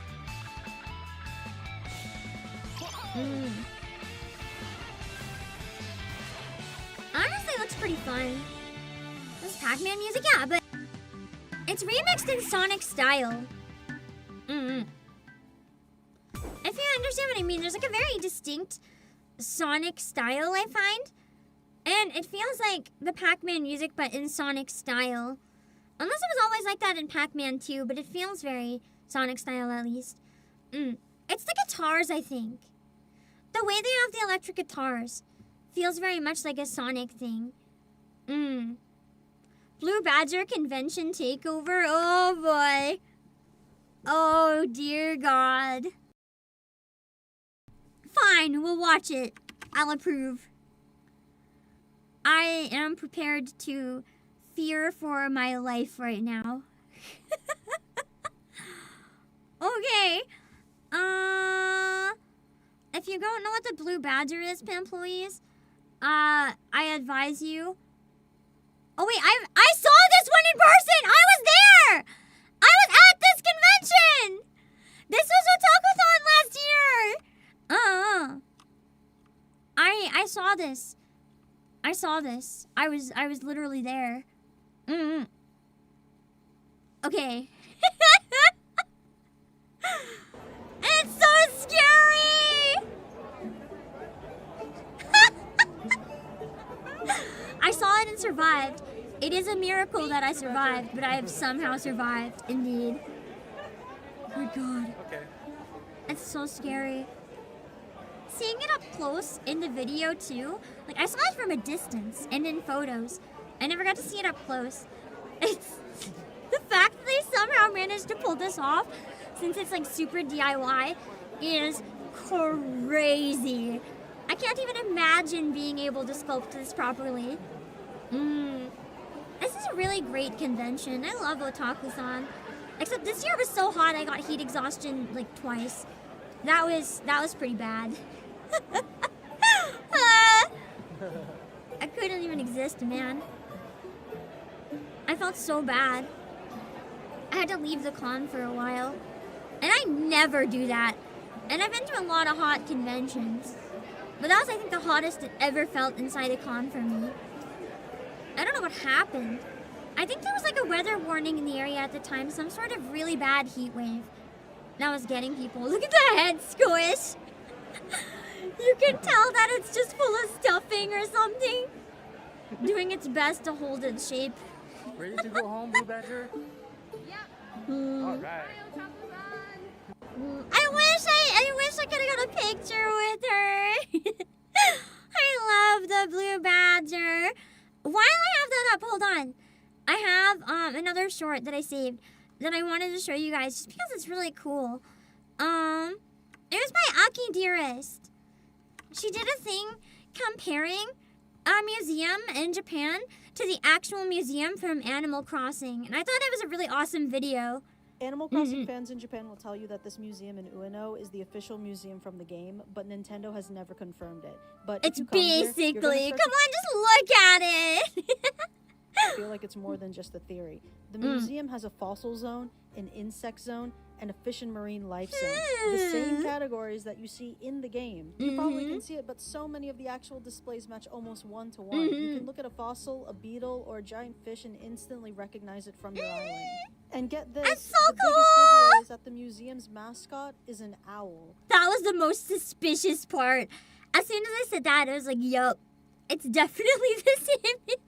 Honestly, looks pretty fun. This Pac-Man music, yeah, but it's remixed in Sonic style. If you understand what I mean, there's like a very distinct Sonic style, I find. And it feels like the Pac-Man music, but in Sonic style. Unless it was always like that in Pac-Man 2, but it feels very Sonic style at least. It's the guitars, I think. The way they have the electric guitars feels very much like a Sonic thing. Blue Badger Convention Takeover. Oh boy. Oh dear God. Fine, we'll watch it. I'll approve. I am prepared to fear for my life right now. Okay. If you don't know what the Blue Badger is, employees, I advise you. Oh wait, I saw this one in person! I was there! I was at this convention! This was Otakuthon last year! I saw this. I saw this. I was literally there. Okay. It's so scary! I saw it and survived. It is a miracle that I survived, but I have somehow survived, indeed. Oh my God. Okay. It's so scary. Seeing it up close in the video too, like I saw it from a distance and in photos. I never got to see it up close. It's the fact that they somehow managed to pull this off, since it's like super DIY, is crazy. I can't even imagine being able to sculpt this properly. This is a really great convention. I love Otakuthon. Except this year was so hot I got heat exhaustion like twice. That was pretty bad. I couldn't even exist, man. I felt so bad. I had to leave the con for a while. And I never do that. And I've been to a lot of hot conventions. But that was, I think, the hottest it ever felt inside a con for me. I don't know what happened. I think there was like a weather warning in the area at the time. Some sort of really bad heat wave that was getting people. Look at the head squish. You can tell that it's just full of stuffing or something. Doing its best to hold its shape. Ready to go home, Blue Badger? All right. I wish I could have got a picture with her. I love the Blue Badger. While I have that up, hold on. I have another short that I saved that I wanted to show you guys just because it's really cool. It was by Aki Dearest. She did a thing comparing a museum in Japan to the actual museum from Animal Crossing. And I thought it was a really awesome video. Animal Crossing fans in Japan will tell you that this museum in Ueno is the official museum from the game, but Nintendo has never confirmed it. But It's basically, come on, just look at it. I feel like it's more than just a theory. The museum has a fossil zone, an insect zone, and a fish and marine life zone. The same categories that you see in the game. You probably can see it, but so many of the actual displays match almost one-to-one. You can look at a fossil, a beetle, or a giant fish and instantly recognize it from your island. And get this, That's so the biggest cool! giveaway is that the museum's mascot is an owl. That was the most suspicious part. As soon as I said that, I was like, yup, it's definitely the same museum.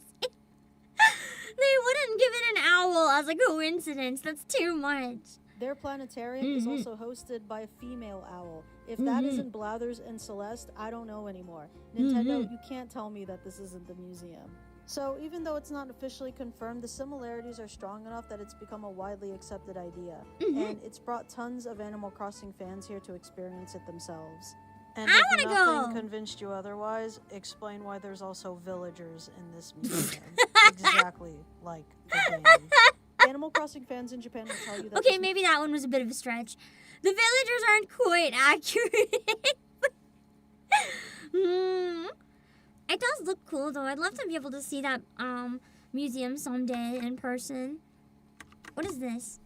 They wouldn't give it an owl as a coincidence. That's too much. Their planetarium is also hosted by a female owl. If that isn't Blathers and Celeste, I don't know anymore. Nintendo, you can't tell me that this isn't the museum. So even though it's not officially confirmed, the similarities are strong enough that it's become a widely accepted idea. And it's brought tons of Animal Crossing fans here to experience it themselves. And if nothing convinced you otherwise, explain why there's also villagers in this museum. Exactly like the game. Animal Crossing fans in Japan will tell you that. Okay, maybe that one was a bit of a stretch. The villagers aren't quite accurate. It does look cool though. I'd love to be able to see that museum someday in person. What is this?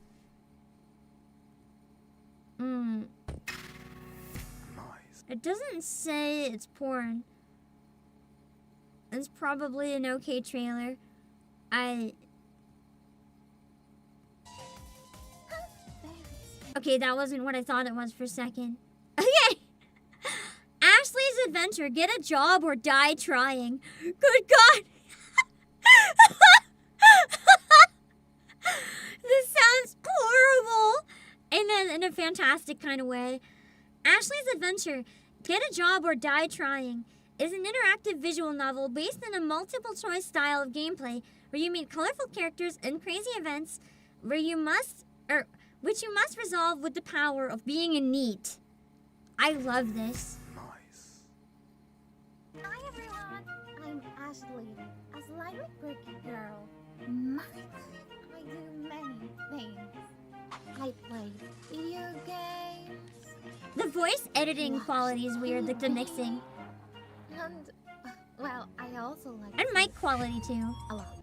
It doesn't say it's porn. It's probably an okay trailer. Okay, that wasn't what I thought it was for a second. Okay! Ashley's Adventure. Get a job or die trying. Good God! This sounds horrible! In a fantastic kind of way. Ashley's Adventure. Get a job or die trying is an interactive visual novel based on a multiple choice style of gameplay where you meet colorful characters and crazy events which you must resolve with the power of being a NEET. I love this. Hi everyone, I'm Ashley, a slimy quirky girl. I do many things. I play video games. The voice editing quality is weird, like the mixing. And, well, I also like... And mic quality too. A lot.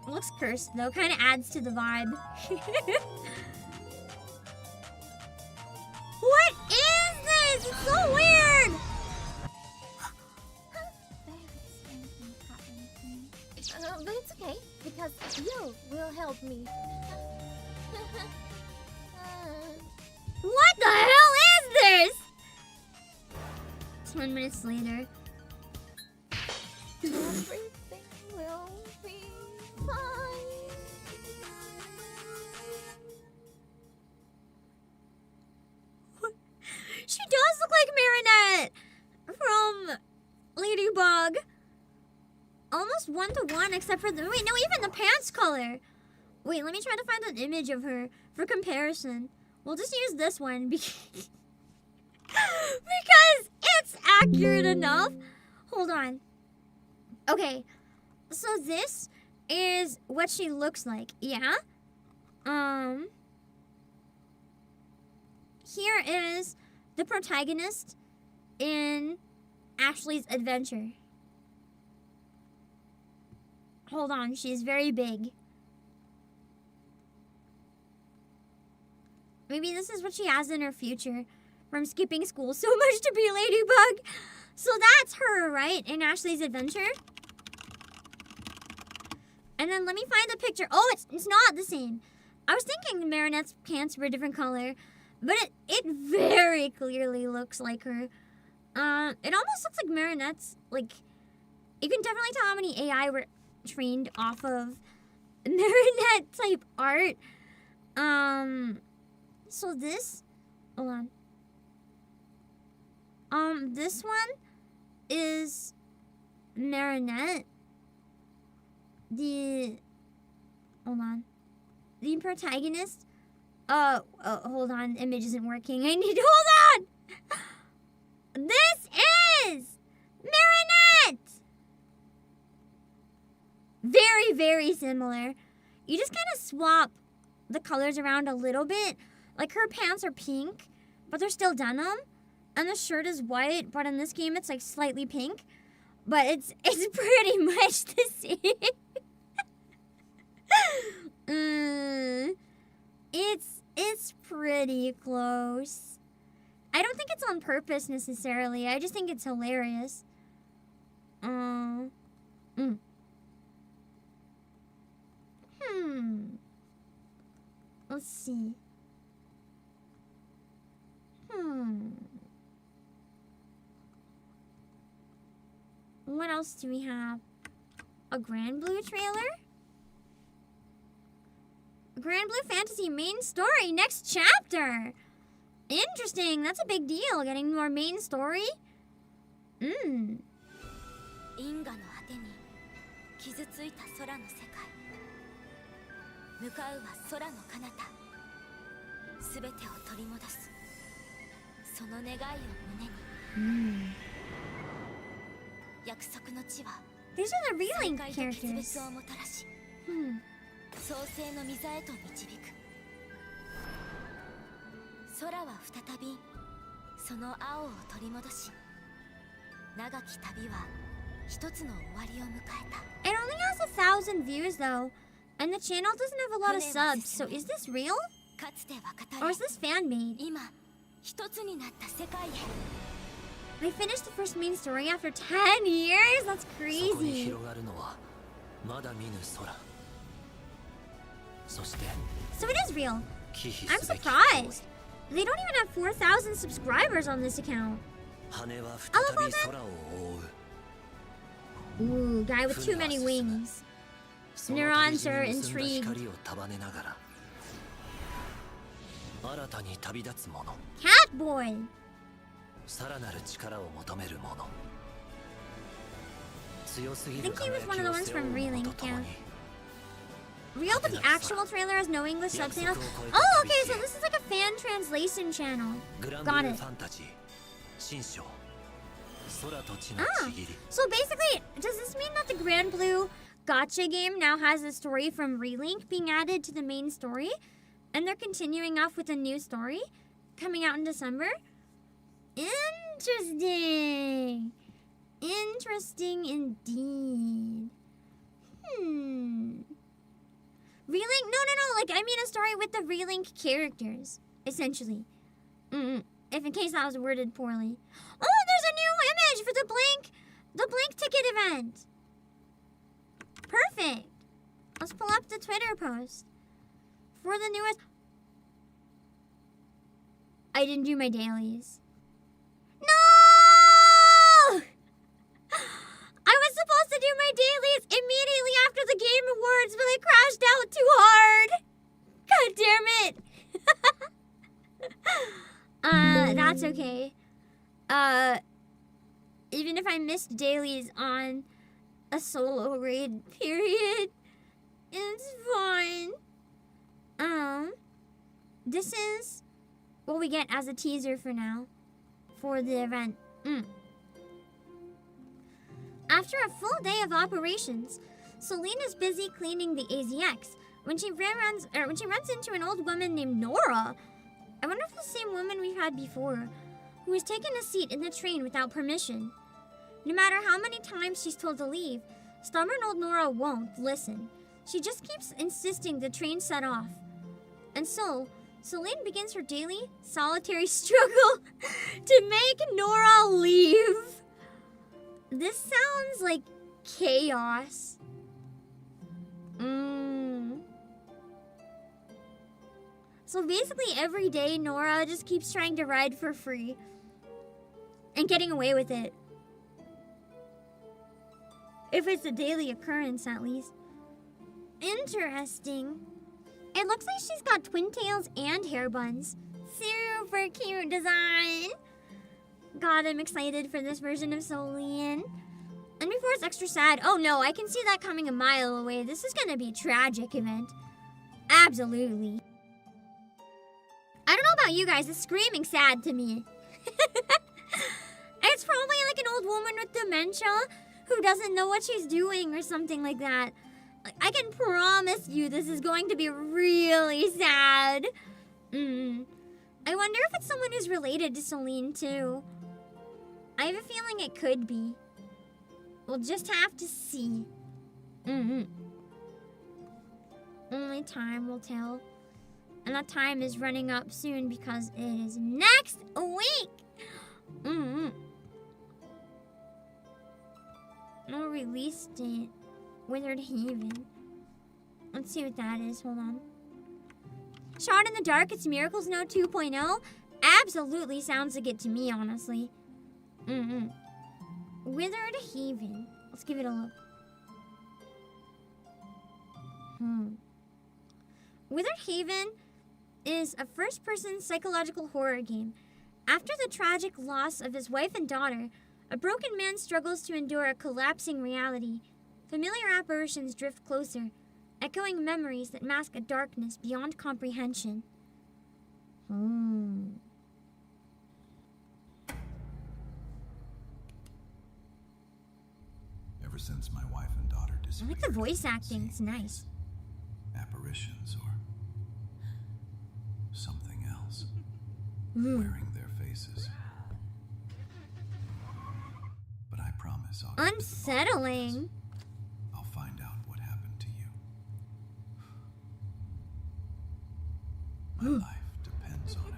It looks cursed though, kind of adds to the vibe. What is this? It's so weird! But it's okay, because you will help me. What the hell is this? 10 minutes later. Everything will be fine. She does look like Marinette from Ladybug. Almost 1-to-1 except for the... Wait, no, even the pants color. Wait, let me try to find an image of her for comparison. We'll just use this one because it's accurate enough. Hold on. Okay, so this is what she looks like, yeah? Here is the protagonist in Ashley's adventure. Hold on, she's very big. Maybe this is what she has in her future from skipping school so much to be Ladybug. So that's her, right? In Ashley's adventure. And then let me find the picture. Oh, it's not the same. I was thinking Marinette's pants were a different color, but it very clearly looks like her. It almost looks like Marinette's, like, you can definitely tell how many AI were trained off of Marinette type art. So this, hold on. This one is Marinette. Hold on. The protagonist, hold on, image isn't working. I need, hold on! This is Marinette! Very, very similar. You just kind of swap the colors around a little bit. Like her pants are pink, but they're still denim. And the shirt is white, but in this game it's like slightly pink. But it's pretty much the same. It's pretty close. I don't think it's on purpose necessarily. I just think it's hilarious. Let's see. What else do we have? A Grand Blue trailer? Grand Blue Fantasy main story, next chapter. Interesting, that's a big deal, getting more main story. 因果の果てに傷ついた空の世界。向かうは空の彼方。すべてを取り戻す。その願いを胸に。約束の地は These are the reeling characters. をもたらし。創世の御座へと導く。空は再びその青を取り戻し、長き旅は一つの終わりを迎えた。It only has 1,000 views though, and the channel doesn't have a lot of subs. So is this real? Or is this fan made? 今一つになった世界へ。They finished the first main story after 10 years? That's crazy. そこに広がるのはまだ見ぬ空。So it is real. I'm surprised. They don't even have 4,000 subscribers on this account. I love that. Ooh, guy with too many wings. Neurons are intrigued. Catboy. I think he was one of the ones from Reeling, yeah. Real, but the actual trailer has no English subtitles. Oh, okay, so this is like a fan translation channel. Got it. So basically, does this mean that the Grand Blue Gacha game now has a story from Relink being added to the main story? And they're continuing off with a new story coming out in December? Interesting. Interesting indeed. Relink? No, like, I mean a story with the Relink characters, essentially. If in case that was worded poorly. Oh, there's a new image for the Blink ticket event. Perfect. Let's pull up the Twitter post for the newest. I didn't do my dailies. No! I was supposed to do my dailies immediately after the Game Awards, but I crashed out too hard. God damn it. That's okay. Even if I missed dailies on a solo raid period, it's fine. This is what we get as a teaser for now for the event. After a full day of operations, Celine is busy cleaning the AZX when she runs into an old woman named Nora. I wonder if it's the same woman we've had before, who has taken a seat in the train without permission. No matter how many times she's told to leave, stubborn old Nora won't listen. She just keeps insisting the train set off. And so, Celine begins her daily, solitary struggle to make Nora leave. This sounds like chaos. So basically every day, Nora just keeps trying to ride for free. And getting away with it. If it's a daily occurrence, at least. Interesting. It looks like she's got twin tails and hair buns. Super cute design. God, I'm excited for this version of Celine. And before it's extra sad, oh no, I can see that coming a mile away. This is gonna be a tragic event. Absolutely. I don't know about you guys, it's screaming sad to me. It's probably like an old woman with dementia who doesn't know what she's doing or something like that. Like, I can promise you this is going to be really sad. I wonder if it's someone who's related to Celine too. I have a feeling it could be. We'll just have to see. Only time will tell. And that time is running up soon because it is next week. No release date. Withered Haven. Let's see what that is. Hold on. Shot in the Dark, it's Miracles Note 2.0. Absolutely sounds like it to me, honestly. Withered Haven. Let's give it a look. Withered Haven is a first-person psychological horror game. After the tragic loss of his wife and daughter, a broken man struggles to endure a collapsing reality. Familiar apparitions drift closer, echoing memories that mask a darkness beyond comprehension. Ever since my wife and daughter I disappeared, like the voice acting, it's nice. apparitions or something else, wearing their faces. But I promise I'll Unsettling. I'll find out what happened to you. My life depends on it.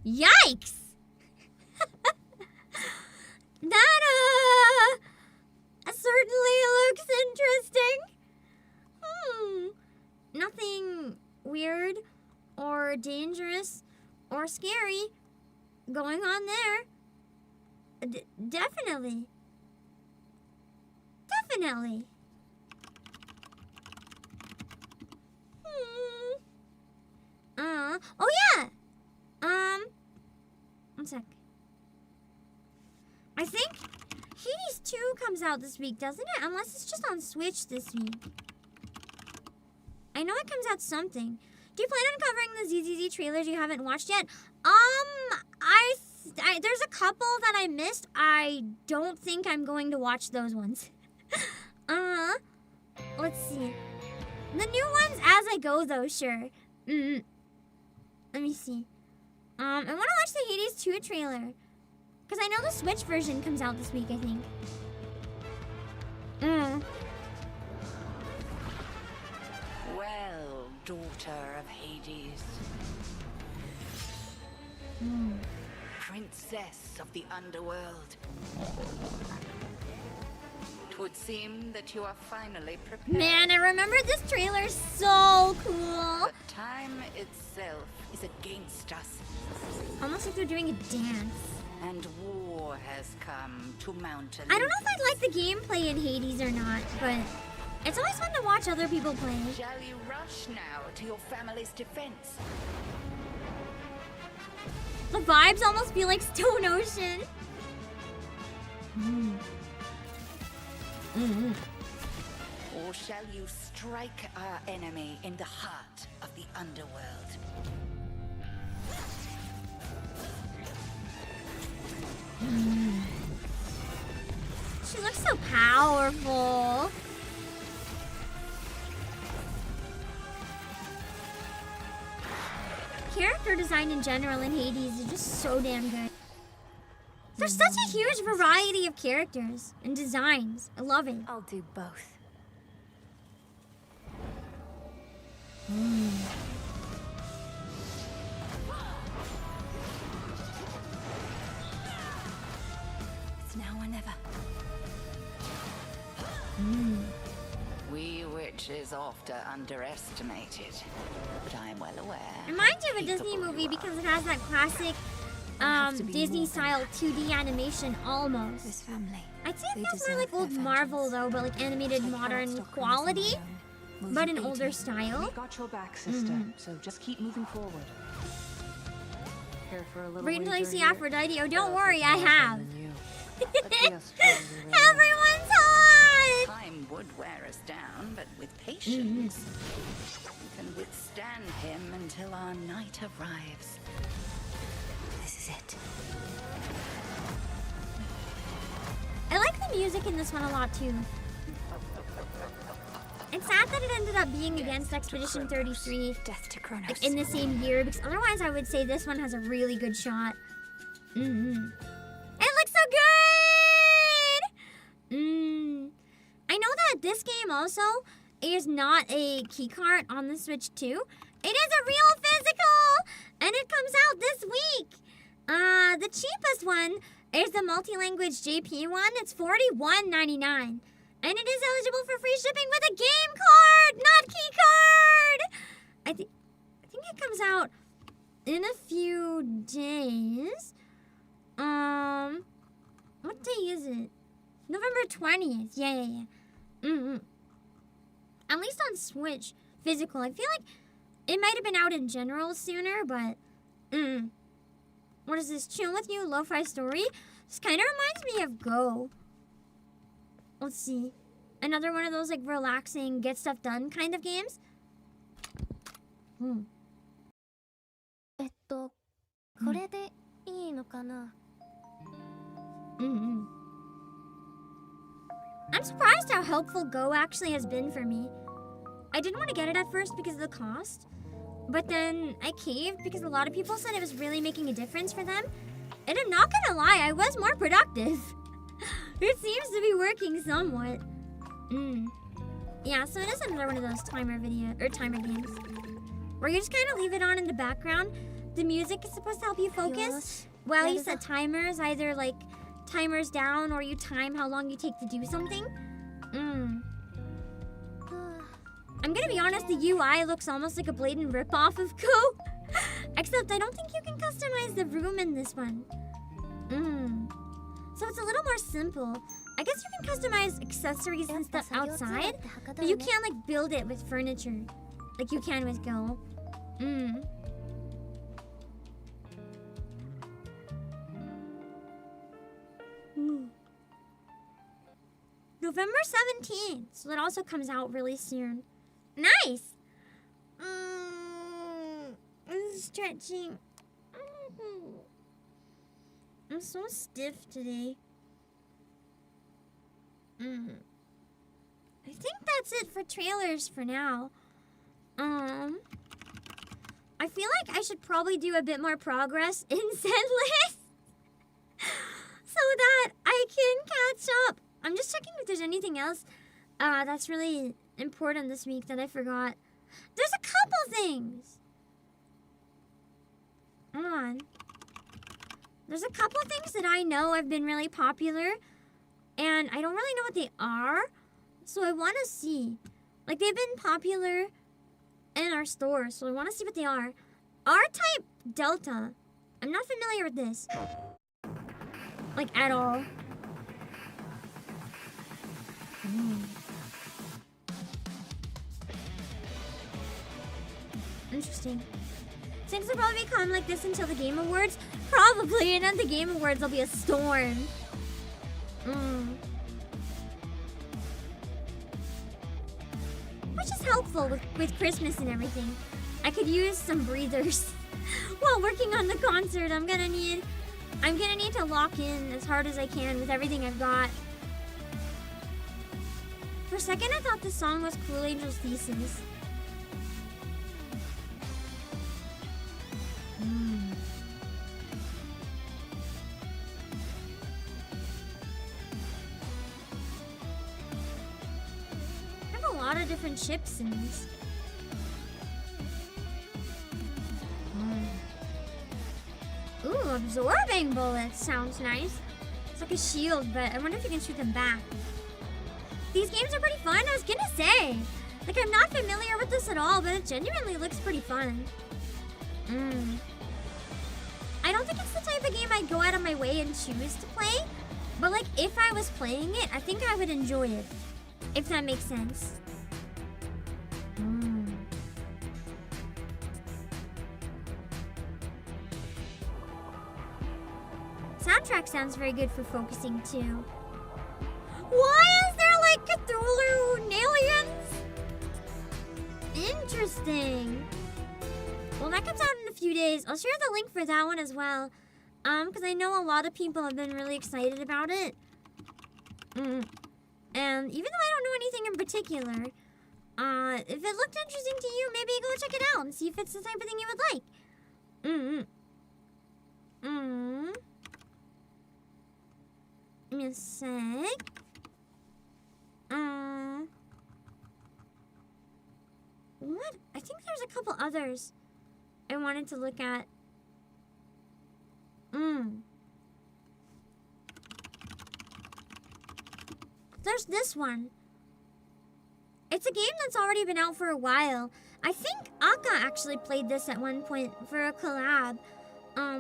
Yikes! That certainly looks interesting. Nothing weird or dangerous or scary going on there. Definitely. Oh yeah. One sec. I think Hades 2 comes out this week, doesn't it? Unless it's just on Switch this week. I know it comes out something. Do you plan on covering the ZZZ trailers you haven't watched yet? There's a couple that I missed. I don't think I'm going to watch those ones. Let's see. The new ones as I go, though, sure. Let me see. I want to watch the Hades 2 trailer. Because I know the Switch version comes out this week, I think. Well, daughter of Hades. Princess of the underworld. It would seem that you are finally prepared. Man, I remember this trailer so cool. But time itself is against us. Almost like they're doing a dance. And war has come to Mount Olympus. I don't know if I'd like the gameplay in Hades or not, but it's always fun to watch other people play. Shall you rush now to your family's defense? The vibes almost feel like Stone Ocean. Or shall you strike our enemy in the heart of the underworld? She looks so powerful. design in general in Hades is just so damn good. There's such a huge variety of characters and designs. I love it. I'll do both. It's now or never. We witches often underestimated, but I'm well aware. Reminds you of a Disney movie because it has that classic Disney-style 2D animation almost. This family. I'd say it feels more like old Marvel though, but like animated modern quality, but an older style. We got your back, sister. So just keep moving forward. Care for a little Wait until you wager see here? Aphrodite. Oh, don't worry, I have. Everyone's hot! Time would wear us down, but with patience, we can withstand him until our night arrives. This is it. I like the music in this one a lot too. It's sad that it ended up being against Expedition 33 Death to Kronos. like in the same year, because otherwise I would say this one has a really good shot. It looks so good! I know that this game also is not a keycard on the Switch 2. It is a real physical! And it comes out this week! The cheapest one is the multi-language JP one. It's $41.99. And it is eligible for free shipping with a game card, not key card. I think it comes out in a few days. What day is it? November 20th. Yeah. At least on Switch physical. I feel like it might have been out in general sooner, but what is this? Chill with You, Lo-Fi Story? This kind of reminds me of Go. Let's see. Another one of those like relaxing, get stuff done kind of games. I'm surprised how helpful Go actually has been for me. I didn't want to get it at first because of the cost, but then I caved because a lot of people said it was really making a difference for them. And I'm not gonna lie, I was more productive. It seems to be working somewhat. Yeah, so it is another one of those timer games where you just kind of leave it on in the background. The music is supposed to help you focus while you set timers, either like timers down or you time how long you take to do something. I'm gonna be honest, the UI looks almost like a blatant ripoff of Go. Except I don't think you can customize the room in this one. So it's a little more simple. I guess you can customize accessories and stuff outside, but you can't like build it with furniture like you can with Go. November 17th, so that also comes out really soon. Nice! I'm stretching. I'm so stiff today. I think that's it for trailers for now. I feel like I should probably do a bit more progress in Zenless so that I can catch up. I'm just checking if there's anything else that's really important this week that I forgot. There's a couple things. Hold on. There's a couple things that I know have been really popular, and I don't really know what they are, so I want to see. Like, they've been popular in our store, so I want to see what they are. R-Type Delta. I'm not familiar with this. Like, at all. Interesting. Things will probably become like this until the Game Awards. Probably, and at the Game Awards there'll be a storm. Which is helpful with Christmas and everything. I could use some breathers while working on the concert. I'm gonna need to lock in as hard as I can with everything I've got. For a second I thought this song was Cool Angel's Thesis. lot of different ships in this. Ooh, absorbing bullets sounds nice. It's like a shield, but I wonder if you can shoot them back. These games are pretty fun. I was gonna say, like, I'm not familiar with this at all, but it genuinely looks pretty fun. I don't think it's the type of game I'd go out of my way and choose to play, but like, if I was playing it, I think I would enjoy it, if that makes sense. Soundtrack sounds very good for focusing too. Why is there like Cthulhu aliens? Interesting. Well, that comes out in a few days. I'll share the link for that one as well. Because I know a lot of people have been really excited about it. And even though I don't know anything in particular, if it looked interesting to you, maybe go check it out and see if it's the type of thing you would like. Give me a sec. What? I think there's a couple others I wanted to look at. There's this one. It's a game that's already been out for a while. I think Aka actually played this at one point for a collab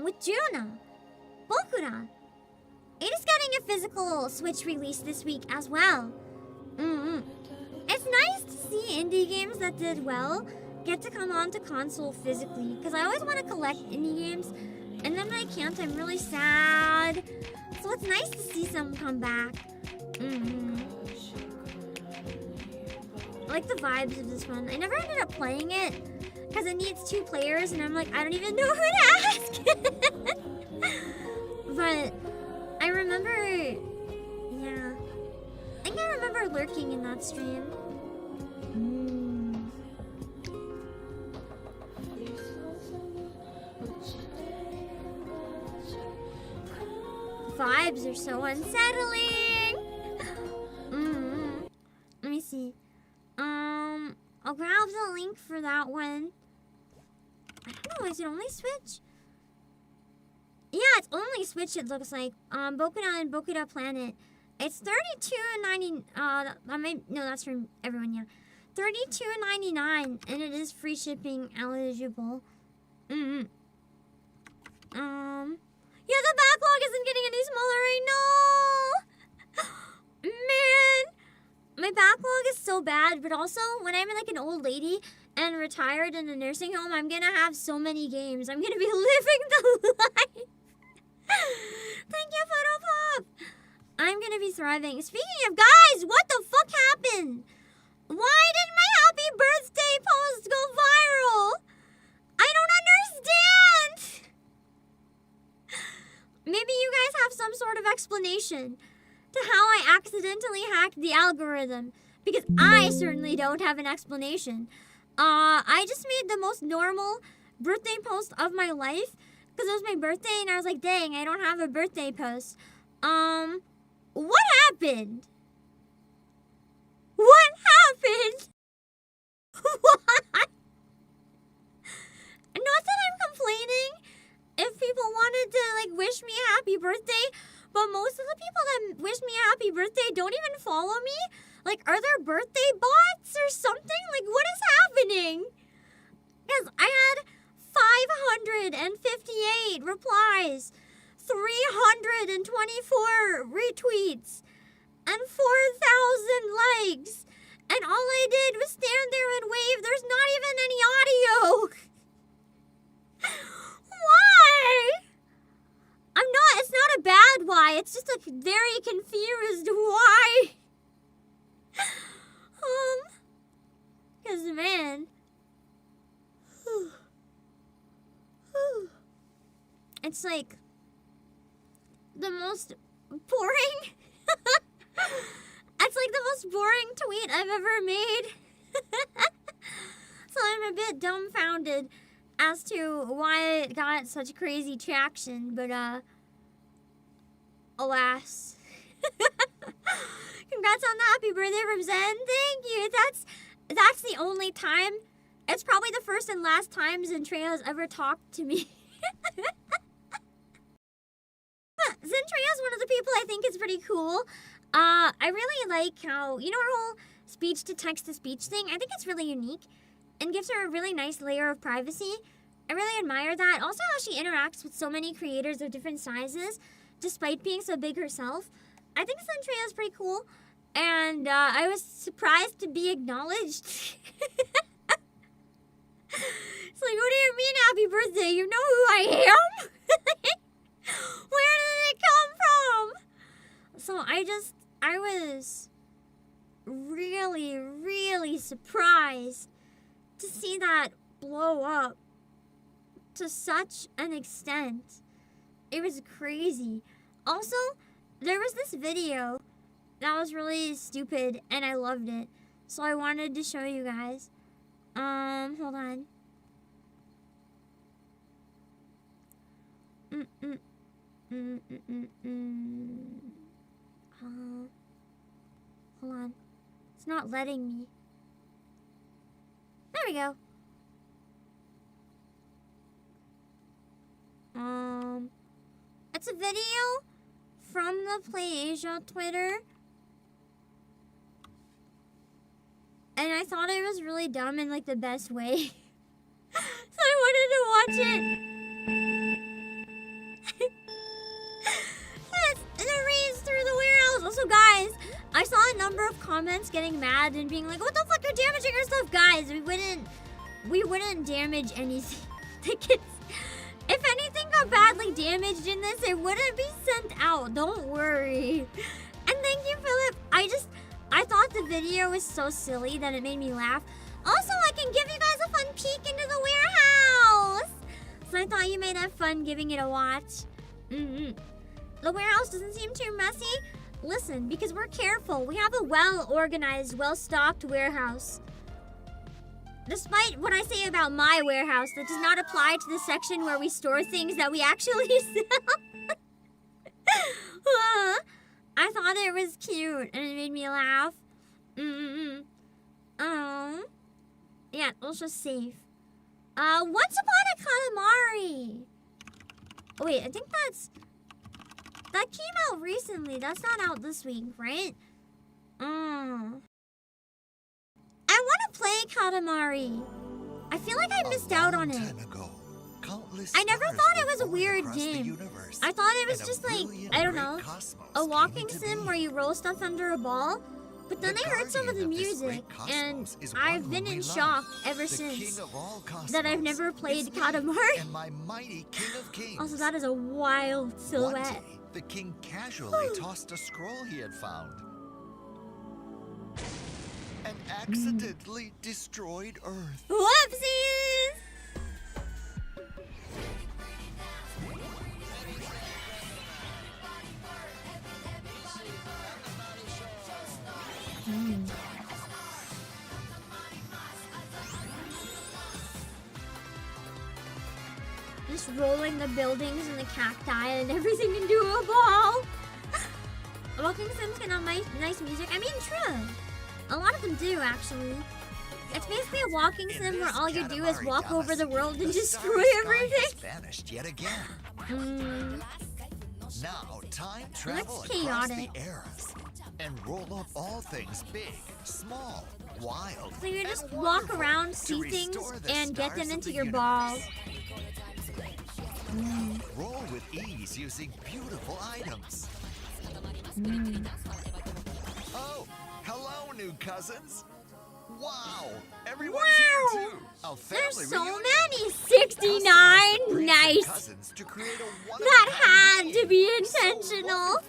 with Juna. Bokura. It is getting a physical Switch release this week as well. It's nice to see indie games that did well get to come onto console physically, because I always want to collect indie games, and then when I can't, I'm really sad. So it's nice to see some come back. I like the vibes of this one. I never ended up playing it because it needs 2 players, and I'm like, I don't even know who to ask. But I remember, yeah, I think I remember lurking in that stream. Vibes are so unsettling. Let me see. I'll grab the link for that one. I don't know, is it only Switch? Yeah, it's only Switch, it looks like. Bokura and Bokura Planet. It's $32.90. No, that's from everyone, yeah. $32.99, and it is free shipping eligible. Yeah, the backlog isn't getting any smaller, I know. Man, my backlog is so bad, but also when I'm like an old lady and retired in a nursing home, I'm gonna have so many games. I'm gonna be living the life. Thank you, Photo Pop. I'm gonna be thriving. Speaking of, guys, what the fuck happened? Why did my happy birthday post go viral? I don't understand. Maybe you guys have some sort of explanation to how I accidentally hacked the algorithm, because I certainly don't have an explanation. I just made the most normal birthday post of my life because it was my birthday, and I was like, dang, I don't have a birthday post. What happened? What happened? What? Not that I'm complaining if people wanted to, like, wish me a happy birthday, but most of the people that wish me a happy birthday don't even follow me. Like, are there birthday bots or something? Like, what is happening? Because I had 558 replies, 324 retweets, and 4,000 likes. And all I did was stand there and wave. There's not even any audio. Why? It's not a bad why. It's just a very confused why. Because, man. It's like the most boring. It's like the most boring tweet I've ever made. So I'm a bit dumbfounded as to why it got such crazy traction, but alas. Congrats on the happy birthday from Zen. Thank you. That's the only time. It's probably the first and last time Zentrea has ever talked to me. Zentrea is one of the people I think is pretty cool. I really like how, you know, her whole speech to text to speech thing. I think it's really unique and gives her a really nice layer of privacy. I really admire that. Also how she interacts with so many creators of different sizes despite being so big herself. I think Zentrea is pretty cool. And I was surprised to be acknowledged. It's like, what do you mean happy birthday? You know who I am? Where did it come from? So I was really, really surprised to see that blow up to such an extent. It was crazy. Also, there was this video that was really stupid and I loved it. So I wanted to show you guys. Hold on. Hold on. It's not letting me. There we go. It's a video from the PlayAsia Twitter. And I thought it was really dumb in like the best way. So I wanted to watch it. Yes, and it reads through the warehouse. Also, guys, I saw a number of comments getting mad and being like, what the fuck, you're damaging our stuff, guys. We wouldn't damage anything. If anything got badly damaged in this, it wouldn't be sent out. Don't worry. And thank you, Philip. I thought the video was so silly that it made me laugh. Also, I can give you guys a fun peek into the warehouse. So I thought you might have fun giving it a watch. The warehouse doesn't seem too messy. Listen, because we're careful. We have a well-organized, well-stocked warehouse. Despite what I say about my warehouse, that does not apply to the section where we store things that we actually sell. I thought it was cute and it made me laugh. Yeah, also safe. Once Upon a Katamari. Oh, wait, I think that came out recently. That's not out this week, right? I want to play Katamari. I feel like I missed out on it. I never thought it was a weird game. I thought it was just like, I don't know, a walking sim where you roll stuff under a ball. But then I heard some of the music, and I've been in shock ever since that I've never played Katamari. Also, that is a wild silhouette. The king casually tossed a scroll he had found and accidentally destroyed Earth. Whoopsies! Just rolling the buildings and the cacti and everything into a ball. Walking sims can have nice music. I mean, true. A lot of them do, actually. It's basically a walking sim where all you do is walk over the world and destroy everything. Vanished yet again. Now, time That's travel across the chaotic. eras and roll up all things big, small, wild. So you just walk around, see things, and get them into your balls. Roll with ease using beautiful items. Oh, hello, new cousins. Wow, everyone's here too. A family There's so reunion. many. 69. Nice. Cousins to create a That had to be intentional.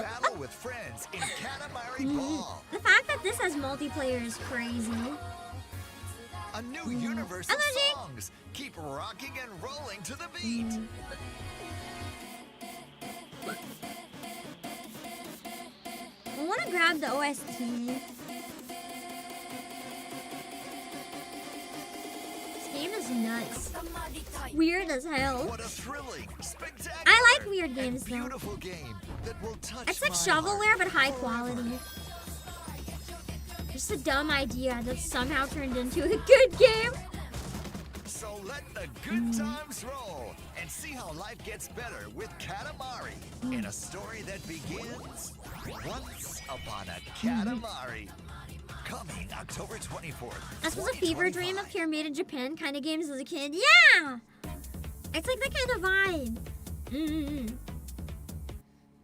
battle with friends in Katamari Ball. The fact that this has multiplayer is crazy. A new universe of songs. Keep rocking and rolling to the beat. I want to grab the OST. This game is nuts. Weird as hell. What a thrilling, spectacular, I like weird games though. beautiful game that will touch It's like my shovelware but high quality. Just a dumb idea that somehow turned into a good game. So let the good times roll and see how life gets better with Katamari in a story that begins once upon a Katamari. Coming October 24th. This was a fever dream of pure made in Japan kind of games as a kid. Yeah! It's like that kind of vibe.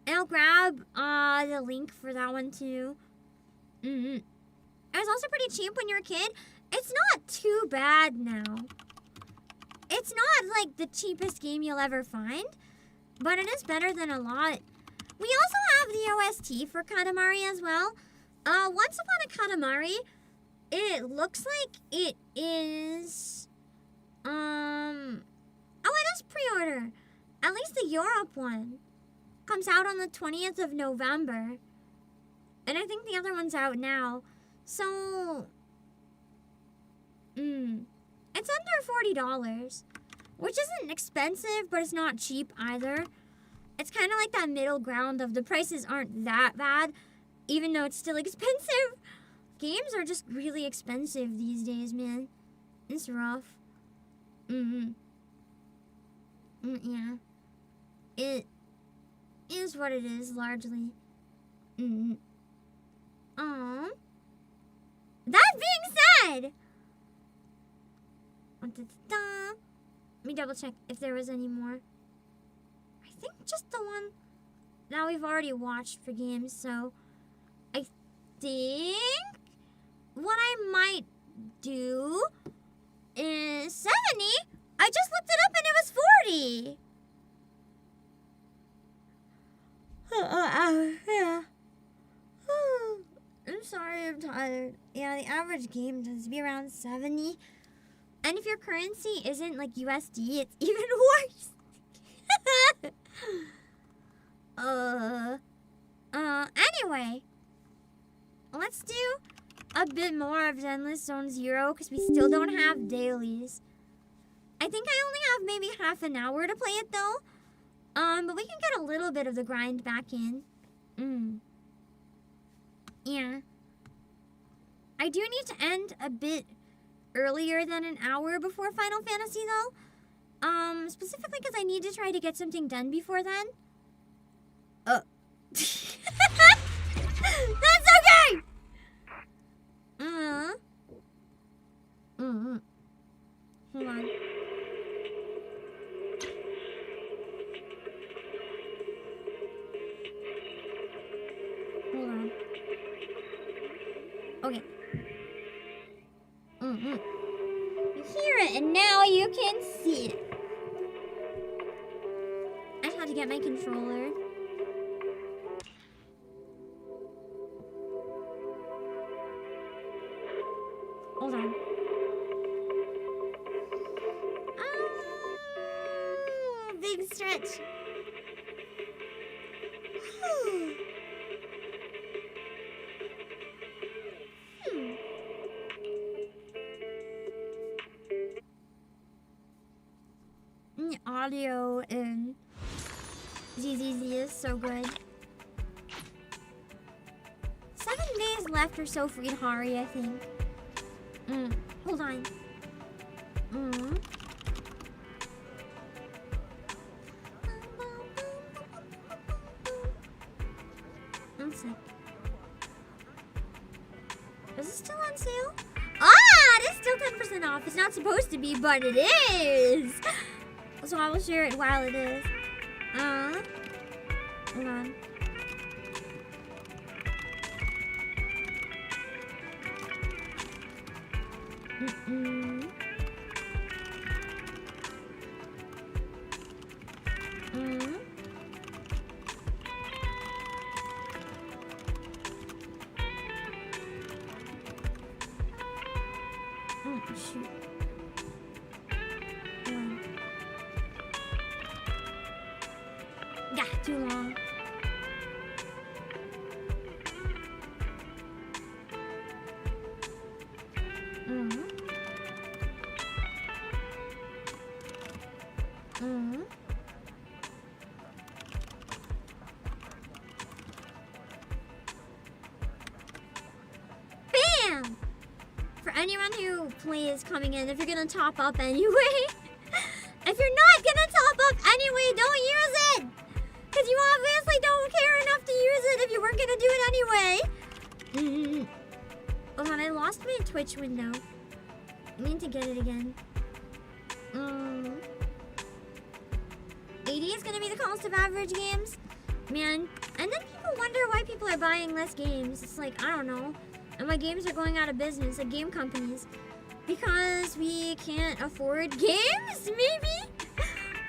And I'll grab the link for that one too. It was also pretty cheap when you were a kid. It's not too bad now. It's not like the cheapest game you'll ever find, but it is better than a lot. We also have the OST for Katamari as well. Once Upon a Katamari, it looks like it is, oh, it is pre-order. At least the Europe one comes out on the 20th of November. And I think the other one's out now. So, it's under $40, which isn't expensive, but it's not cheap either. It's kind of like that middle ground of the prices aren't that bad, even though it's still expensive. Games are just really expensive these days, man. It's rough. Yeah. It is what it is, largely. That being said, let me double check if there was any more. I think just the one that we've already watched for games, so I think what I might do is 70. I just looked it up and it was 40. Yeah. I'm sorry, I'm tired. Yeah, the average game tends to be around 70. And if your currency isn't like USD, it's even worse. Anyway, let's do a bit more of Zenless Zone Zero because we still don't have dailies. I think I only have maybe half an hour to play it though. But we can get a little bit of the grind back in. Yeah. I do need to end a bit earlier than an hour before Final Fantasy though. Specifically because I need to try to get something done before then. That's okay! Hold on. Hold on. Okay. You hear it, and now you can see it. I just had to get my controller. Hold on. Big stretch. Audio in ZZZ is so good. 7 days left or so for Idhari, I think. Hold on. One sec. Is it still on sale? Ah, it is still 10% off. It's not supposed to be, but it is. So I will share it while it is. Hold on. Shoot. Yeah, too long. anyone who plays coming in, if you're gonna top up anyway, if you're not gonna top up anyway, don't use it! Because you obviously don't care enough to use it if you weren't gonna do it anyway. Hold on, I lost my Twitch window. I need to get it again. 80 is gonna be the cost of average games. Man, and then people wonder why people are buying less games. It's like, I don't know. And why games are going out of business, like game companies. Because we can't afford games, maybe?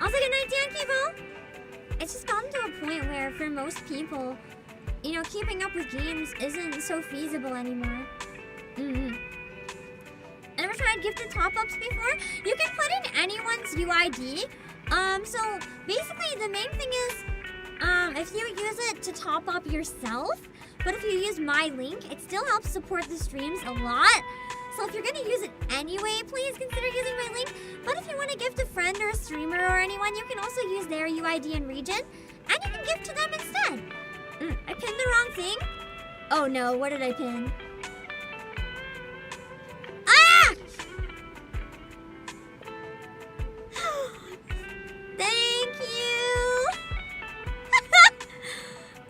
Also, good night, Dan Kivo. It's just gotten to a point where, for most people, you know, keeping up with games isn't so feasible anymore. Ever tried gifted top-ups before? You can put in anyone's UID. So basically the main thing is, if you use it to top up yourself, but if you use my link, it still helps support the streams a lot. So if you're gonna use it anyway, please consider using my link. But if you want to gift a friend or a streamer or anyone, you can also use their UID and region, and you can gift to them instead. I pinned the wrong thing. Oh no, what did I pin? Ah! Thank you.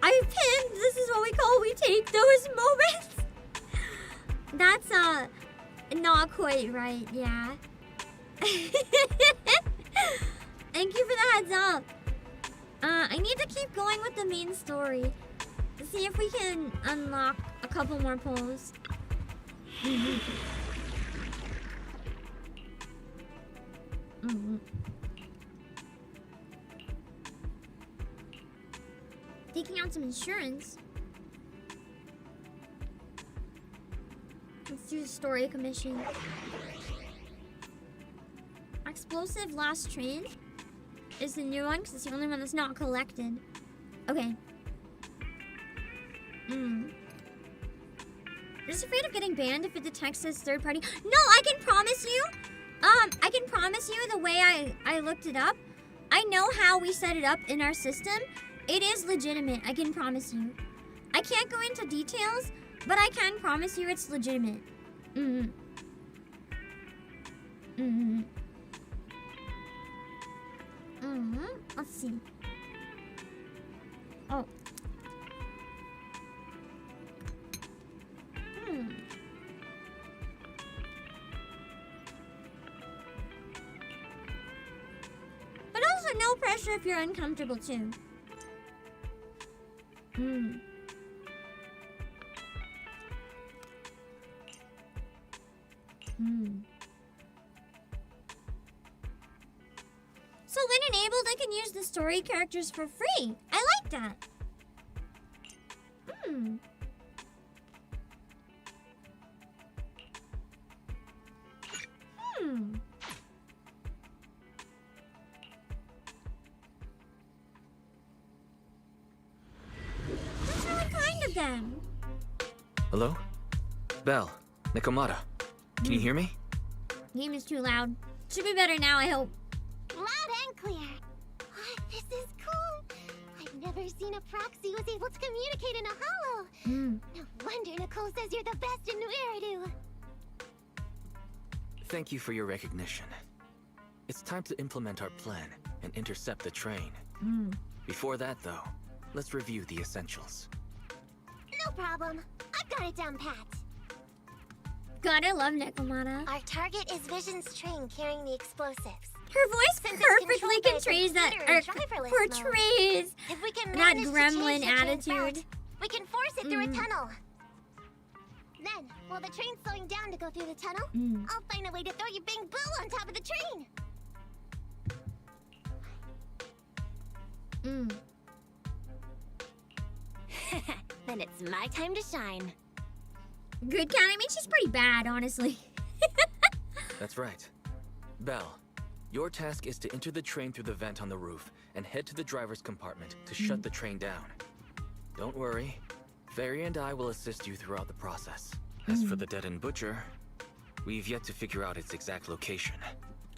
I pinned. This is what we call we take those moments. That's not quite right, yeah. Thank you for the heads up. I need to keep going with the main story to see if we can unlock a couple more polls. Taking out some insurance. Let's do the story commission. Explosive Last Train is the new one because it's the only one that's not collected. Okay. Just afraid of getting banned if it detects as third party. No, I can promise you. I can promise you the way I looked it up. I know how we set it up in our system. It is legitimate, I can promise you. I can't go into details, but I can promise you it's legitimate. Let's see. Oh. But also no pressure if you're uncomfortable too. So when enabled, I can use the story characters for free. I like that. That's really kind of them. Hello? Belle, Nikomata. Can you hear me? Game is too loud. Should be better now, I hope. Loud and clear. This is cool. I've never seen a proxy was able to communicate in a hollow. No wonder Nicole says you're the best in New Eridu. Thank you for your recognition. It's time to implement our plan and intercept the train. Before that, though, let's review the essentials. No problem. I've got it down pat. God, I love Nikomata. Our target is Vision's train carrying the explosives. Her voice perfectly portrays that, portrays if we can that manage to gremlin change the train's attitude. route, we can force it through a tunnel. Then, while the train's slowing down to go through the tunnel, I'll find a way to throw your bing boo on top of the train. Then it's my time to shine. Good count. I mean, she's pretty bad, honestly. That's right. Belle, your task is to enter the train through the vent on the roof and head to the driver's compartment to shut the train down. Don't worry. Fairy and I will assist you throughout the process. As for the dead-end butcher, we've yet to figure out its exact location.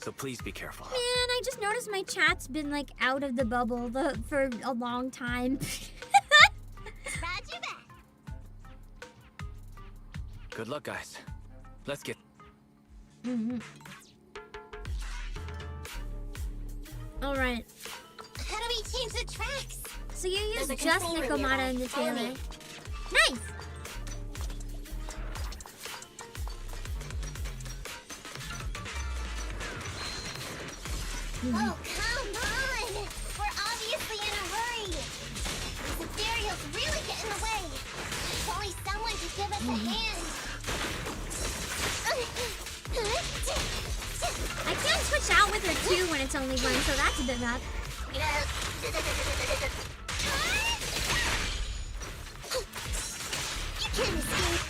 So please be careful. Man, I just noticed my chat's been like out of the bubble for a long time. Roger that. Good luck, guys. Let's get... All right. How do we change the tracks? So you use There's a just control room Nikomata nearby. in the Follow trailer. me. Nice. Oh, come on! We're obviously in a hurry. The ethereal's really getting in the way. If only someone could give us a hand. I can't switch out with her too when it's only one, so that's a bit rough. You can't escape.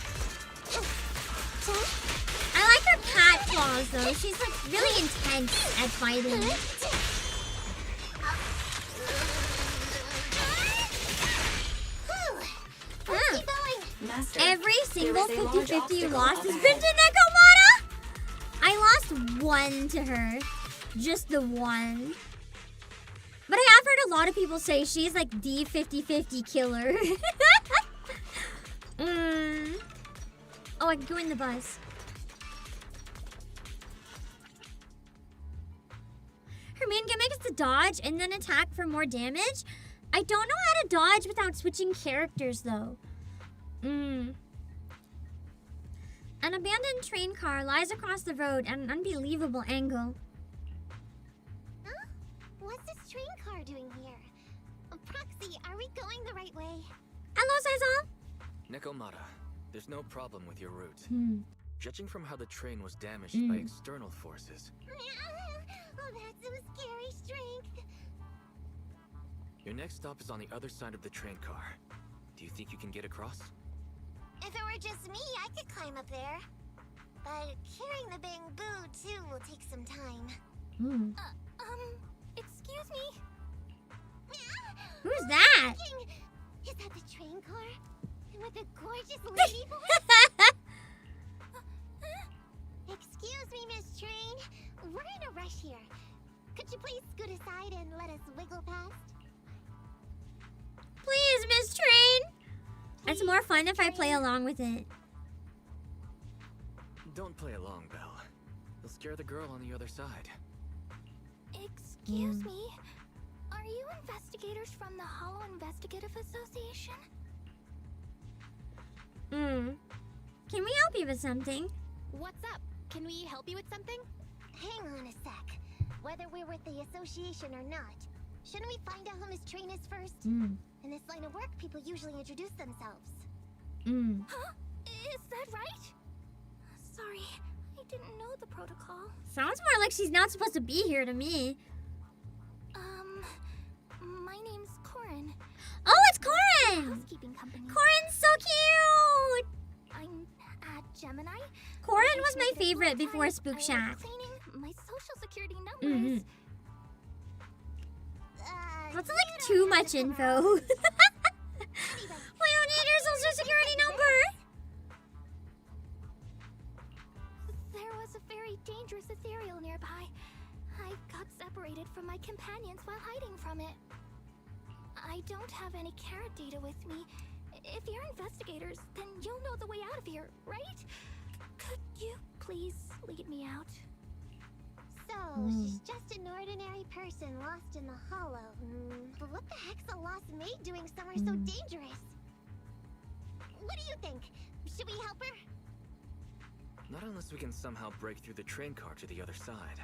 I like her cat claws though. She's like really intense at fighting. Keep going. Master, Every single there is a large 50-50 you obstacle lost up has ahead. been to Nikomata! I lost one to her. Just the one. But I have heard a lot of people say she's like the 50-50 killer. Oh, I can go in the bus. Her main gimmick is to dodge and then attack for more damage. I don't know how to dodge without switching characters though. An abandoned train car lies across the road at an unbelievable angle. Huh? What's this train car doing here? Proxy, are we going the right way? Hello, Saison. Nikomata, there's no problem with your route. Judging from how the train was damaged by external forces, Oh, that's some scary strength. your next stop is on the other side of the train car. Do you think you can get across? If it were just me, I could climb up there. But carrying the bamboo too will take some time. Excuse me? Who's that? Is that the train car? And with a gorgeous lady voice? Excuse me, Miss Train. We're in a rush here. Could you please scoot aside and let us wiggle past? Please, Miss Train. It's more fun if I play along with it. Don't play along, Belle. You'll scare the girl on the other side. Excuse me? Are you investigators from the Hollow Investigative Association? Can we help you with something? What's up? Can we help you with something? Hang on a sec. Whether we're with the association or not, shouldn't we find out who Miss Train is first? In this line of work, people usually introduce themselves. Huh? Is that right? Sorry, I didn't know the protocol. Sounds more like she's not supposed to be here to me. My name's Corin. Oh, it's Corin! Housekeeping company. Corin's so cute! I'm at Gemini. Corin was my favorite before Spook Shack. Cleaning my social security number is... That's like too much info. We don't need your social security number. There was a very dangerous ethereal nearby. I got separated from my companions while hiding from it. I don't have any carrot data with me. If you're investigators, then you'll know the way out of here, right? Could you please lead me out? So, she's just an ordinary person lost in the Hollow. But what the heck's a lost maid doing somewhere so dangerous? What do you think? Should we help her? Not unless we can somehow break through the train car to the other side.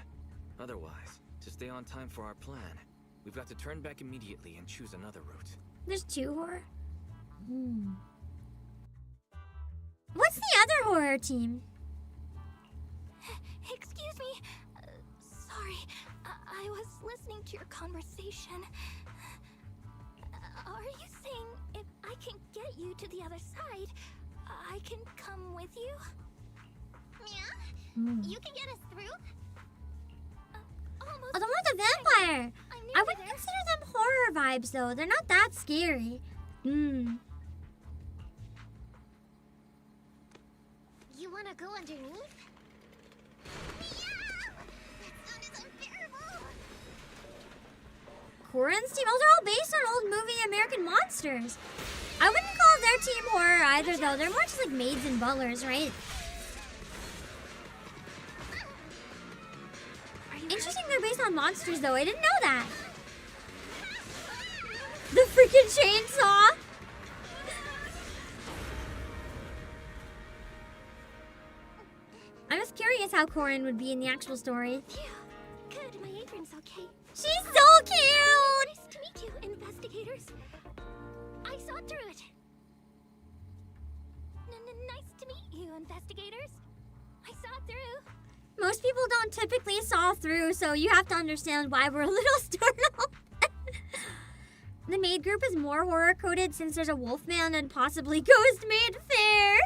Otherwise, to stay on time for our plan, we've got to turn back immediately and choose another route. There's two horror. What's the other horror team? Excuse me. Sorry, I was listening to your conversation. Are you saying if I can get you to the other side, I can come with you? Yeah? You can get us through? Oh, the one with the vampire. I wouldn't consider them horror vibes though. They're not that scary. You want to go underneath? Corin's team, those are all based on old movie American Monsters. I wouldn't call their team horror either though. They're more just like maids and butlers, right? Interesting they're based on monsters, though. I didn't know that. The freaking chainsaw. I was curious how Corin would be in the actual story. Good, my apron's okay. She's so cute! Nice to meet you, investigators. I saw through it. Nice to meet you, investigators. I saw through. Most people don't typically saw through, so you have to understand why we're a little startled. The maid group is more horror-coded since there's a wolfman and possibly ghost maid fair.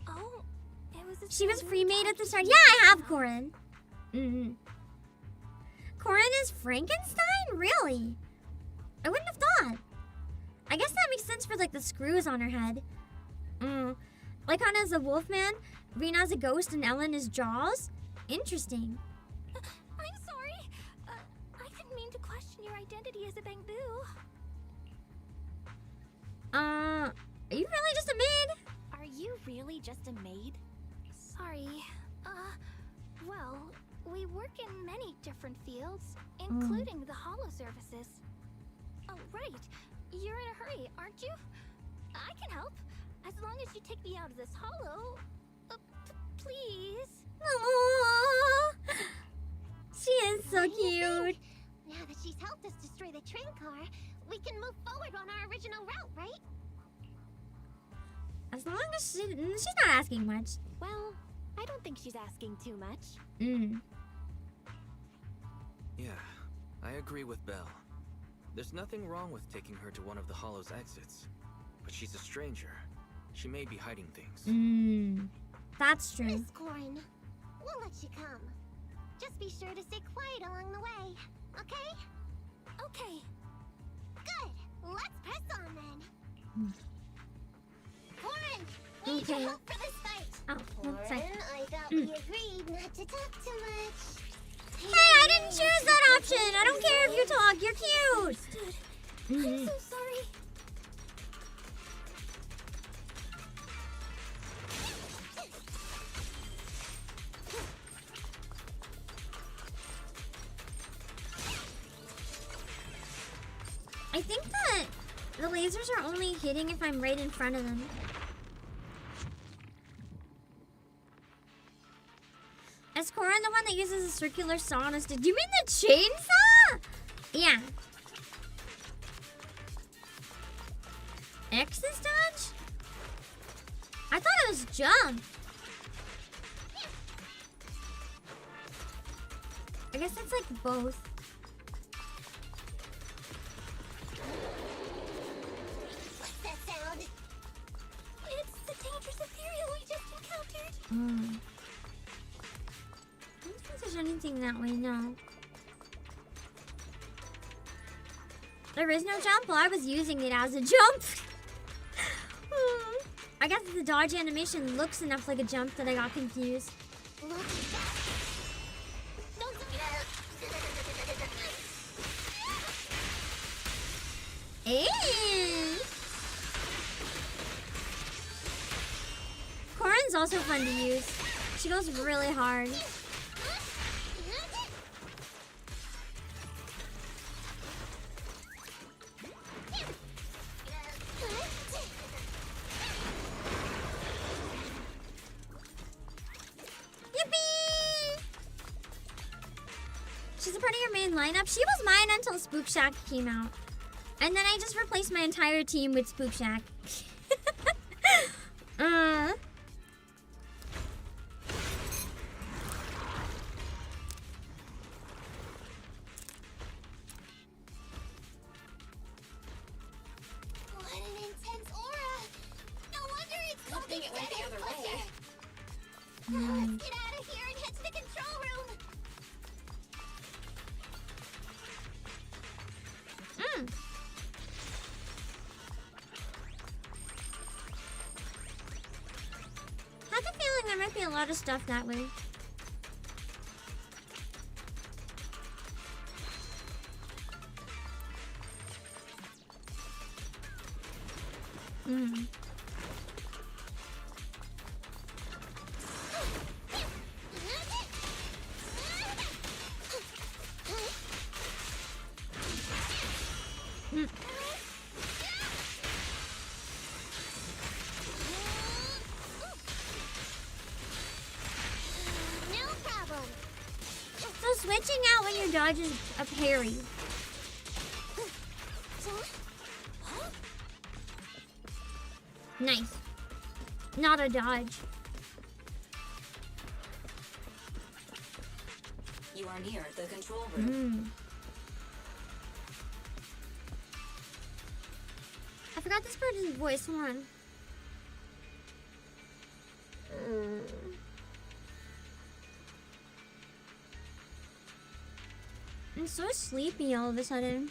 Oh, it was a she was free maid at the start. Yeah, I have Corin. Corin is Frankenstein? Really? I wouldn't have thought. I guess that makes sense for like the screws on her head. Lycon is a wolfman, Rena is a ghost, and Ellen is Jaws? Interesting. I'm sorry. I didn't mean to question your identity as a bamboo. Are you really just a maid? Are you really just a maid? Sorry. Well, we work in many different fields, including the holo services. Oh, right. You're in a hurry, aren't you? I can help. As long as you take me out of this holo. Please. Aww. She is so cute. Now that she's helped us destroy the train car, we can move forward on our original route, right? As long as she's not asking much. Well, I don't think she's asking too much. Yeah, I agree with Belle. There's nothing wrong with taking her to one of the Hollow's exits. But she's a stranger. She may be hiding things. That's true. Miss Corin, we'll let you come. Just be sure to stay quiet along the way, okay? Okay. Good. Let's press on then. Corin, we need your help for this fight. Oh, one sec. Corin, I thought we agreed not to talk too much. Hey, I didn't choose that option. I don't care if you talk. You're cute. I'm so sorry. I think that the lasers are only hitting if I'm right in front of them. Is Corin the one that uses a circular saw on a stick? Do you mean the chainsaw? Yeah. X is dodge? I thought it was jump. I guess it's like both. What's that sound? It's the dangerous ethereal we just encountered. I don't think there's anything that way, no. There is no jump? Well, I was using it as a jump. I guess the dodge animation looks enough like a jump that I got confused. Look. Hey! Corin's also fun to use. She goes really hard. Yippee! She's a part of your main lineup. She was mine until Spook Shack came out. And then I just replaced my entire team with Spook Shack. What an intense aura! No wonder it's looking it went the other way. Let's get out of here and head to the control room. I have a feeling there might be a lot of stuff that way. glitching out when you dodge is a parry. Nice. Not a dodge. You are near the control room. I forgot this person's voice. Hold on. I'm so sleepy all of a sudden.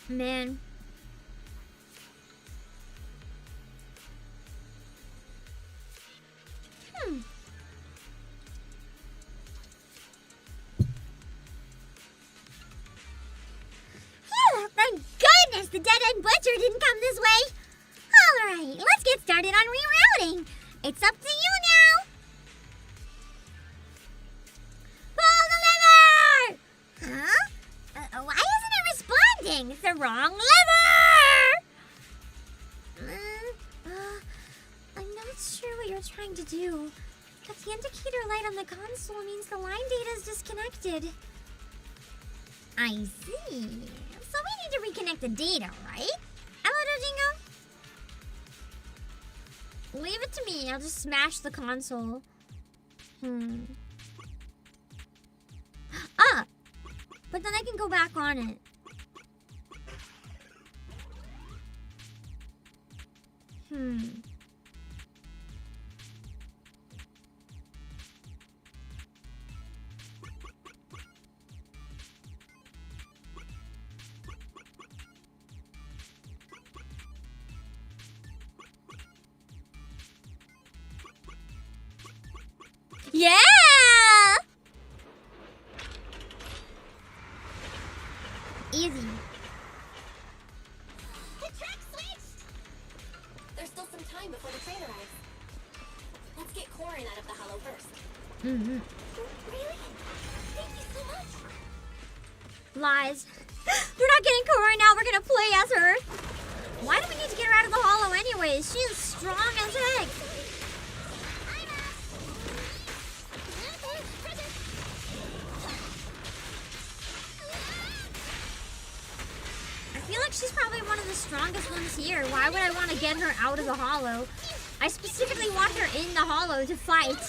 Man. Phew, thank goodness the dead-end butcher didn't come this way. Alright, let's get started on rerouting. It's up to you now. Pull the lever! Huh? Why isn't it responding? It's the wrong lever! I'm not sure what you're trying to do, but the indicator light on the console means the line data is disconnected. I see. So we need to reconnect the data, right? Hello, Dojingo? Leave it to me. I'll just smash the console. Ah! But then I can go back on it. Yeah! Easy. The track switched! There's still some time before the train arrives. Let's get Corin out of the hollow first. Really? Thank you so much. Lies. We're not getting Corin now. We're gonna play as her. Why do we need to get her out of the hollow anyways? She is strong as heck. I feel like she's probably one of the strongest ones here. Why would I want to get her out of the hollow? I specifically want her in the hollow to fight.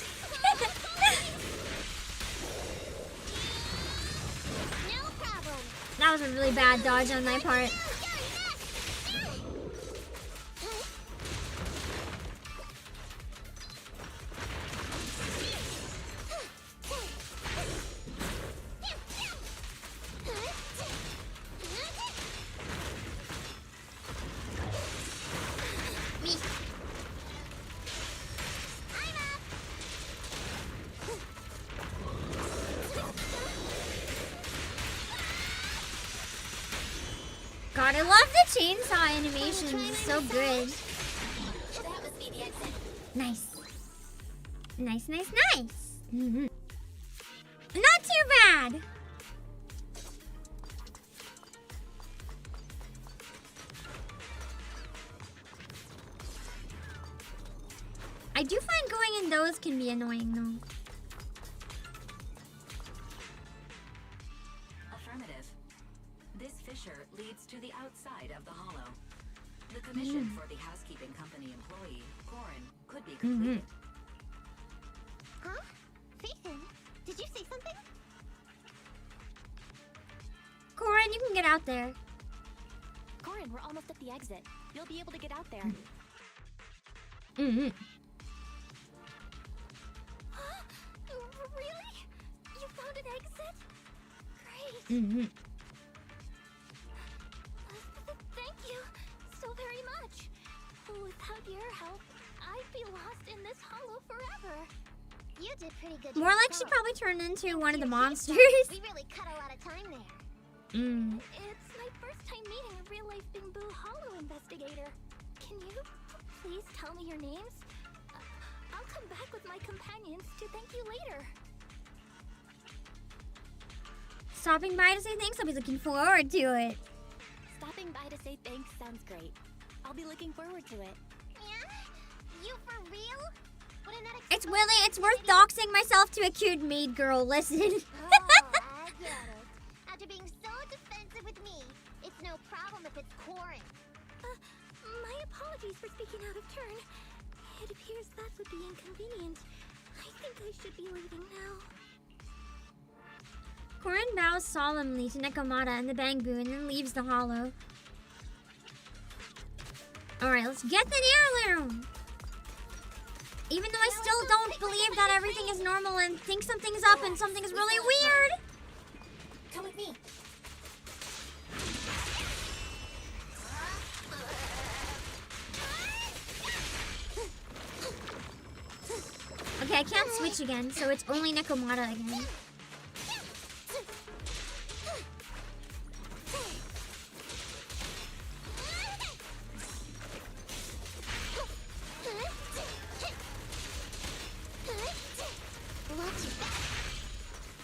No problem. That was a really bad dodge on my part. God, I love the chainsaw animation. It's so good. That must be the exit. Nice. Nice, nice, nice. Not too bad. I do find going in those can be annoying though. Affirmative. This fissure leads to the outside of the hollow. The commission for the housekeeping company employee, Corin, could be completed. Huh? Phaethon, did you say something? Corin, you can get out there. Corin, we're almost at the exit. You'll be able to get out there. Mm-hmm. Really? You found an exit? Great. Mm-hmm. Thank you so very much. Without your help, I'd be lost in this hollow forever. You did pretty good. More like she probably turned into one of the monsters. We really cut a lot of time there. It's my first time meeting a real-life Bamboo Hollow investigator. Can you please tell me your names? I'll come back with my companions to thank you later. Stopping by to say thanks. I'll be looking forward to it. Stopping by to say thanks sounds great. I'll be looking forward to it. Yeah? You for real? Wouldn't that It's really, it's worth doxing myself to a cute maid girl. Listen. Oh, I get it. After being so defensive with me, it's no problem if it's Corin. My apologies for speaking out of turn. It appears that would be inconvenient. I think I should be leaving now. Corin bows solemnly to Nekomata and the Bangbu and then leaves the hollow. Alright, let's get the heirloom! Even though I still don't believe that everything is normal and think something's up and something's really weird! Come with me. Okay, I can't switch again, so it's only Nekomata again.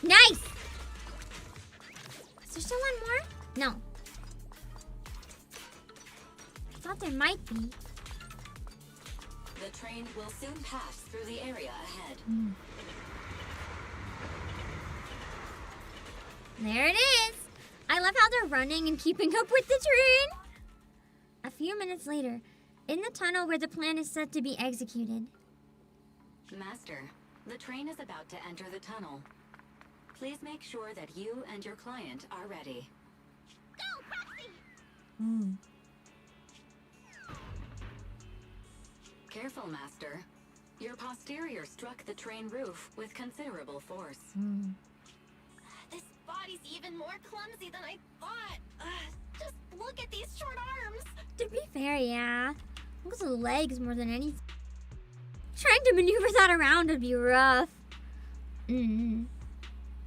Nice! Is there still one more? No. I thought there might be. The train will soon pass through the area ahead. There it is! I love how they're running and keeping up with the train! A few minutes later, in the tunnel where the plan is set to be executed. Master, the train is about to enter the tunnel. Please make sure that you and your client are ready. Go, Proxy! Careful, Master. Your posterior struck the train roof with considerable force. This body's even more clumsy than I thought. Just look at these short arms. To be fair, yeah. Looks at the legs more than anything. Trying to maneuver that around would be rough.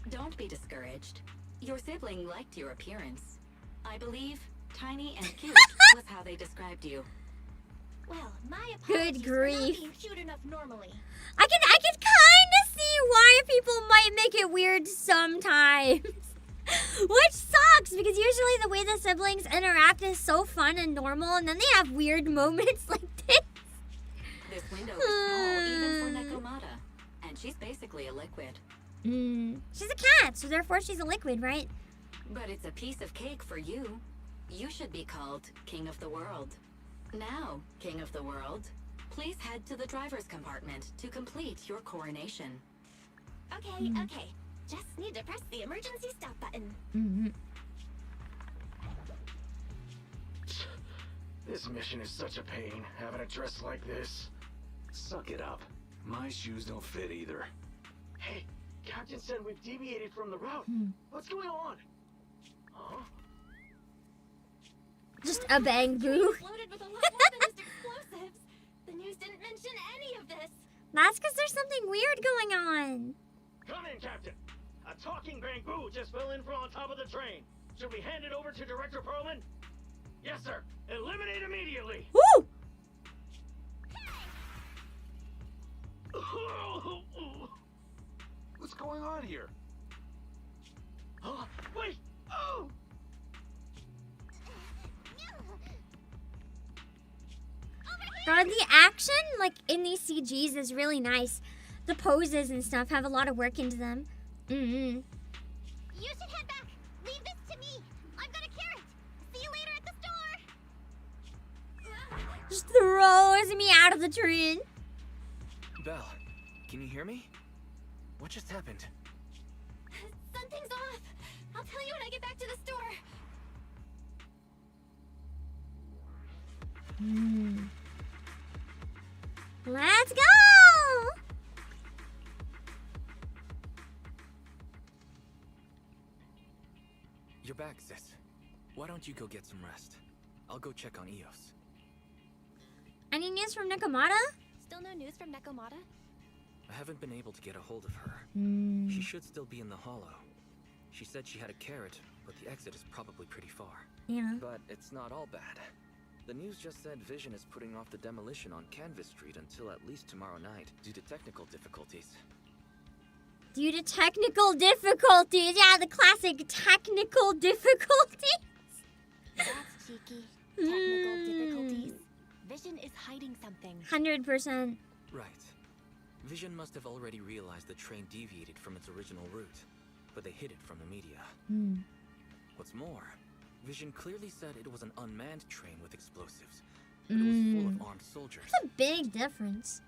Don't be discouraged. Your sibling liked your appearance. I believe tiny and cute was how they described you. Well, my apologies Good for not grief. being cute enough normally. I can kind of see why people might make it weird sometimes. Which sucks, because usually the way the siblings interact is so fun and normal, and then they have weird moments like this. This window is small even for Nekomata, and she's basically a liquid. She's a cat, so therefore she's a liquid, right? But it's a piece of cake for you. You should be called King of the World. Now, King of the World, please head to the driver's compartment to complete your coronation. Okay, okay. Just need to press the emergency stop button. This mission is such a pain, having a dress like this. Suck it up. My shoes don't fit either. Hey, Captain said we've deviated from the route. What's going on? Huh? Just a bang boo. Loaded with a lot more than just explosives. The news didn't mention any of this. That's because there's something weird going on. Come in, Captain. A talking bamboo just fell in from on top of the train. Should we hand it over to Director Perlman? Yes, sir. Eliminate immediately. Woo! What's going on here? Wait! Oh! God, the action, like, in these CGs is really nice. The poses and stuff have a lot of work into them. You should head back. Leave this to me. I've got a carrot. See you later at the store. Just throws me out of the train. Belle, can you hear me? What just happened? Something's off. I'll tell you when I get back to the store. Let's go! You're back, sis. Why don't you go get some rest? I'll go check on Eos. Any news from Nekomata? Still no news from Nekomata? I haven't been able to get a hold of her. She should still be in the hollow. She said she had a carrot, but the exit is probably pretty far. Yeah. But it's not all bad. The news just said Vision is putting off the demolition on Canvas Street until at least tomorrow night due to technical difficulties. Due to technical difficulties. Yeah, the classic technical difficulties. That's cheeky. Technical difficulties. Vision is hiding something. 100%. Right. Vision must have already realized the train deviated from its original route, but they hid it from the media. What's more, Vision clearly said it was an unmanned train with explosives, but it was full of armed soldiers. That's a big difference.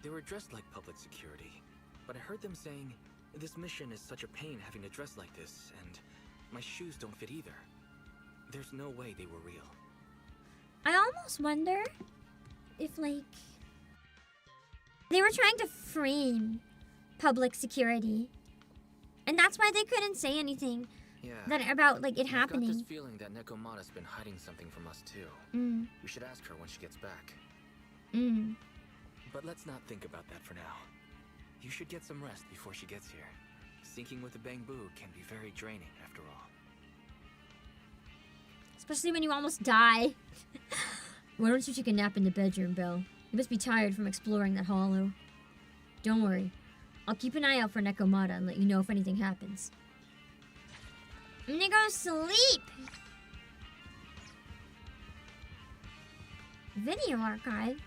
They were dressed like public security, but I heard them saying, this mission is such a pain having to dress like this, and my shoes don't fit either. There's no way they were real. I almost wonder if, like, they were trying to frame public security. And that's why they couldn't say anything about, like, it happening. I've got this feeling that Nekomata's been hiding something from us, too. We should ask her when she gets back. But let's not think about that for now. You should get some rest before she gets here. Syncing with the Bangbu can be very draining, after all. Especially when you almost die. Why don't you take a nap in the bedroom, Belle? You must be tired from exploring that hollow. Don't worry. I'll keep an eye out for Nekomata and let you know if anything happens. I'm gonna go sleep. Video archive.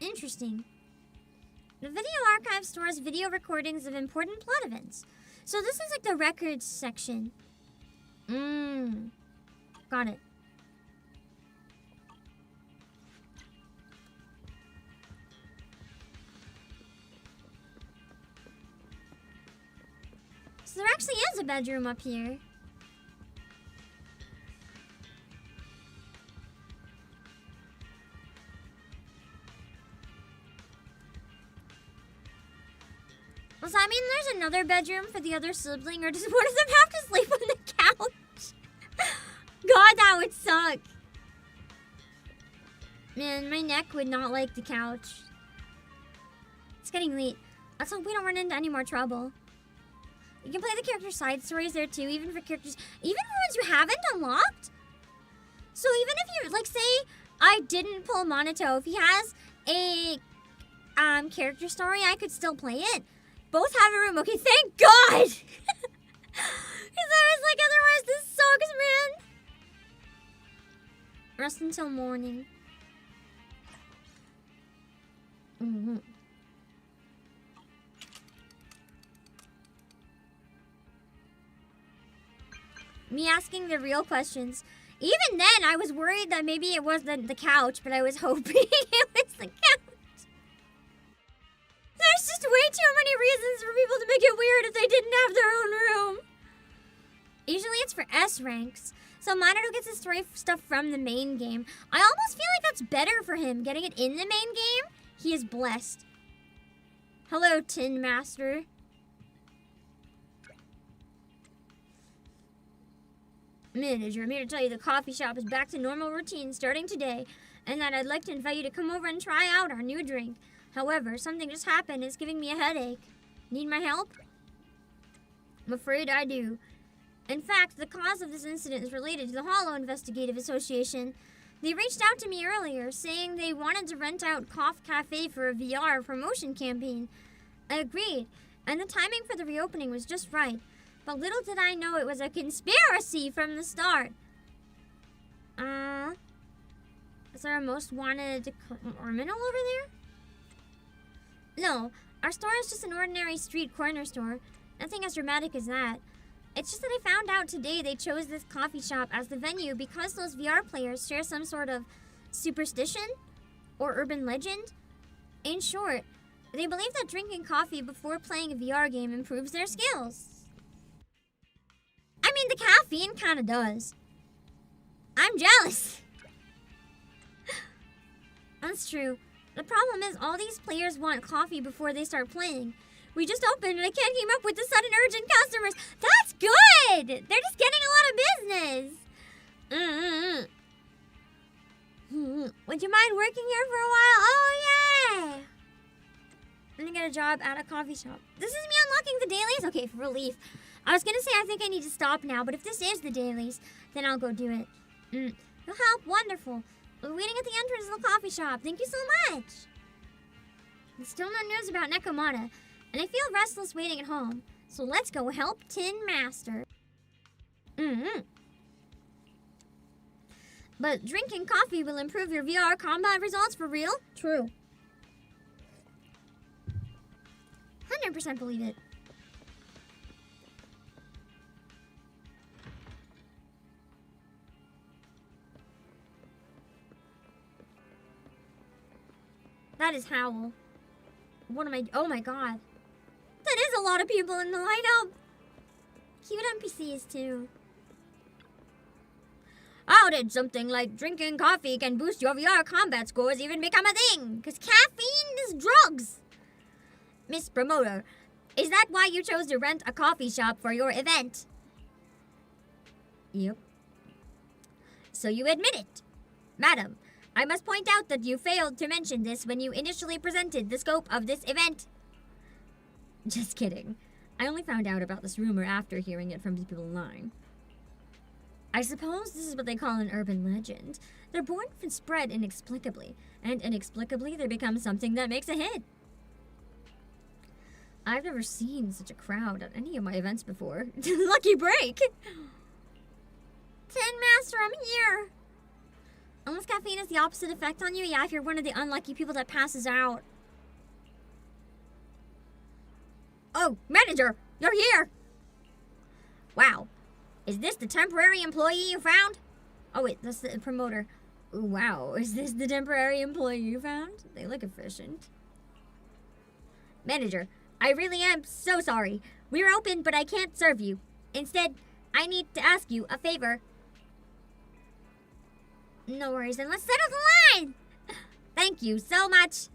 Interesting. The video archive stores video recordings of important plot events. So this is like the records section. Got it. So there actually is a bedroom up here. Does that mean there's another bedroom for the other sibling, or does one of them have to sleep on the couch? God, that would suck. Man, my neck would not like the couch. It's getting late. Let's hope we don't run into any more trouble. You can play the character side stories there too, even for characters, even for ones you haven't unlocked. So even if you, like, say I didn't pull Monato, if he has a character story, I could still play it. Both have a room. Okay, thank God! Because I was like, otherwise this sucks, man. Rest until morning. Me asking the real questions. Even then, I was worried that maybe it wasn't the couch, but I was hoping it was the couch. There's just way too many reasons for people to make it weird if they didn't have their own room. Usually it's for S ranks. So Monato gets his story stuff from the main game. I almost feel like that's better for him, getting it in the main game. He is blessed. Hello, Tin Master. Manager, I'm here to tell you the coffee shop is back to normal routine starting today, and that I'd like to invite you to come over and try out our new drink. However, something just happened. It's giving me a headache. Need my help? I'm afraid I do. In fact, the cause of this incident is related to the Hollow Investigative Association. They reached out to me earlier, saying they wanted to rent out Cough Cafe for a VR promotion campaign. I agreed, and the timing for the reopening was just right. But little did I know it was a conspiracy from the start. Is there a most wanted criminal over there? No, our store is just an ordinary street corner store. Nothing as dramatic as that. It's just that I found out today they chose this coffee shop as the venue because those VR players share some sort of superstition or urban legend. In short, they believe that drinking coffee before playing a VR game improves their skills. I mean, the caffeine kind of does. I'm jealous. That's true. The problem is all these players want coffee before they start playing. We just opened and I can't keep up with the sudden urgent customers. That's good! They're just getting a lot of business. Would you mind working here for a while? Oh, yeah! I'm gonna get a job at a coffee shop. This is me unlocking the dailies? Okay, for relief. I was gonna say I think I need to stop now, but if this is the dailies, then I'll go do it. You'll help. Wonderful. We're waiting at the entrance of the coffee shop. Thank you so much. There's still no news about Nekomata, and I feel restless waiting at home. So let's go help Tin Master. But drinking coffee will improve your VR combat results for real? True. 100% believe it. That is Howl. What am I? Oh my god. That is a lot of people in the lineup. Cute NPCs too. How did something like drinking coffee can boost your VR combat scores even become a thing? Because caffeine is drugs. Miss Promoter, is that why you chose to rent a coffee shop for your event? Yep. So you admit it. Madam, I must point out that you failed to mention this when you initially presented the scope of this event. Just kidding. I only found out about this rumor after hearing it from people online. I suppose this is what they call an urban legend. They're born and spread inexplicably, and inexplicably they become something that makes a hit. I've never seen such a crowd at any of my events before. Lucky break! Tin Master, I'm here! Unless caffeine has the opposite effect on you, yeah, if you're one of the unlucky people that passes out. Oh, manager, you're here! Wow, is this the temporary employee you found? Oh wait, that's the promoter. Wow, is this the temporary employee you found? They look efficient. Manager, I really am so sorry. We're open, but I can't serve you. Instead, I need to ask you a favor. No worries, then let's settle the line! Thank you so much.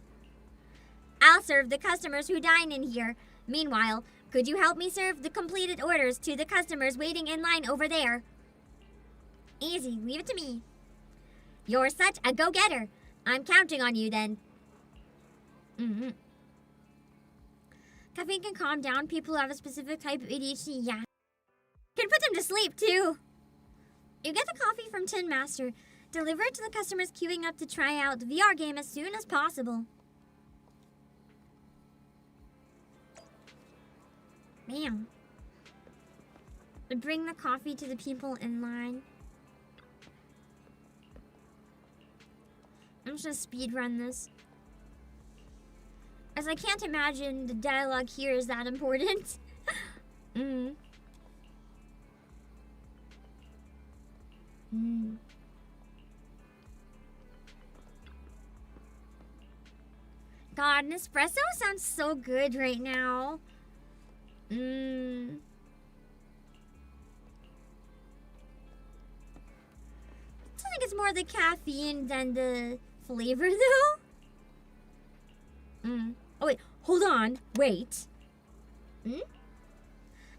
I'll serve the customers who dine in here. Meanwhile, could you help me serve the completed orders to the customers waiting in line over there? Easy, leave it to me. You're such a go-getter. I'm counting on you then. Caffeine can calm down people who have a specific type of ADHD, yeah. Can put them to sleep too. You get the coffee from Tin Master. Deliver it to the customers queuing up to try out the VR game as soon as possible. Bam. Bring the coffee to the people in line. I'm just gonna speed run this. As I can't imagine the dialogue here is that important. God, Nespresso sounds so good right now. I think it's more the caffeine than the flavor, though. Oh, wait. Hold on. Wait.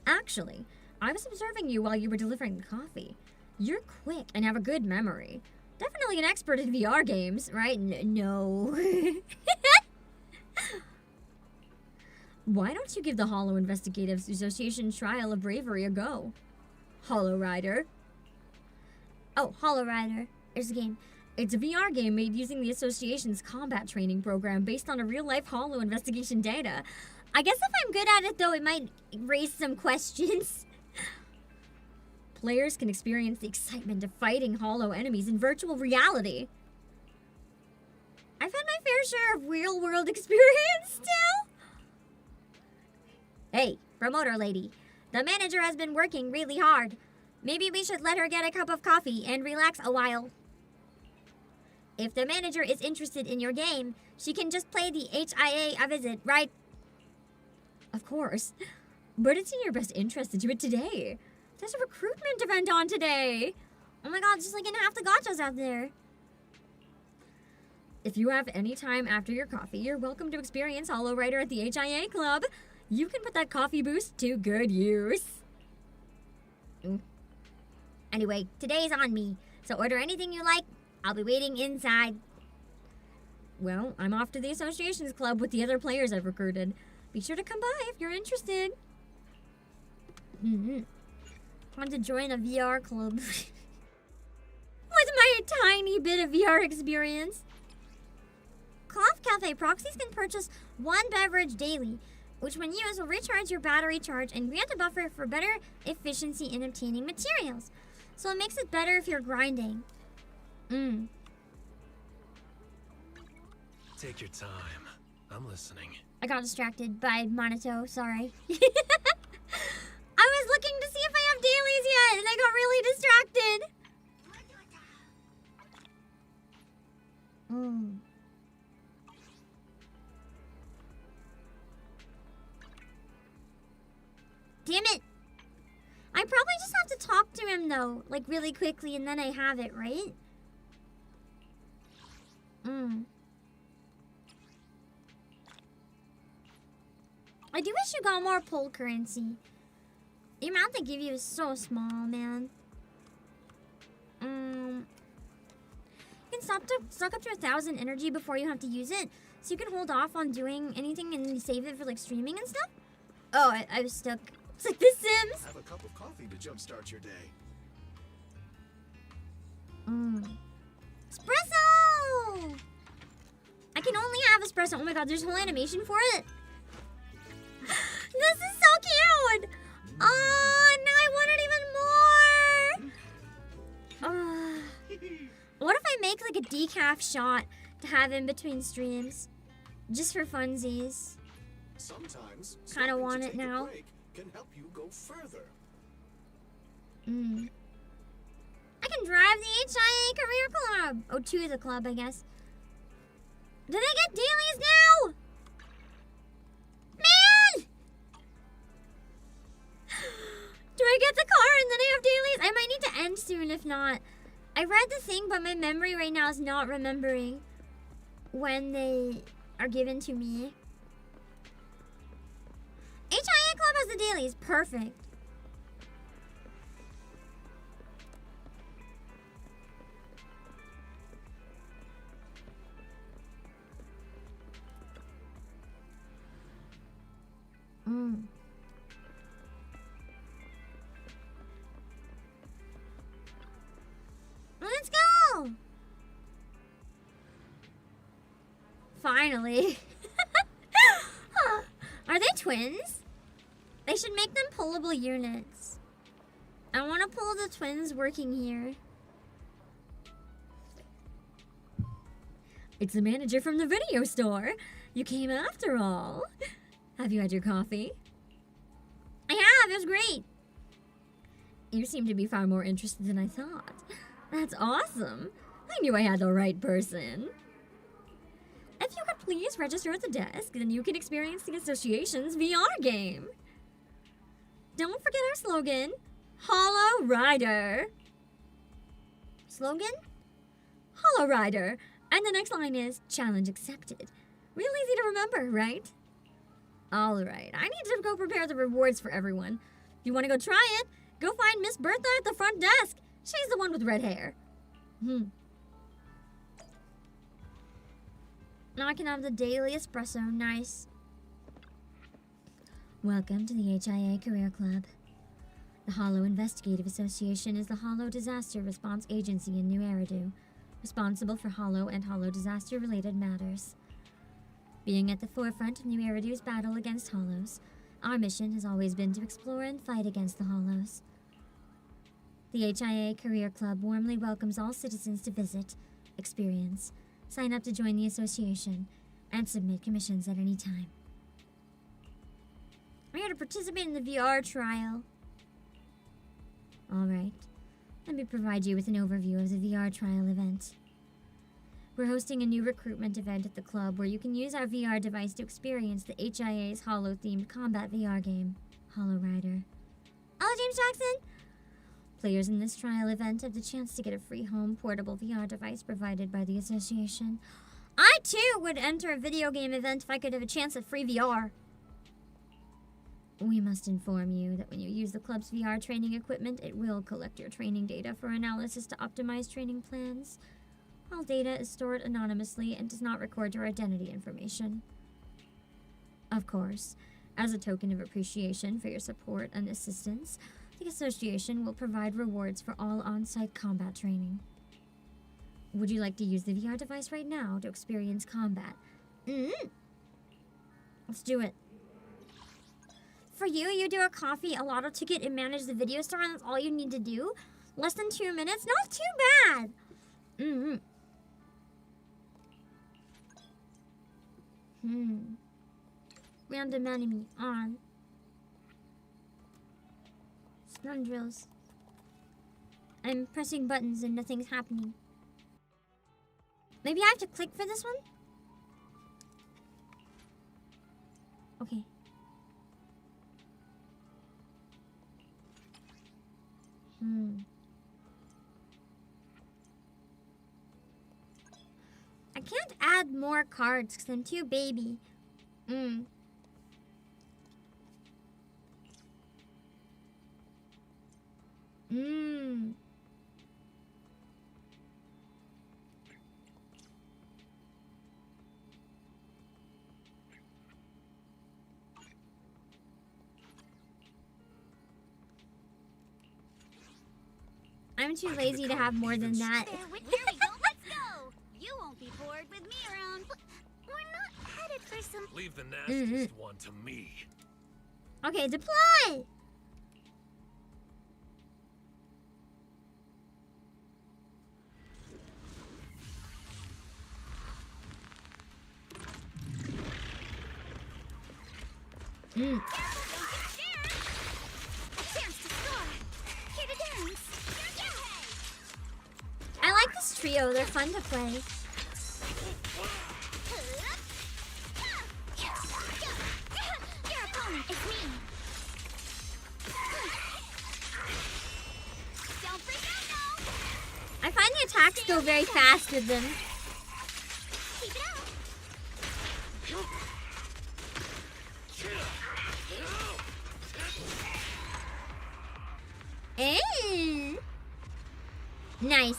Actually, I was observing you while you were delivering the coffee. You're quick and have a good memory. Definitely an expert in VR games, right? No. Why don't you give the Hollow Investigative Association Trial of Bravery a go? Hollow Rider. Oh, Hollow Rider. There's a game. It's a VR game made using the association's combat training program based on a real-life Hollow investigation data. I guess if I'm good at it, though, it might raise some questions. Players can experience the excitement of fighting Hollow enemies in virtual reality. I've had my fair share of real-world experience still. Hey, promoter lady. The manager has been working really hard. Maybe we should let her get a cup of coffee and relax a while. If the manager is interested in your game, she can just play the HIA a visit, right? Of course. But it's in your best interest to do it today. There's a recruitment event on today. Oh my god, it's just like in half the gachas out there. If you have any time after your coffee, you're welcome to experience Hollow Rider at the HIA Club. You can put that coffee boost to good use. Anyway, today's on me, so order anything you like. I'll be waiting inside. Well, I'm off to the Associations Club with the other players I've recruited. Be sure to come by if you're interested. Want to join a VR club. With my tiny bit of VR experience. Cloth Cafe proxies can purchase one beverage daily, which when used will recharge your battery charge and grant a buffer for better efficiency in obtaining materials. So it makes it better if you're grinding. Take your time. I'm listening. I got distracted by Monito, sorry. I was looking to see if I have dailies yet, and I got really distracted. Damn it. I probably just have to talk to him, though, like really quickly, and then I have it, right? I do wish you got more pull currency. The amount they give you is so small, man. You can stock up to 1,000 energy before you have to use it, so you can hold off on doing anything and save it for like streaming and stuff. Oh, I was stuck. It's like The Sims. Have a cup of coffee to jumpstart your day. Espresso! I can only have espresso. Oh my god, there's a whole animation for it. This is so cute! Oh, now I want it even more! What if I make like a decaf shot to have in between streams? Just for funsies. Sometimes Kind of want it now. break can help you go further. I can drive the HIA Career Club. Oh, to the club, I guess. Do they get dailies now? Man! Do I get the car and then I have dailies? I might need to end soon if not. I read the thing, but my memory right now is not remembering when they are given to me. HIA Club has the dailies. Perfect. Let's go! Finally. Are they twins? They should make them pullable units. I want to pull the twins working here. It's the manager from the video store. You came after all. Have you had your coffee? I have. It was great. You seem to be far more interested than I thought. That's awesome. I knew I had the right person. If you could please register at the desk, then you can experience the association's VR game. Don't forget our slogan, Hollow Rider. Slogan? Hollow Rider. And the next line is, challenge accepted. Real easy to remember, right? Alright, I need to go prepare the rewards for everyone. If you want to go try it, go find Miss Bertha at the front desk. She's the one with red hair. Now I can have the daily espresso. Nice. Welcome to the HIA Career Club. The Hollow Investigative Association is the Hollow Disaster Response Agency in New Eridu, responsible for Hollow and Hollow disaster-related matters. Being at the forefront of New Eridu's battle against Hollows, our mission has always been to explore and fight against the Hollows. The HIA Career Club warmly welcomes all citizens to visit, experience, sign up to join the association, and submit commissions at any time. I'm here to participate in the VR trial. Alright, let me provide you with an overview of the VR trial event. We're hosting a new recruitment event at the club where you can use our VR device to experience the HIA's Hollow-themed combat VR game, Hollow Rider. Hello, James Jackson! Players in this trial event have the chance to get a free home portable VR device provided by the association. I, too, would enter a video game event if I could have a chance at free VR. We must inform you that when you use the club's VR training equipment, it will collect your training data for analysis to optimize training plans. All data is stored anonymously and does not record your identity information. Of course, as a token of appreciation for your support and assistance, the association will provide rewards for all on-site combat training. Would you like to use the VR device right now to experience combat? Let's do it. For you, you do a coffee, a lotto ticket, and manage the video store, and that's all you need to do? Less than 2 minutes? Not too bad! Random enemy on. Stun drills. I'm pressing buttons and nothing's happening. Maybe I have to click for this one? Okay. I can't add more cards because I'm too baby. I'm too lazy to have more than that. Here we go. Let's go. You won't be bored with me around. We're not headed for some. Leave the nastiest one to me. Okay, deploy. I like this trio, they're fun to play. Your opponent is me. Don't freak out now. I find the attacks go very fast with them. Keep it up. Nice.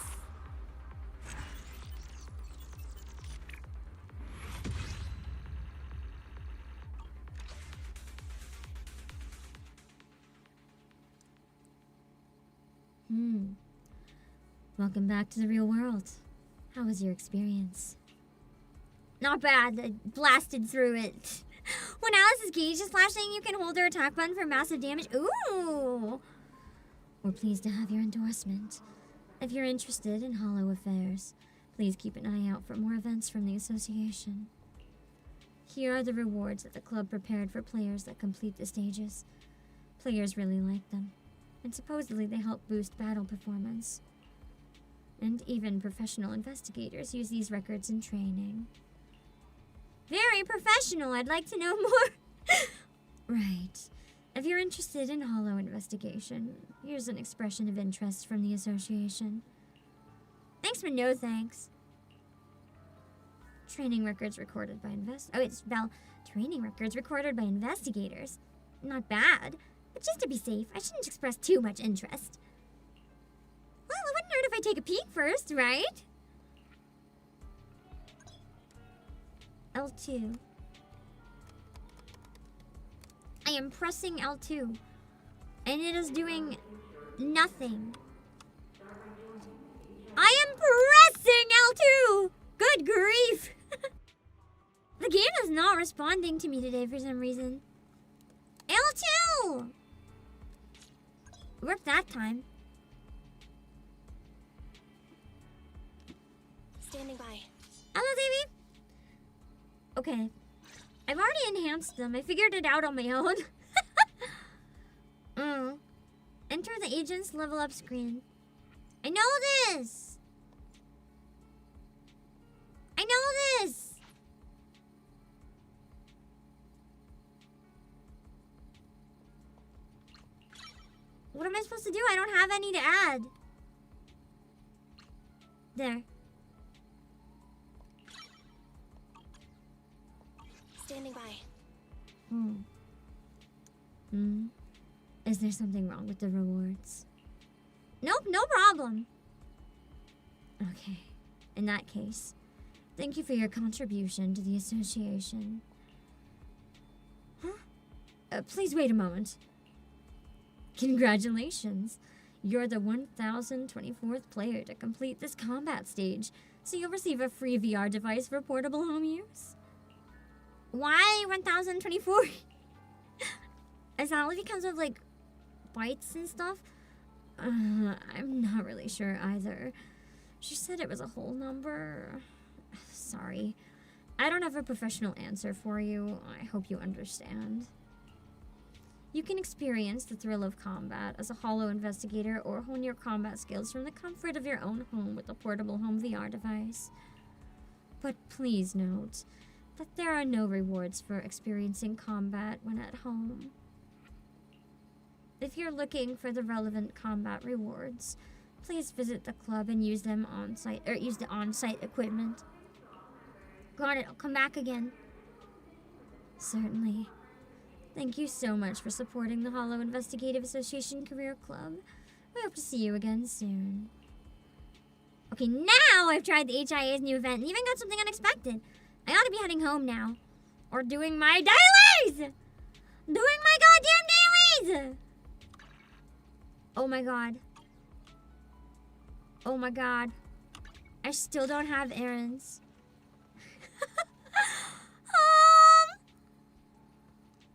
Welcome back to the real world. How was your experience? Not bad. I blasted through it. When Alice's gauge is flashing, you can hold her attack button for massive damage. Ooh! We're pleased to have your endorsement. If you're interested in Hollow affairs, please keep an eye out for more events from the association. Here are the rewards that the club prepared for players that complete the stages. Players really like them, and supposedly they help boost battle performance. And even professional investigators use these records in training. Very professional, I'd like to know more. Right. If you're interested in Hollow investigation, here's an expression of interest from the association. Thanks but no thanks. Training records recorded by training records recorded by investigators. Not bad, but just to be safe, I shouldn't express too much interest. Well, it wouldn't hurt if I take a peek first, right? L2. I am pressing L2, and it is doing nothing. I am pressing L2! Good grief! The game is not responding to me today for some reason. L2! Worked that time. Standing by. Hello, baby. Okay. I've already enhanced them. I figured it out on my own. Enter the agent's level up screen. I know this! I know this! What am I supposed to do? I don't have any to add. There. Standing by. Is there something wrong with the rewards? Nope, no problem. Okay, in that case, thank you for your contribution to the association. Huh? Please wait a moment. Congratulations. You're the 1024th player to complete this combat stage, so you'll receive a free VR device for portable home use. Why 1024? Is that only because of, like, bites and stuff? I'm not really sure either. She said it was a whole number. Sorry. I don't have a professional answer for you. I hope you understand. You can experience the thrill of combat as a holo investigator or hone your combat skills from the comfort of your own home with a portable home VR device. But please note that there are no rewards for experiencing combat when at home. If you're looking for the relevant combat rewards, please visit the club and use them on-site, or use the on-site equipment. Got it, I'll come back again. Certainly. Thank you so much for supporting the Holo Investigative Association Career Club. We hope to see you again soon. Okay, now I've tried the HIA's new event and even got something unexpected. I ought to be heading home now. Or doing my dailies! Doing my goddamn dailies! Oh my god. Oh my god. I still don't have errands.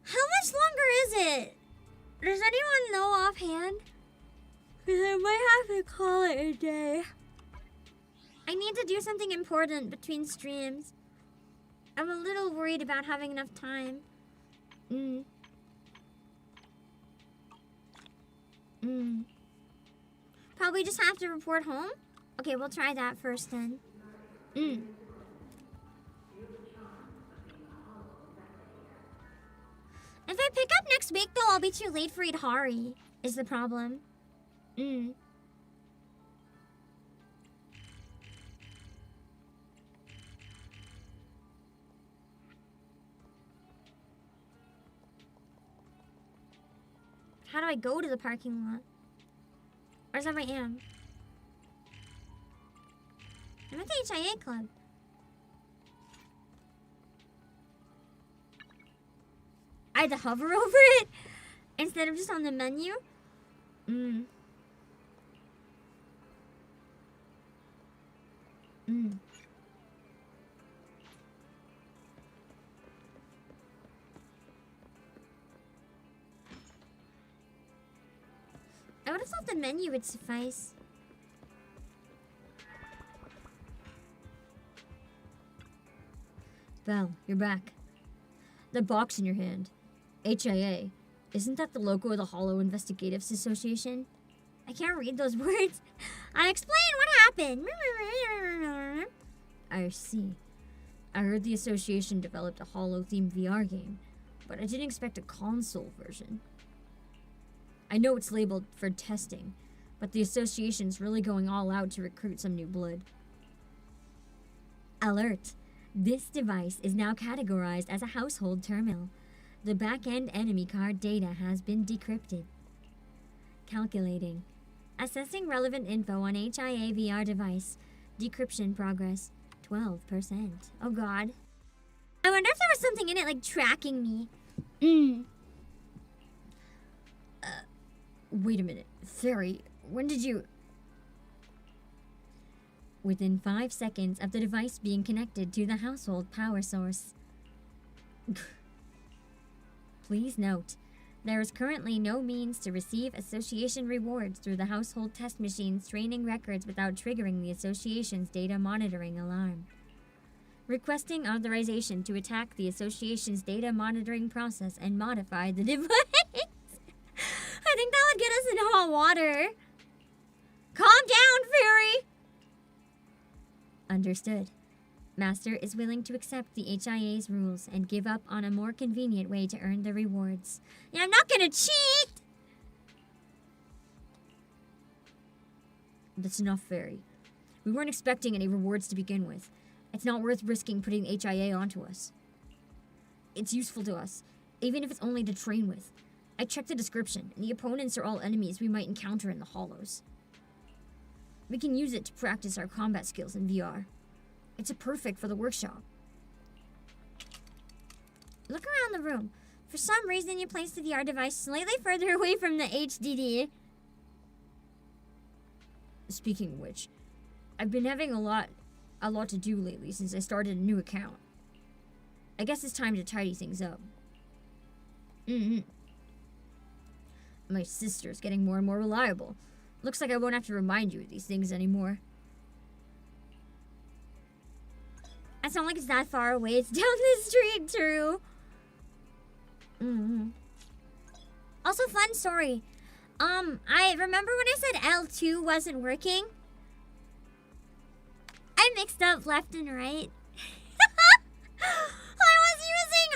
How much longer is it? Does anyone know offhand? Because I might have to call it a day. I need to do something important between streams. I'm a little worried about having enough time. Probably just have to report home? Okay, we'll try that first then. If I pick up next week, though, I'll be too late for Idhari, is the problem. How do I go to the parking lot? Or is that where I am? I'm at the HIA club. I had to hover over it instead of just on the menu. I would have thought the menu would suffice. Val, you're back. The box in your hand. HIA. Isn't that the logo of the Holo Investigatives Association? I can't read those words. I explain what happened. I see. I heard the association developed a Holo-themed VR game, but I didn't expect a console version. I know it's labeled for testing, but the association's really going all out to recruit some new blood. Alert! This device is now categorized as a household terminal. The back-end enemy card data has been decrypted. Calculating. Assessing relevant info on HIA VR device. Decryption progress, 12%. Oh god. I wonder if there was something in it like tracking me. Wait a minute. Fairy, when did you... Within 5 seconds of the device being connected to the household power source. Please note, there is currently no means to receive association rewards through the household test machine's training records without triggering the association's data monitoring alarm. Requesting authorization to attack the association's data monitoring process and modify the device. I think that would get us in hot water. Calm down, Fairy! Understood. Master is willing to accept the HIA's rules and give up on a more convenient way to earn the rewards. Yeah, I'm not gonna cheat! That's enough, Fairy. We weren't expecting any rewards to begin with. It's not worth risking putting HIA onto us. It's useful to us, even if it's only to train with. I checked the description, and the opponents are all enemies we might encounter in the Hollows. We can use it to practice our combat skills in VR. It's perfect for the workshop. Look around the room. For some reason, you placed the VR device slightly further away from the HDD. Speaking of which, I've been having a lot to do lately since I started a new account. I guess it's time to tidy things up. My sister's getting more and more reliable. Looks like I won't have to remind you of these things anymore. it's not like it's that far away. It's down the street, too. Also, fun story. I remember when I said L2 wasn't working. I mixed up left and right. I was using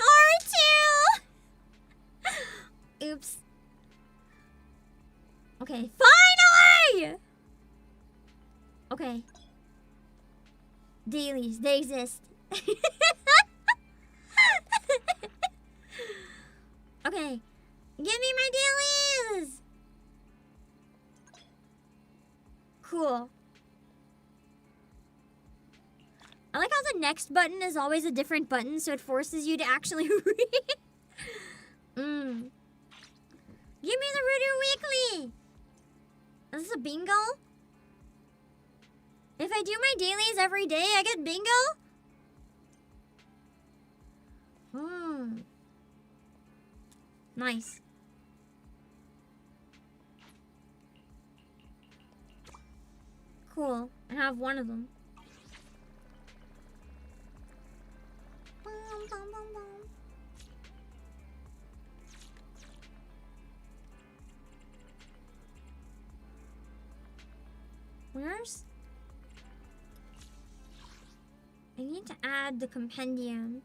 R2. Oops. Okay, finally! Okay. Dailies, they exist. Okay. Give me my dailies! Cool. I like how the next button is always a different button, so it forces you to actually read. Give me the Reader Weekly! Is this a bingo? If I do my dailies every day, I get bingo? Nice. Cool. I have one of them. Where's? I need to add the compendium.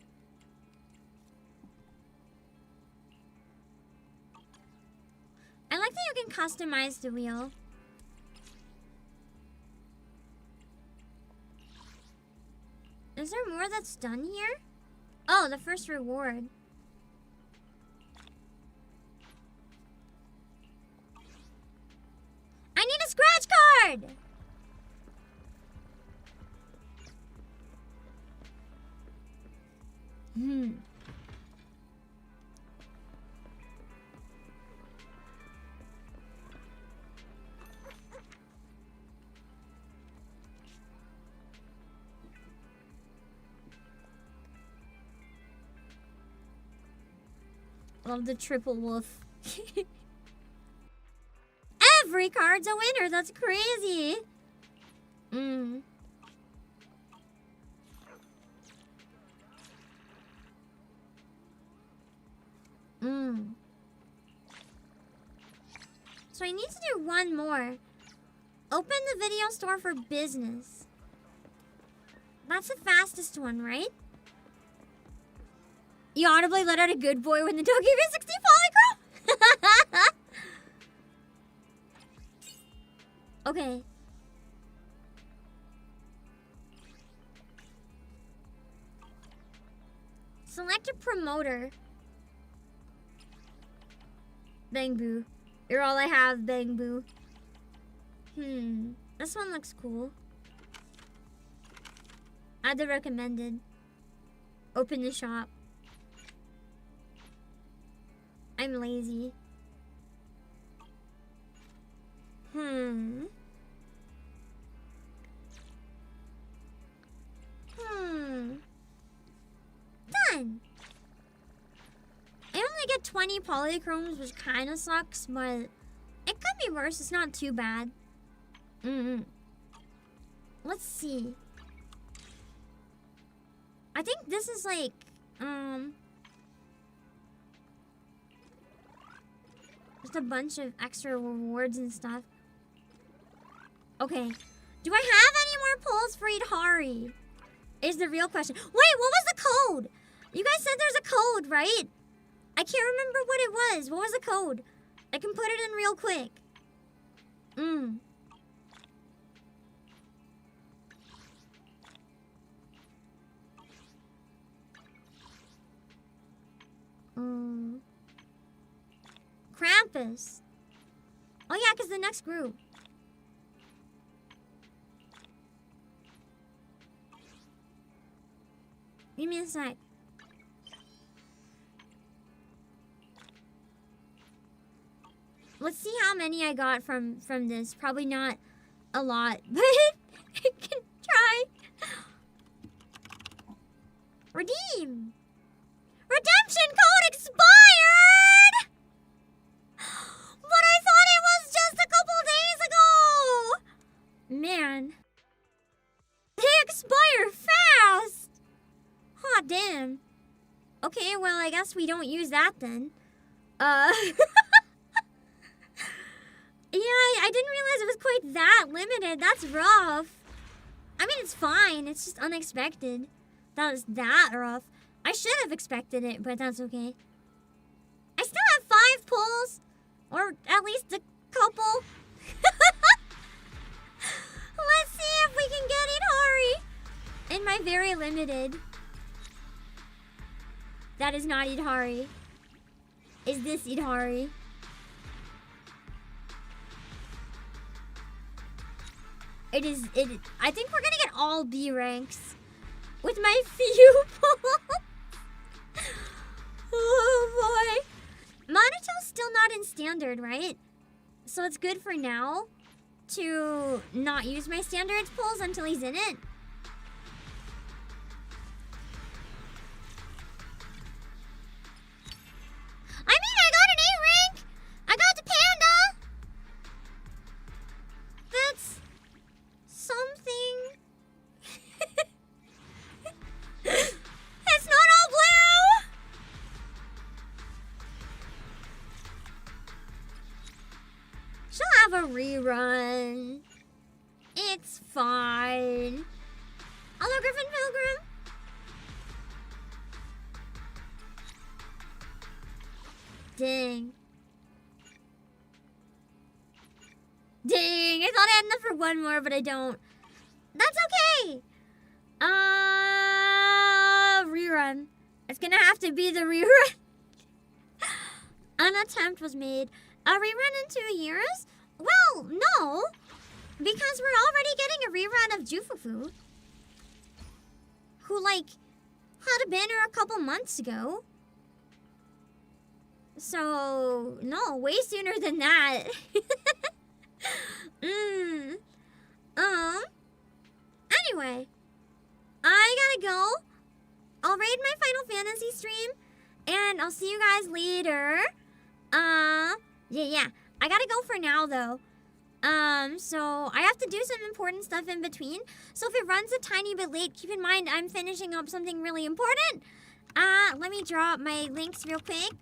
I like that you can customize the wheel. Is there more that's done here? Oh, the first reward. I need a scratch card! Love the triple wolf. Every card's a winner. That's crazy. So I need to do one more. Open the video store for business. That's the fastest one, right? You audibly let out a good boy when the dog gave you 60 polychrome? Okay. Select a promoter. Bang Boo. You're all I have, Bang Boo. This one looks cool. Add the recommended. Open the shop. I'm lazy. Done. I only get 20 polychromes, which kind of sucks, but it could be worse. It's not too bad. Let's see. I think this is like, just a bunch of extra rewards and stuff. Okay. Do I have any more pulls for Idhari? Is the real question. Wait, what was the code? You guys said there's a code, right? I can't remember what it was. What was the code? I can put it in real quick. Krampus. Oh yeah, because the next group. Give me a sec. Let's see how many I got from this. Probably not a lot, but I can try. Redeem. Redemption code expired! But I thought it was just a couple days ago! Man. They expire fast! Hot damn. Okay, well, I guess we don't use that then. Yeah, I didn't realize it was quite that limited. That's rough. I mean, it's fine. It's just unexpected. That was that rough. I should have expected it, but that's okay. I still have 5 pulls. Or at least a couple. Let's see if we can get Itahari. In my very limited. That is not Itahari. Is this Itahari? It is. I think we're gonna get all B ranks with my few pulls. Oh boy. Monotell's still not in standard, right? So it's good for now to not use my standards pulls until he's in it. I mean, I got an A rank. I got the panda. That's something. It's not all blue. She'll have a rerun. It's fine. Hello, Griffin Pilgrim. Dang. Dang, I thought I had enough for one more, but I don't. That's okay. Rerun. It's gonna have to be the rerun. An attempt was made. A rerun in 2 years? Well, no. Because we're already getting a rerun of Jufufu. Who, like, had a banner a couple months ago. So, no, way sooner than that. Anyway, I gotta go. I'll raid my Final Fantasy stream, and I'll see you guys later. Yeah. I gotta go for now, though. So I have to do some important stuff in between. So if it runs a tiny bit late, keep in mind I'm finishing up something really important. Let me draw up my links real quick.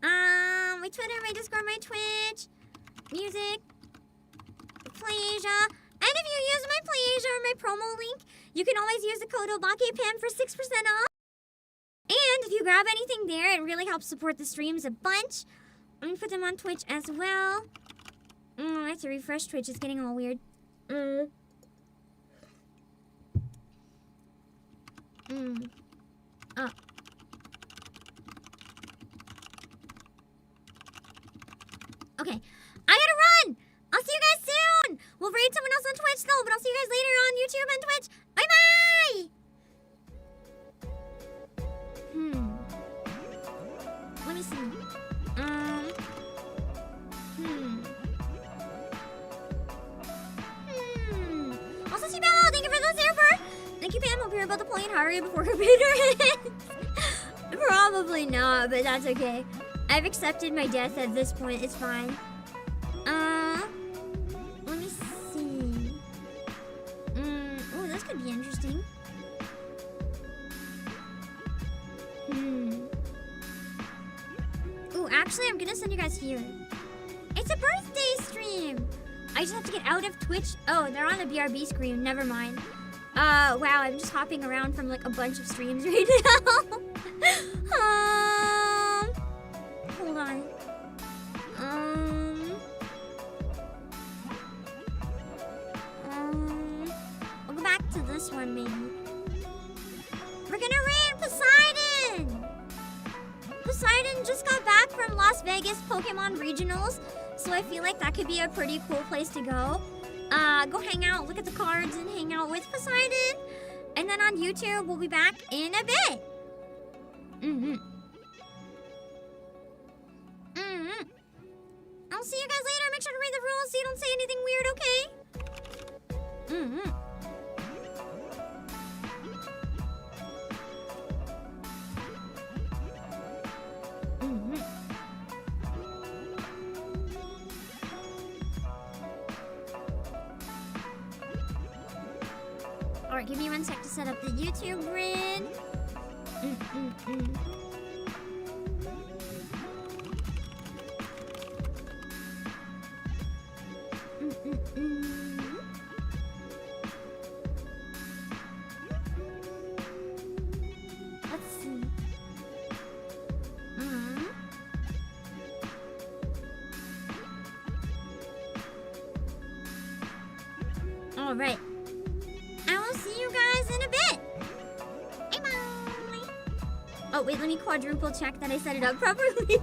My Twitter, my Discord, my Twitch, music, Playasia. And if you use my Playasia or my promo link, you can always use the code Obake PAM for 6% off. And if you grab anything there, it really helps support the streams a bunch. I'm gonna put them on Twitch as well. I have to refresh Twitch, it's getting all weird. Okay, I gotta run! I'll see you guys soon! We'll raid someone else on Twitch though, but I'll see you guys later on YouTube and Twitch. Bye-bye! Let me see. Also, see Bella, thank you for the server! Thank you, Pam. Hope you're about to play in Hari before her bidder ends. Probably not, but that's okay. I've accepted my death at this point. It's fine. Let me see. Oh, this could be interesting. Ooh, actually, I'm gonna send you guys here. It's a birthday stream. I just have to get out of Twitch. Oh, they're on a BRB screen. Never mind. Wow, I'm just hopping around from like a bunch of streams right now. Hold on. I'll go back to this one maybe. We're gonna raid Poseidon! Poseidon just got back from Las Vegas Pokemon Regionals, so I feel like that could be a pretty cool place to go. Go hang out, look at the cards, and hang out with Poseidon. And then on YouTube, we'll be back in a bit. I'll see you guys later. Make sure to read the rules so you don't say anything weird, okay? Alright, give me 1 sec to set up the YouTube grid. Let's see. All right. I will see you guys in a bit. Bye bye. Oh wait, let me quadruple check that I set it up properly.